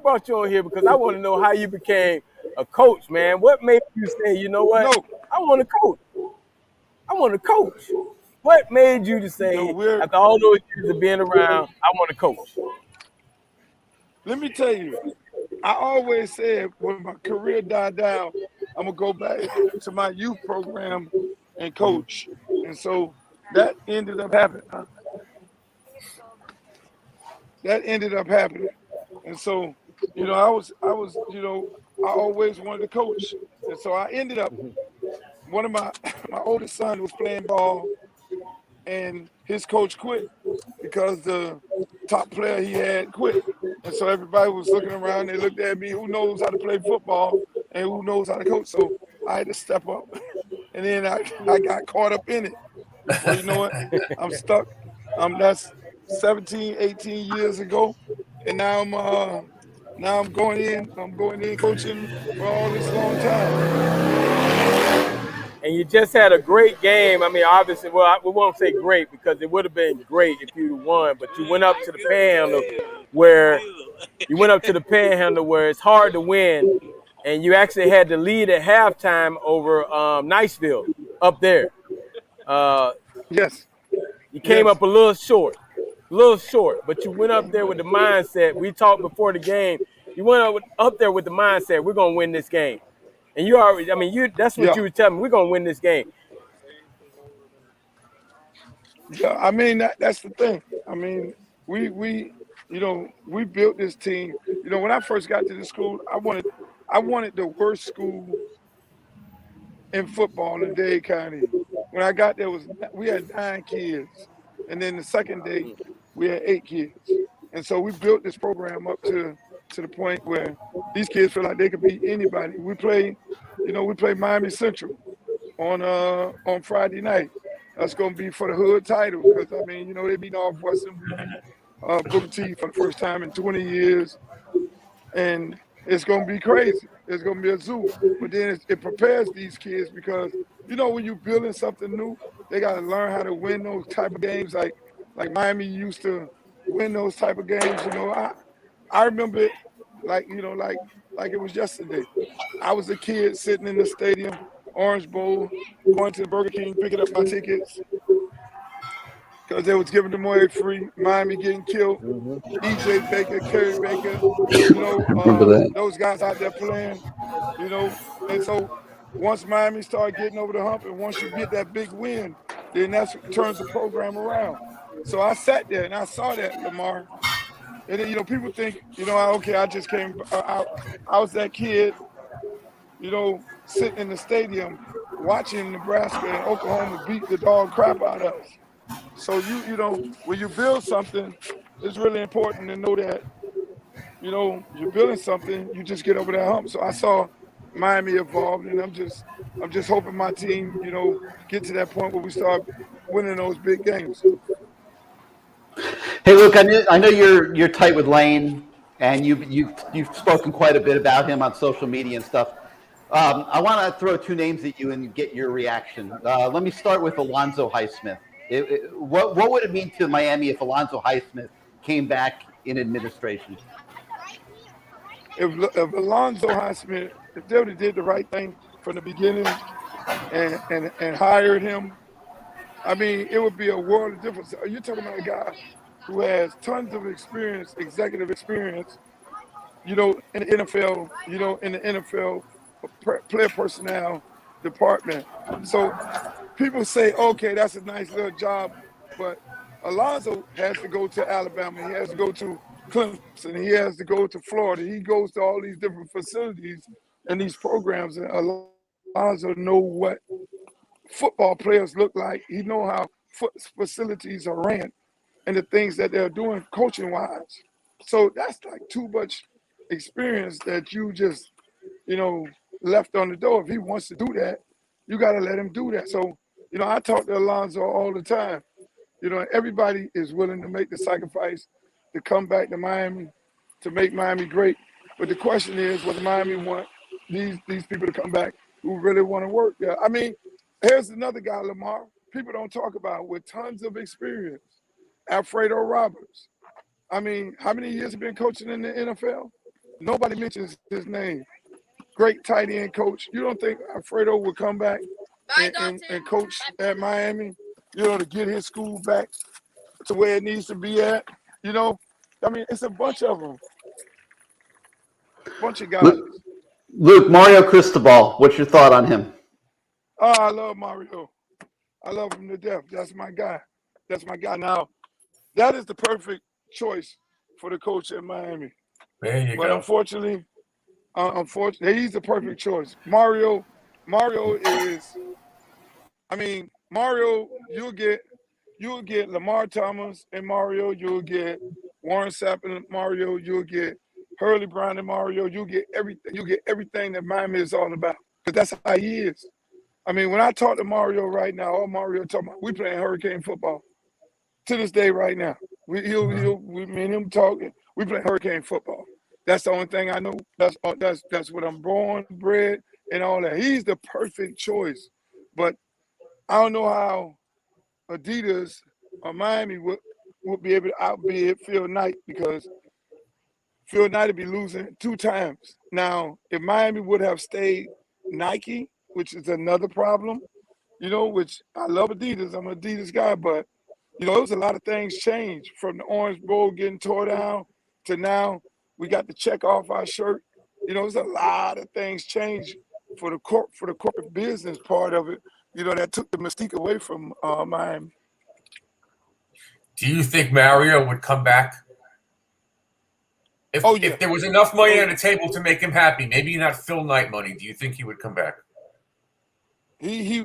brought you on here because I want to know how you became a coach, man. What made you say, you know what? No. I want to coach. What made you to say, after all those years of being around, I want to coach? Let me tell you, I always said when my career died down, I'm going to go back to my youth program and coach. And so that ended up happening. And so, I always wanted to coach. And so I ended up, one of my oldest son was playing ball, and his coach quit because the top player he had quit. And so everybody was looking around, they looked at me, who knows how to play football and who knows how to coach. So I had to step up. And then I got caught up in it. So you know what? I'm stuck. That's 17, 18 years ago. And now I'm going in coaching for all this long time. And you just had a great game. Obviously, we won't say great because it would have been great if you won, but you went up to the Panhandle where it's hard to win, and you actually had the lead at halftime over Niceville up there. Yes. You came up a little short, but you went up there with the mindset. We talked before the game. You went up there with the mindset, we're going to win this game. And you already, that's what you were telling me. We're going to win this game. Yeah, that's the thing. We built this team. When I first got to the school, I wanted the worst school in football in Dade County. When I got there, we had 9 kids. And then the second day, we had 8 kids. And so we built this program up to the point where these kids feel like they could beat anybody. We play Miami Central on Friday night. That's going to be for the hood title because, they beat Northwestern Booker T for the first time in 20 years. And it's going to be crazy. It's going to be a zoo. But then it prepares these kids because, when you're building something new, They got to learn how to win those type of games, like Miami used to win those type of games. I remember it like it was yesterday. I was a kid sitting in the stadium, Orange Bowl, going to the Burger King, picking up my tickets because they was giving them away free. Miami getting killed. E.J. Baker, Kerry Baker, Remember that? those guys out there playing, you know. And so once Miami started getting over the hump, and once you get that big win, then that's what turns the program around. So I sat there and I saw that, Lamar. And then, people think, okay, I just came, I was that kid, sitting in the stadium watching Nebraska and Oklahoma beat the dog crap out of us. So when you build something, it's really important to know that, you're building something, you just get over that hump. So I saw Miami evolve, and I'm just hoping my team, get to that point where we start winning those big games. Hey, Luke, I know you're tight with Lane, and you've spoken quite a bit about him on social media and stuff. I want to throw two names at you and get your reaction. Let me start with Alonzo Highsmith. What would it mean to Miami if Alonzo Highsmith came back in administration? If Alonzo Highsmith, if they would have did the right thing from the beginning and hired him, I mean, it would be a world of difference. You're talking about a guy who has tons of experience, executive experience, in the NFL, in the NFL player personnel department. So people say, okay, that's a nice little job, but Alonzo has to go to Alabama. He has to go to Clemson. He has to go to Florida. He goes to all these different facilities and these programs. And Alonzo know what football players look like. He know how facilities are ran and the things that they're doing coaching-wise. So that's like too much experience that you just, left on the door. If he wants to do that, you got to let him do that. So, I talk to Alonzo all the time. Everybody is willing to make the sacrifice to come back to Miami, to make Miami great. But the question is, does Miami want these people to come back who really want to work there? I mean, here's another guy, Lamar, people don't talk about with tons of experience, Alfredo Roberts. I mean, how many years have been coaching in the NFL? Nobody mentions his name. Great tight end coach. You don't think Alfredo would come back and coach at Miami, to get his school back to where it needs to be at? I mean, it's a bunch of them. Bunch of guys. Luke, Mario Cristobal, what's your thought on him? Oh, I love Mario. I love him to death. That's my guy. Now, that is the perfect choice for the coach at Miami. There you But go. unfortunately, he's the perfect choice. Mario is, Mario, you'll get Lamar Thomas and Mario, you'll get Warren Sapp and Mario, you'll get Hurley Brown and Mario, you'll get everything that Miami is all about. Because that's how he is. I mean, when I talk to Mario right now, all Mario talking about, we playing Hurricane football. To this day right now. Me and him talking, we play Hurricane football. That's the only thing I know. That's what I'm born, bred, and all that. He's the perfect choice. But I don't know how Adidas or Miami would be able to outbid Phil Knight, because Phil Knight would be losing 2 times. Now, if Miami would have stayed Nike, which is another problem, which I love Adidas. I'm an Adidas guy, but there was a lot of things changed from the Orange Bowl getting tore down to now we got to check off our shirt. There's a lot of things changed for the corporate business part of it, that took the mystique away from Miami. Do you think Mario would come back? If there was enough money on the table to make him happy, maybe not Phil Knight money, do you think he would come back? He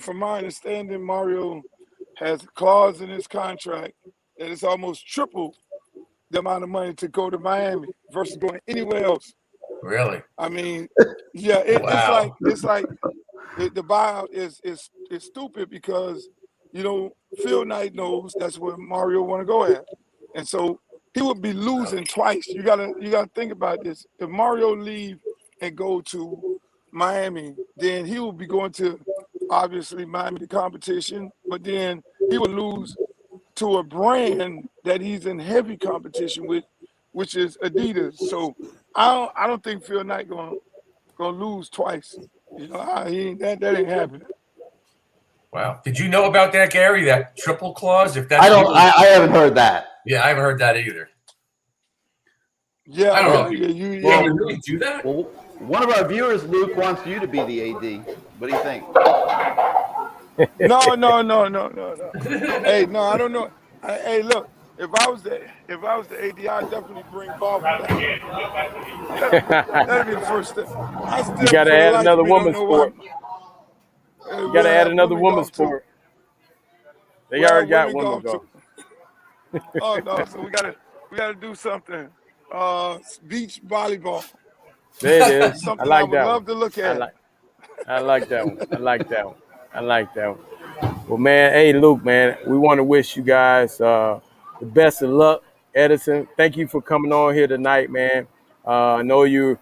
from my understanding, Mario has a clause in his contract that it's almost triple the amount of money to go to Miami versus going anywhere else. Really? I mean, yeah, it's like the buyout is stupid because Phil Knight knows that's where Mario want to go at, and so he would be losing twice. You gotta think about this. If Mario leave and go to Miami, then he will be going to obviously Miami the competition, but then he would lose to a brand that he's in heavy competition with, which is Adidas. So I don't think Phil Knight gonna lose twice. You know, that ain't happening. Wow. Did you know about that, Gary? That triple clause? If that's I haven't heard that. Yeah, I haven't heard that either. Yeah, I don't know. you really do that? Well, one of our viewers, Luke, wants you to be the AD. What do you think? No. Hey, no, I don't know. Hey, look, if I was the AD, I'd definitely bring Bob back. That'd be the first step. You got to add another woman's sport. You got to add another woman's sport. They already got women golf. Oh no, so we gotta do something. Beach volleyball. There it is. Something I like I would that love one. to look at. I like that one. I like that one. Well, man, hey, Luke, man, we want to wish you guys the best of luck. Edison, thank you for coming on here tonight, man. I know you're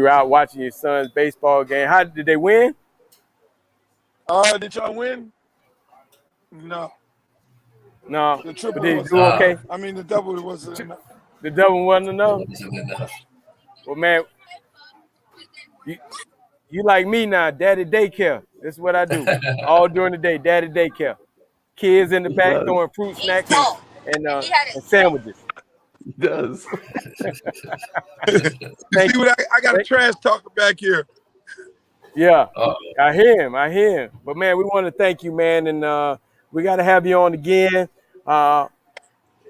out watching your son's baseball game. How did they win? Did y'all win? No. No. The triple but did you was do okay? I mean, the double wasn't enough. The double wasn't enough? Well, man, you like me now, daddy daycare. This is what I do. All during the day, daddy daycare. Kids in the back throwing fruit snacks and sandwiches. He does. See what I got a trash talker back here. Yeah, I hear him. But, man, we want to thank you, man, and we got to have you on again.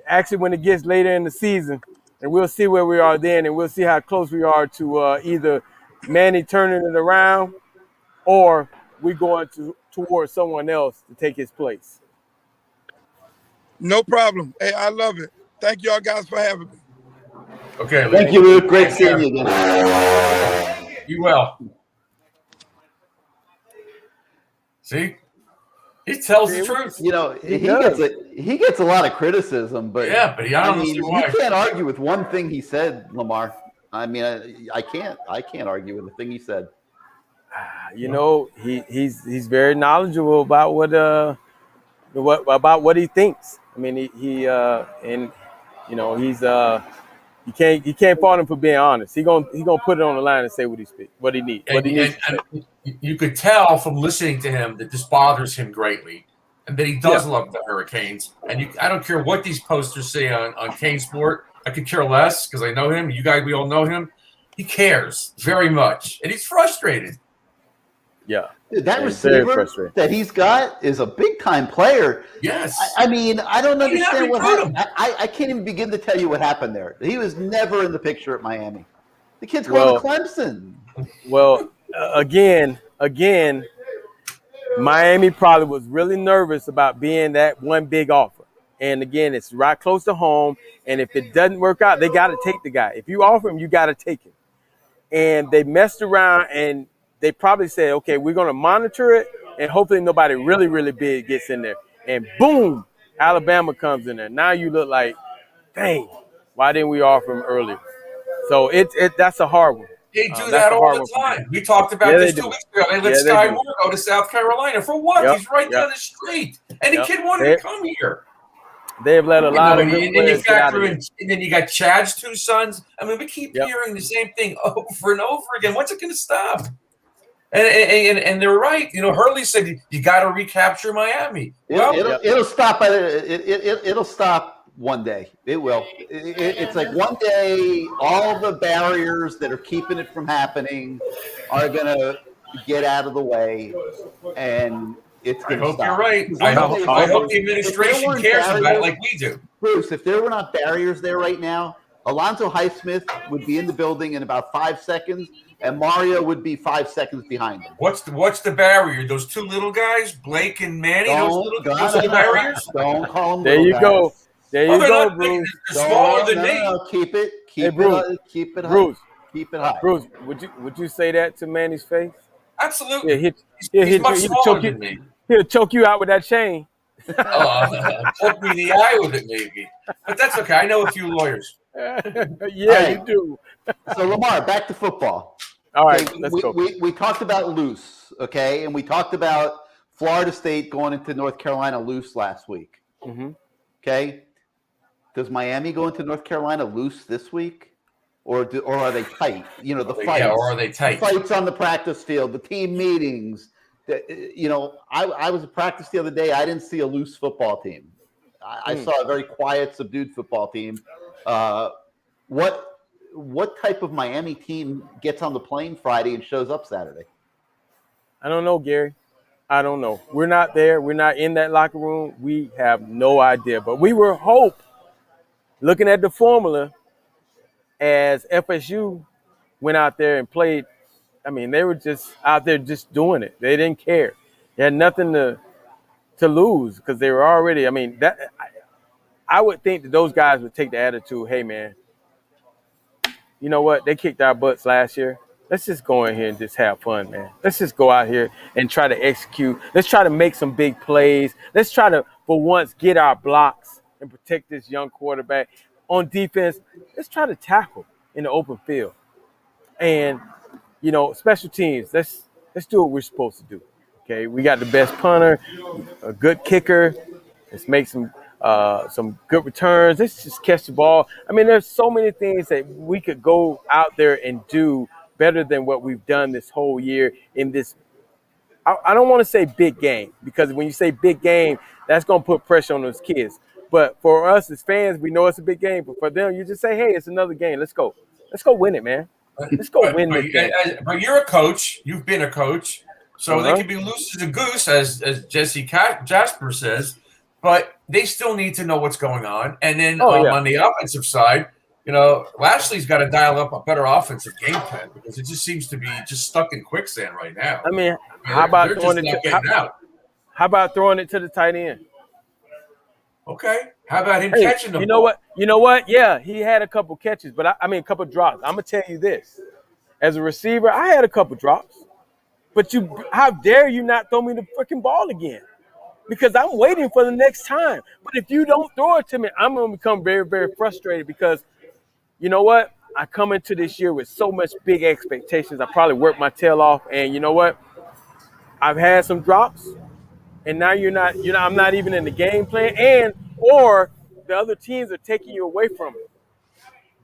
Actually, when it gets later in the season, and we'll see where we are then, and we'll see how close we are to either Manny turning it around or we going towards someone else to take his place. No problem. Hey, I love it. Thank y'all guys for having me. Okay. Thank you, Luke. Great seeing you again. You well. See? He tells the truth. You know, he gets a lot of criticism, but why. you can't argue with one thing he said, Lamar. I mean, I can't argue with the thing he said. You know, he's very knowledgeable about what he thinks. I mean, he can't fault him for being honest. He gonna put it on the line and say what he needs. And you could tell from listening to him that this bothers him greatly, and that he does love the Hurricanes. And I don't care what these posters say on CaneSport. I could care less because I know him. You guys, we all know him. He cares very much, and he's frustrated. Yeah. Dude, that receiver that he's got is a big-time player. Yes. I mean, I don't understand what happened. I can't even begin to tell you what happened there. He was never in the picture at Miami. The kid's going to Clemson. Well, again, Miami probably was really nervous about being that one big offer. And, again, it's right close to home. And if it doesn't work out, they got to take the guy. If you offer him, you got to take him. And they messed around and they probably said, okay, we're going to monitor it, and hopefully nobody really, really big gets in there. And boom, Alabama comes in there. Now you look like, dang, why didn't we offer him earlier? So that's a hard one. They do that all the time. We talked about this 2 weeks ago. They let Sky Moore go to South Carolina. For what? Yep. He's right down the street. And the kid wanted to come here. They have let a lot of good players get out of here. And then you got Chad's two sons. I mean, we keep hearing the same thing over and over again. When's it going to stop? And they're right. You know, Hurley said you got to recapture Miami. It'll stop. It'll stop one day. It will. It's like one day, all the barriers that are keeping it from happening are going to get out of the way, and it's going to stop. You're right. I hope the administration cares about it like we do. Bruce, if there were not barriers there right now, Alonzo Highsmith would be in the building in about 5 seconds, and Mario would be 5 seconds behind him. What's the barrier? Those two little guys, Blake and Manny. Those are the barriers. Don't call them. There you go. There you go, Bruce. They're smaller than me. No, keep it. Keep it high. Bruce, keep it high. Bruce, would you say that to Manny's face? Absolutely. Yeah, he's much smaller than me. He'll choke you out with that chain. Poke me in the eye with it, maybe. But that's okay. I know a few lawyers. You do. So, Lamar, back to football. All right, let's go. We talked about loose, okay? And we talked about Florida State going into North Carolina loose last week. Mm-hmm. Okay. Does Miami go into North Carolina loose this week? Or are they tight? You know, the fights. Yeah, or are they tight? The fights on the practice field, the team meetings. You know, I was at practice the other day. I didn't see a loose football team. I saw a very quiet, subdued football team. What type of Miami team gets on the plane Friday and shows up Saturday? I don't know, Gary. I don't know. We're not there. We're not in that locker room. We have no idea. But we were looking at the formula as FSU went out there and played. I mean, they were just out there just doing it. They didn't care. They had nothing to lose because they were already. I mean, I would think that those guys would take the attitude, hey, man, you know what? They kicked our butts last year. Let's just go in here and just have fun, man. Let's just go out here and try to execute. Let's try to make some big plays. Let's try to, for once, get our blocks and protect this young quarterback. On defense, let's try to tackle in the open field. And, you know, special teams, let's do what we're supposed to do. Okay, we got the best punter, a good kicker. Let's make some good returns. Let's just catch the ball. I mean, there's so many things that we could go out there and do better than what we've done this whole year in this. I don't want to say big game, because when you say big game, that's going to put pressure on those kids. But for us as fans, we know it's a big game. But for them, you just say, hey, it's another game. Let's go. Let's go win it, man. Let's go win this game. But you're a coach. You've been a coach. So they can be loose as a goose, as Jesse Jasper says. But they still need to know what's going on. And then on the offensive side, you know, Lashley's got to dial up a better offensive game plan, because it just seems to be just stuck in quicksand right now. I mean, how about throwing it to the tight end? Okay. How about him catching the ball? What? You know what? Yeah, he had a couple catches, but a couple drops. I'm going to tell you this. As a receiver, I had a couple drops. But how dare you not throw me the freaking ball again? Because I'm waiting for the next time. But if you don't throw it to me, I'm going to become very, very frustrated, because you know what? I come into this year with so much big expectations. I probably worked my tail off. And you know what? I've had some drops. And now I'm not even in the game plan, or the other teams are taking you away from it.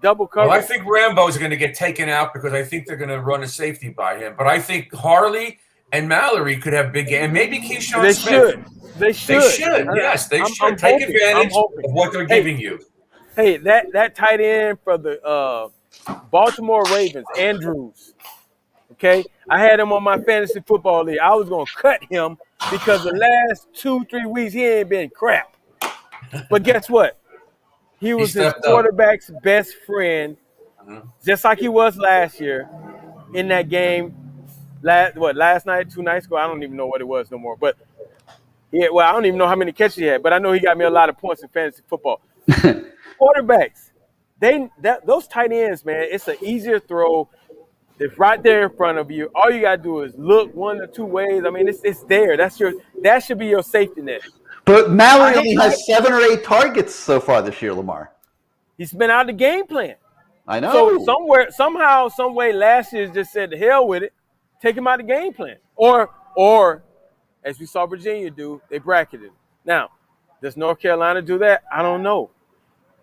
Double coverage. Well, I think Rambo's going to get taken out, because I think they're going to run a safety by him. But I think Harley and Mallory could have big game. And maybe Keyshawn Smith. They should. Yes, they should take advantage of what they're giving you. Hey, that tight end for the Baltimore Ravens, Andrews. Okay, I had him on my fantasy football league. I was going to cut him because the last 2-3 weeks he ain't been crap. But guess what? He was his quarterback's best friend, just like he was last year in that game. Last night, 2 nights ago? I don't even know what it was no more. But I don't even know how many catches he had. But I know he got me a lot of points in fantasy football. Quarterbacks, those tight ends, man, it's an easier throw. It's right there in front of you. All you gotta do is look 1 or 2 ways. I mean, it's there. That should be your safety net. But Mallory only has 7 or 8 targets so far this year, Lamar. He's been out of the game plan. I know. So somehow, some way, last year just said the hell with it, take him out of the game plan. Or as we saw Virginia do, they bracketed him. Now, does North Carolina do that? I don't know.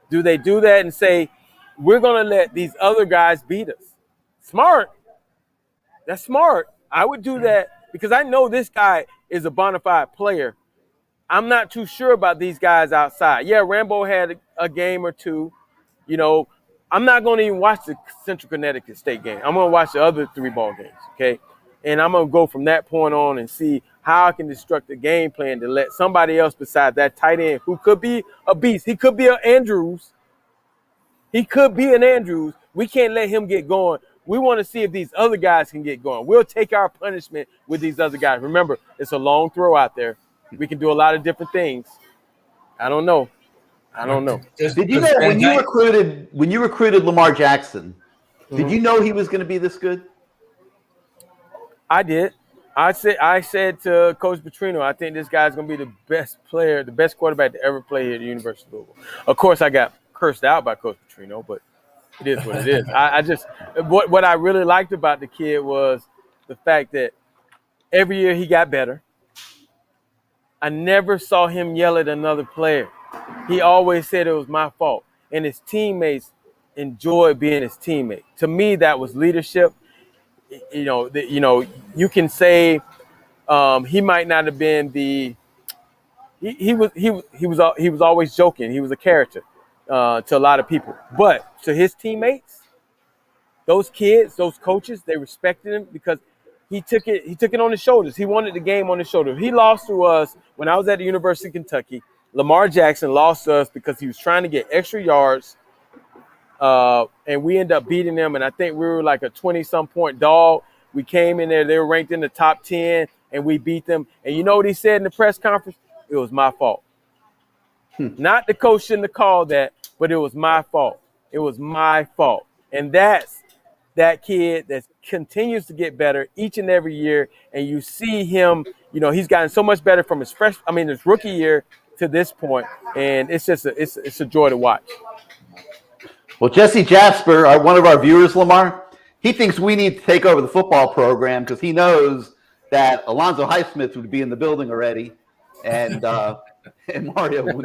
Do they do that and say, we're gonna let these other guys beat us? Smart. That's smart. I would do that because I know this guy is a bona fide player. I'm not too sure about these guys outside. Yeah, Rambo had a game or two. You know, I'm not going to even watch the Central Connecticut State game. I'm going to watch the other 3 ball games, okay? And I'm going to go from that point on and see how I can construct a game plan to let somebody else besides that tight end, who could be a beast. He could be an Andrews. We can't let him get going. We want to see if these other guys can get going. We'll take our punishment with these other guys. Remember, it's a long throw out there. We can do a lot of different things. I don't know. Did you know when you recruited Lamar Jackson, did you know he was going to be this good? I did. I said to Coach Petrino, I think this guy's going to be the best player, the best quarterback to ever play here at the University of Louisville. Of course, I got cursed out by Coach Petrino, but it is what it is. What I really liked about the kid was the fact that every year he got better. I never saw him yell at another player. He always said it was my fault. And his teammates enjoyed being his teammate. To me, that was leadership. You can say he might not have been the. He was always joking. He was a character to a lot of people, but to his teammates, those kids, those coaches, they respected him because he took it on his shoulders. He wanted the game on his shoulders. He lost to us when I was at the University of Kentucky. Lamar Jackson lost to us because he was trying to get extra yards, and we ended up beating them. And I think we were like a 20-some point dog. We came in there; they were ranked in the top 10, and we beat them. And you know what he said in the press conference? It was my fault. Not the coach shouldn't have called that, but it was my fault. It was my fault. And that's that kid that continues to get better each and every year. And you see him, he's gotten so much better from his rookie year to this point. And it's just it's a joy to watch. Well, Jesse Jasper, one of our viewers, Lamar, he thinks we need to take over the football program because he knows that Alonzo Highsmith would be in the building already. And Mario would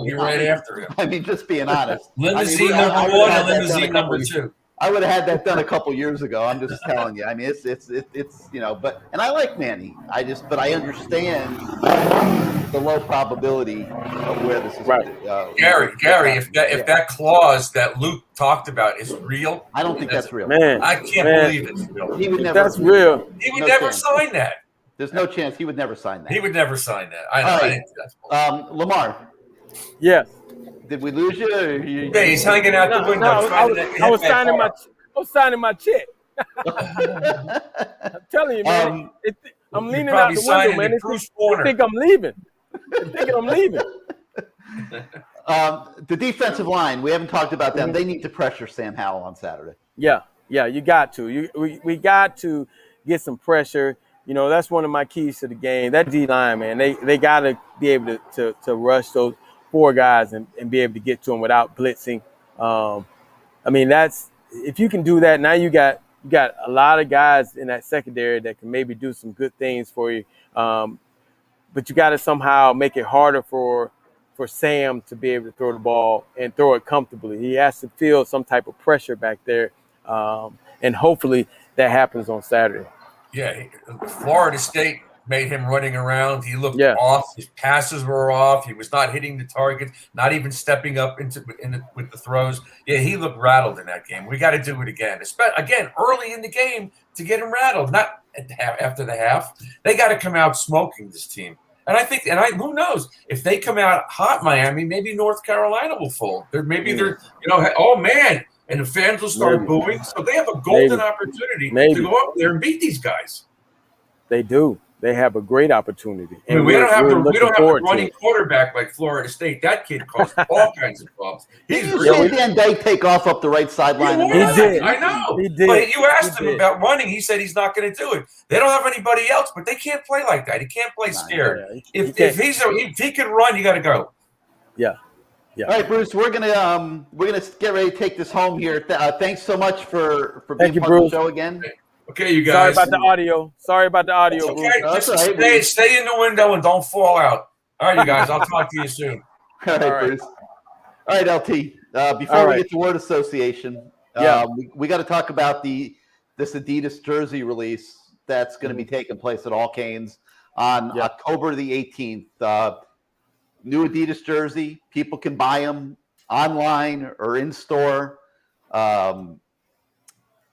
be right after him. I mean, just being honest. Limousine number 1 and limousine number 2. I would have had that done a couple years ago. I'm just telling you. I mean, it's and I like Manny. But I understand the low probability of where this is. Right. Gary, if that clause that Luke talked about is real, I don't think that's real. Man, I can't believe it's real. He would never. That's real. He would never sign that. There's no chance he would never sign that. He would never sign that. I know. I think that's Lamar. Yes. Did we lose you? Yeah, he's hanging out the window. I was signing my check. I'm telling you, man. I'm leaning out the window, man. They think I'm leaving. The defensive line, we haven't talked about them. They need to pressure Sam Howell on Saturday. Yeah, you got to. We got to get some pressure. That's one of my keys to the game. That D-line, man, they got to be able to rush those 4 guys and be able to get to them without blitzing. That's if you can do that. Now you got a lot of guys in that secondary that can maybe do some good things for you. But you got to somehow make it harder for Sam to be able to throw the ball and throw it comfortably. He has to feel some type of pressure back there, and hopefully that happens on Saturday. Yeah, Florida State made him running around. He looked off. His passes were off. He was not hitting the target, not even stepping up with the throws. Yeah, he looked rattled in that game. We got to do it again. Again, early in the game to get him rattled, not after the half. They got to come out smoking, this team. And I think, who knows, if they come out hot, Miami, maybe North Carolina will fold. They're oh man. And the fans will start booing. So they have a golden opportunity to go up there and beat these guys. They do. They have a great opportunity. And we don't have a running quarterback like Florida State. That kid caused all kinds of problems. Did you see Van Dyke take off up the right sideline? He did. I know. He did. But you asked him about running. He said he's not going to do it. They don't have anybody else, but they can't play like that. He can't play scared. If he can run, you got to go. Yeah. Yeah. All right, Bruce, we're gonna get ready to take this home here. Thanks so much for being part of the show again. Okay, you guys. Sorry about the audio. Okay, Bruce. Just stay in the window and don't fall out. All right, you guys. I'll talk to you soon. All right, Bruce. All right, LT. Before we get to word association, we got to talk about this Adidas jersey release that's going to be taking place at All Canes on October the 18th. New Adidas jersey. People can buy them online or in store. If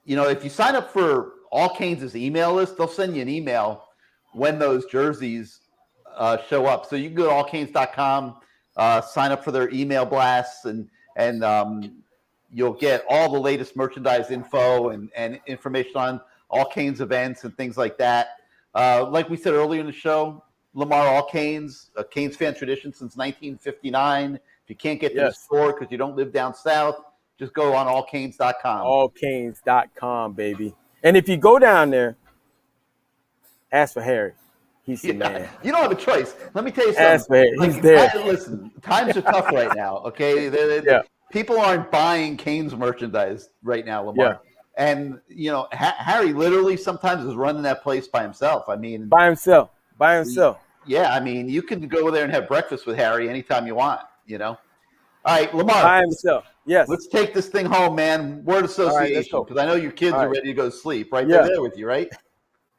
you sign up for All Canes' email list, they'll send you an email when those jerseys show up. So you can go to allcanes.com, sign up for their email blasts, and you'll get all the latest merchandise info and information on All Canes events and things like that. Like we said earlier in the show, Lamar, All Canes, a Canes fan tradition since 1959. If you can't get to the store because you don't live down south, just go on allcanes.com. Allcanes.com, baby. And if you go down there, ask for Harry. He's the man. You don't have a choice. Let me tell you something. Ask for Harry. He's there. Listen, times are tough right now, okay? People aren't buying Canes merchandise right now, Lamar. Yeah. And, Harry literally sometimes is running that place by himself. I mean, by himself. Yeah, I mean, you can go there and have breakfast with Harry anytime you want, you know. All right, Lamar. By himself. Yes. Let's take this thing home, man. Word association, because I know your kids are ready to go to sleep, right? Yeah. They're there with you, right?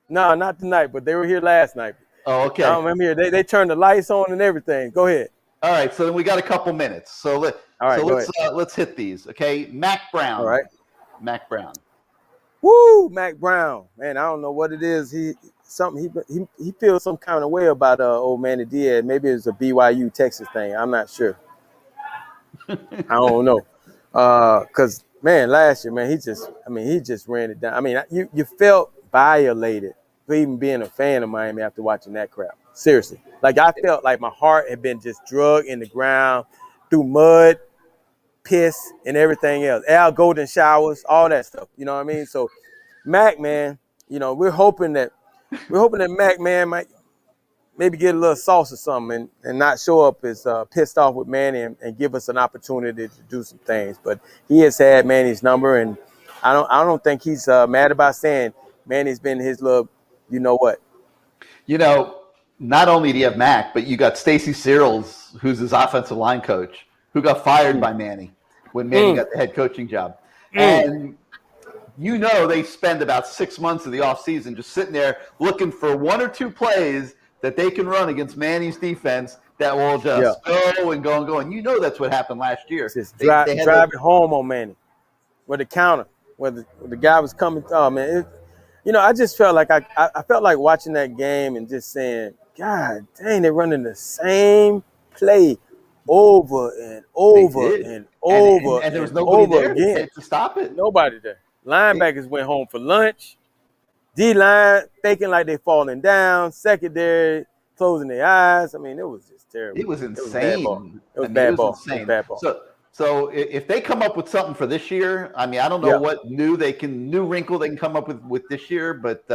No, not tonight, but they were here last night. Oh, okay. I'm here. They turned the lights on and everything. Go ahead. All right, so then we got a couple minutes. So let's hit these, okay? Mac Brown. All right. Mac Brown. Woo, Mac Brown. Man, I don't know what it is. He feels some kind of way about old Manny Diaz. Maybe it's a BYU Texas thing. I'm not sure. I don't know. Cause man, last year, man, he just ran it down. I mean, you felt violated for even being a fan of Miami after watching that crap. Seriously. Like I felt like my heart had been just drugged in the ground through mud, piss, and everything else. Al Golden showers, all that stuff. You know what I mean? So Mac, man, you know, we're hoping that Mac, man, might maybe get a little sauce or something and not show up as pissed off with Manny and give us an opportunity to do some things. But he has had Manny's number, and I don't think he's mad about saying Manny's been his little, you know what. You know, not only do you have Mac, but you got Stacy Searles, who's his offensive line coach, who got fired by Manny when Manny got the head coaching job. And you know they spend about 6 months of the offseason just sitting there looking for one or two plays that they can run against Manny's defense that will just go and go and go. And you know that's what happened last year. Just drive it home on Manny with the counter, where the guy was coming. Oh, man. You know, I just felt like I felt like watching that game and just saying, God dang, they're running the same play over and over and over and there was nobody there again to stop it. Nobody there. Linebackers went home for lunch. D-line faking like they falling down. Secondary closing their eyes. I mean, it was just terrible. It was insane. It was bad ball. So if they come up with something for this year, I mean, I don't know what new wrinkle they can come up with this year, but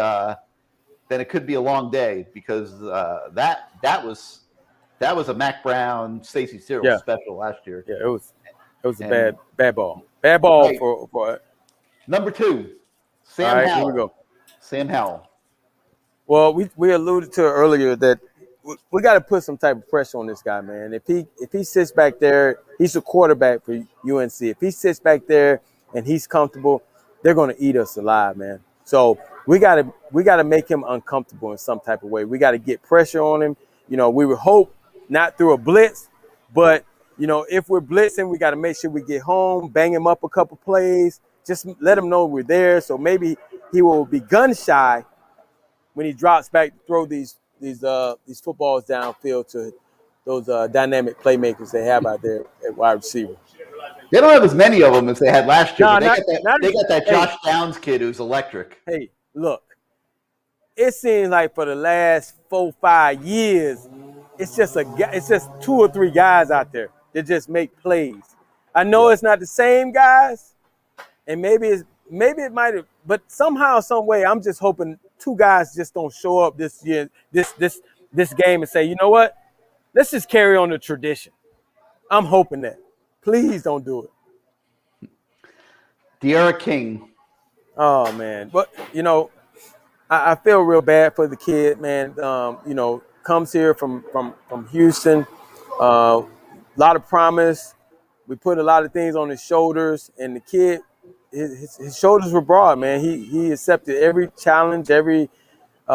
then it could be a long day because that was a Mac Brown, Stacy Searles special last year. Yeah, it was a bad ball. Bad ball for number 2, Sam Howell. Here we go. Sam Howell. Well, we alluded to earlier that we got to put some type of pressure on this guy, man. If he sits back there, he's a quarterback for UNC. If he sits back there and he's comfortable, they're going to eat us alive, man. So we got to make him uncomfortable in some type of way. We got to get pressure on him. You know, we would hope not through a blitz, but you know, if we're blitzing, we got to make sure we get home, bang him up a couple plays, just let him know we're there. So maybe he will be gun shy when he drops back to throw these footballs downfield to those dynamic playmakers they have out there at wide receiver. They don't have as many of them as they had last year. No, they got that Josh Downs kid who's electric. Hey, look, it seems like for the last 4-5 years, it's just 2 or 3 guys out there that just make plays. I know it's not the same guys, and maybe it might have, but somehow, some way, I'm just hoping 2 guys just don't show up this year, this game, and say, you know what? Let's just carry on the tradition. I'm hoping that. Please don't do it. De'Ara King. Oh man, but you know, I feel real bad for the kid, man. You know, comes here from Houston. A lot of promise. We put a lot of things on his shoulders, and the kid, his shoulders were broad, man. He accepted every challenge, every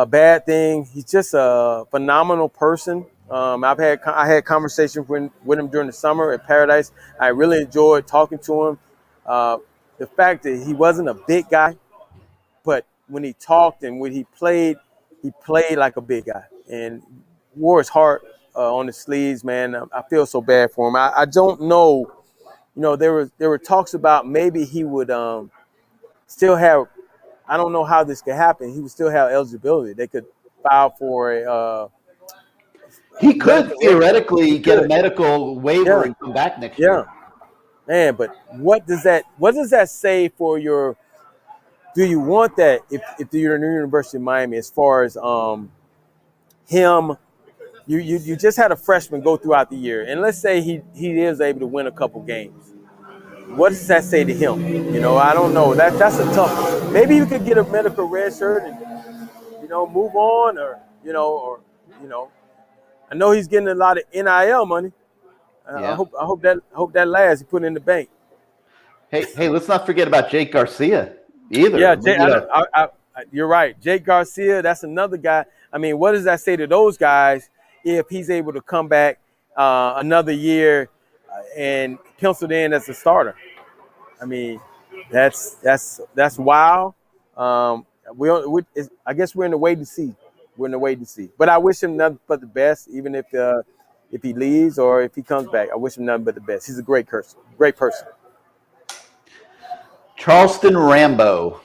bad thing. He's just a phenomenal person. I had conversations with him during the summer at Paradise. I really enjoyed talking to him. The fact that he wasn't a big guy, but when he talked and when he played like a big guy and wore his heart on his sleeves, man. I feel so bad for him. I don't know. You know, there were talks about maybe he would still have. I don't know how this could happen. He would still have eligibility. They could file for a. He could theoretically get a medical waiver and come back next year. Man, but what does that say for your? Do you want that if you're in the University of Miami as far as him? You just had a freshman go throughout the year, and let's say he is able to win a couple games. What does that say to him? You know, I don't know. That's a tough one. Maybe you could get a medical red shirt and move on, or I know he's getting a lot of NIL money. Yeah. I hope that lasts. He put it in the bank. Hey, let's not forget about Jake Garcia either. Yeah, you're right. Jake Garcia, that's another guy. I mean, what does that say to those guys if he's able to come back another year and penciled in as a starter? I mean, that's wild. I guess we're in the wait to see. We're in the wait to see. But I wish him nothing but the best, even if he leaves or if he comes back. I wish him nothing but the best. He's a great person. Great person. Charleston Rambo.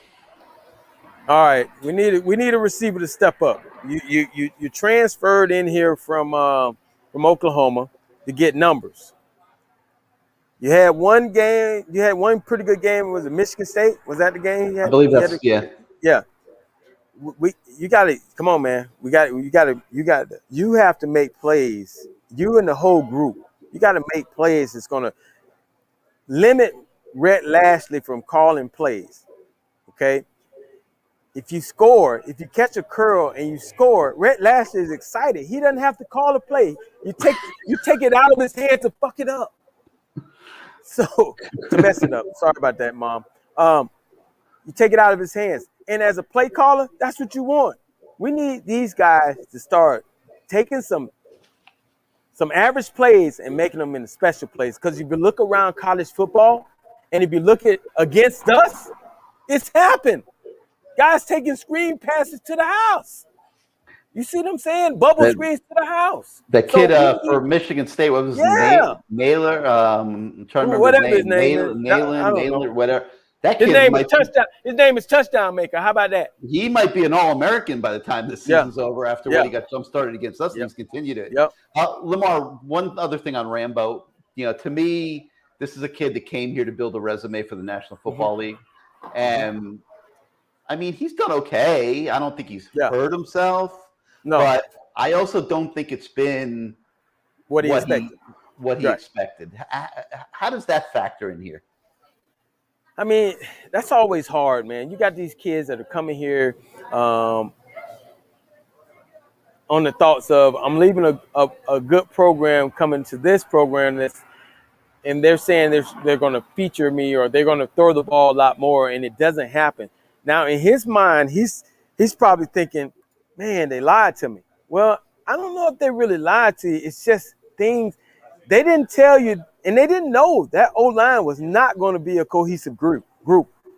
All right, we need a receiver to step up. You transferred in here from Oklahoma to get numbers. You had one game. You had one pretty good game. Was it Michigan State? Was that the game? I believe that's yeah. Yeah. You got to come on, man. You have to make plays. You and the whole group. You got to make plays that's going to limit Rhett Lashley from calling plays. Okay. If you catch a curl and you score, Rhett Lashley is excited. He doesn't have to call a play. You take it out of his hand to fuck it up. So to mess it up. Sorry about that, Mom. You take it out of his hands. And as a play caller, that's what you want. We need these guys to start taking some average plays and making them into special plays. Because if you look around college football and if you look at against us, it's happened. Guys taking screen passes to the house. You see what I'm saying? Bubble screens to the house. The kid for Michigan State, what was his name? Naylor. I'm trying to remember his name. Naylor, whatever. That kid his name is Touchdown Maker. How about that? He might be an All-American by the time this season's over after what he got jump-started against us. He's continued it. Lamar, one other thing on Rambo. To me, this is a kid that came here to build a resume for the National Football League. And, I mean, he's done okay. I don't think he's hurt himself. No. But I also don't think it's been what he expected. How does that factor in here? I mean, that's always hard, man. You got these kids that are coming here on the thoughts of, I'm leaving a good program coming to this program and they're saying they're going to feature me or they're going to throw the ball a lot more, and it doesn't happen. Now, in his mind, he's probably thinking, man, they lied to me. Well, I don't know if they really lied to you. It's just things they didn't tell you, and they didn't know that O-line was not going to be a cohesive group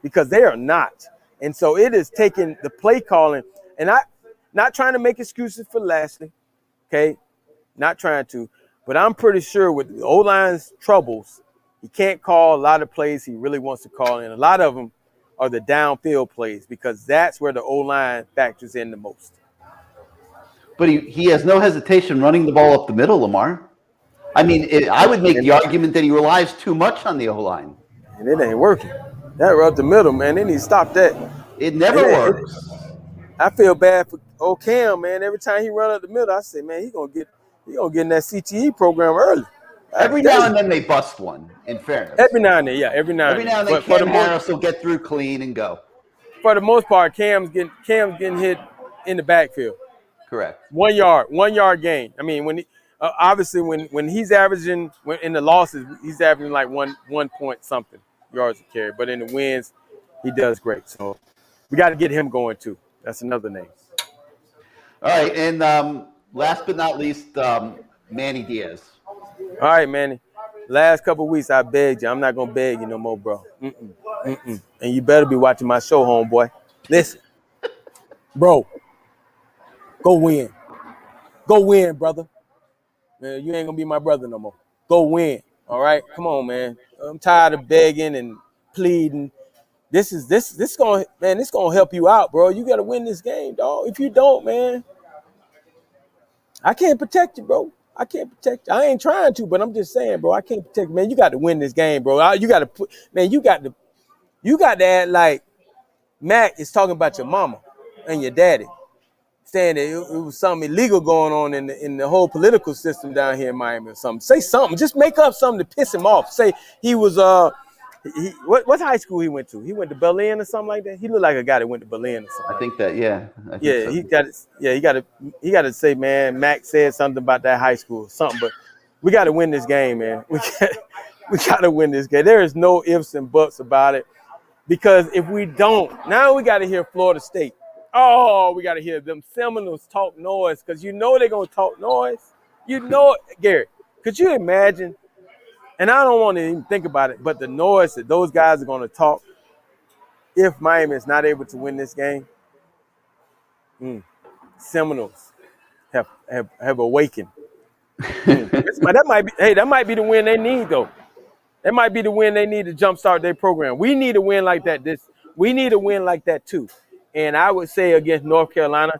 because they are not. And so it is taking the play calling, and I not trying to make excuses for Lashley, okay? Not trying to, but I'm pretty sure with the O-line's troubles, he can't call a lot of plays he really wants to call, and a lot of them are the downfield plays because that's where the O-line factors in the most. But he has no hesitation running the ball up the middle, Lamar. I mean, I would make the argument that he relies too much on the O-line. And it ain't working. That up the middle, man, they need to stop that. It never works. I feel bad for old Cam, man. Every time he run up the middle, I say, man, he gonna get in that CTE program early. Every now and then they bust one, in fairness. Every now and then, yeah. Every now and then Cam Harris will get through clean and go. For the most part, Cam's getting hit in the backfield. Correct. 1 yard gain. I mean, when obviously when he's averaging in the losses, he's averaging like one point something yards a carry. But in the wins, he does great. So we got to get him going too. That's another name. All right, and last but not least, Manny Diaz. All right, Manny. Last couple of weeks, I begged you. I'm not gonna beg you no more, bro. And you better be watching my show, homeboy. Listen, bro. Go win. Go win, brother. Man, you ain't gonna be my brother no more. Go win. All right? Come on, man. I'm tired of begging and pleading. This gonna help you out, bro. You gotta win this game, dog. If you don't, man, I can't protect you, bro. I can't protect you. I ain't trying to, but I'm just saying, bro, I can't protect you. Man, you got to win this game, bro. You got to act like Mac is talking about your mama and your daddy, saying that it was something illegal going on in the whole political system down here in Miami or something. Say something. Just make up something to piss him off. Say he was What high school he went to? He went to Berlin or something like that. He looked like a guy that went to Berlin or something. I think that, yeah. I think Yeah, so. he got to say, man, Max said something about that high school, something. But we got to win this game, man. We got to win this game. There is no ifs and buts about it, because if we don't, now we got to hear Florida State. Oh, we got to hear them Seminoles talk noise, because you know they're gonna talk noise. You know it, Gary. Could you imagine? And I don't want to even think about it, but the noise that those guys are going to talk if Miami is not able to win this game. Seminoles have awakened. But that might be the win they need, though. That might be the win they need to jumpstart their program. We need a win like that. We need a win like that too. And I would say against North Carolina,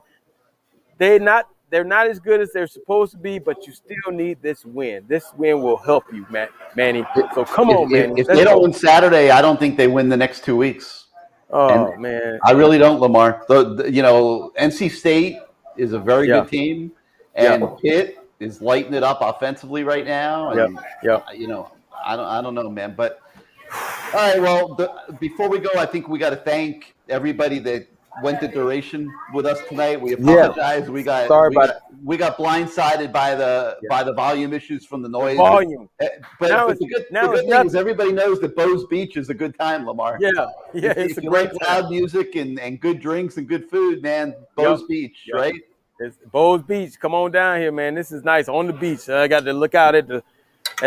they're not as good as they're supposed to be, but you still need this win. This win will help you, Manny. So come on, man. If they don't win Saturday, I don't think they win the next 2 weeks. Oh, man. I really don't, Lamar. NC State is a very good team, and Pitt is lighting it up offensively right now. And, I don't know, man. But all right, well, before we go, I think we got to thank everybody that went the duration with us tonight. We apologize. We got blindsided by the volume issues from the noise. Volume. But the good thing is everybody knows that Bo's Beach is a good time, Lamar. Yeah, if you like loud music and good drinks and good food, man, Bo's Beach, right? It's Bo's Beach. Come on down here, man. This is nice on the beach. I got to look out at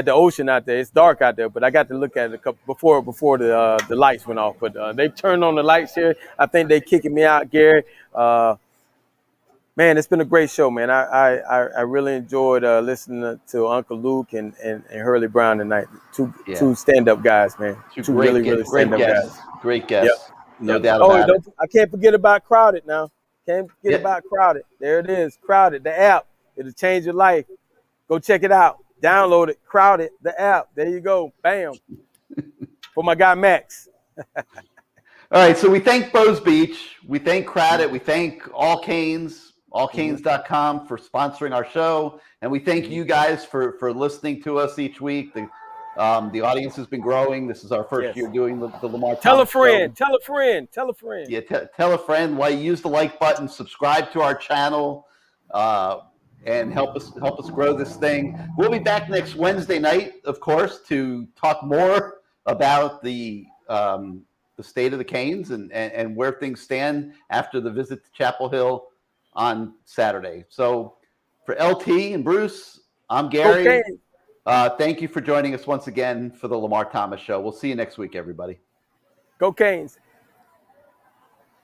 the ocean out there. It's dark out there, but I got to look at it before the lights went off. But they turned on the lights here. I think they kicking me out, Gary. Man, it's been a great show, man. I really enjoyed listening to Uncle Luke and Hurley Brown tonight. Two stand-up guys, man. Two really stand-up guys. Great guests. Yep. No doubt about it. I can't forget about Crowded now. Can't forget about Crowded. There it is, Crowded, the app. It'll change your life. Go check it out. Download it. Crowded, the app. There you go. Bam. For my guy, Max. All right, so we thank Bo's Beach. We thank Crowded. We thank All Canes, allcanes.com for sponsoring our show. And we thank you guys for listening to us each week. The audience has been growing. This is our first year doing the Lamar Tell a Thomas friend. show. Tell a friend. Tell a friend. Yeah, tell a friend. Why use the like button, subscribe to our channel, and help us grow this thing. We'll be back next Wednesday night, of course, to talk more about the state of the Canes and where things stand after the visit to Chapel Hill on Saturday. So for LT and Bruce, I'm Gary. Okay. Thank you for joining us once again for the Lamar Thomas Show. We'll see you next week, everybody. Go Canes.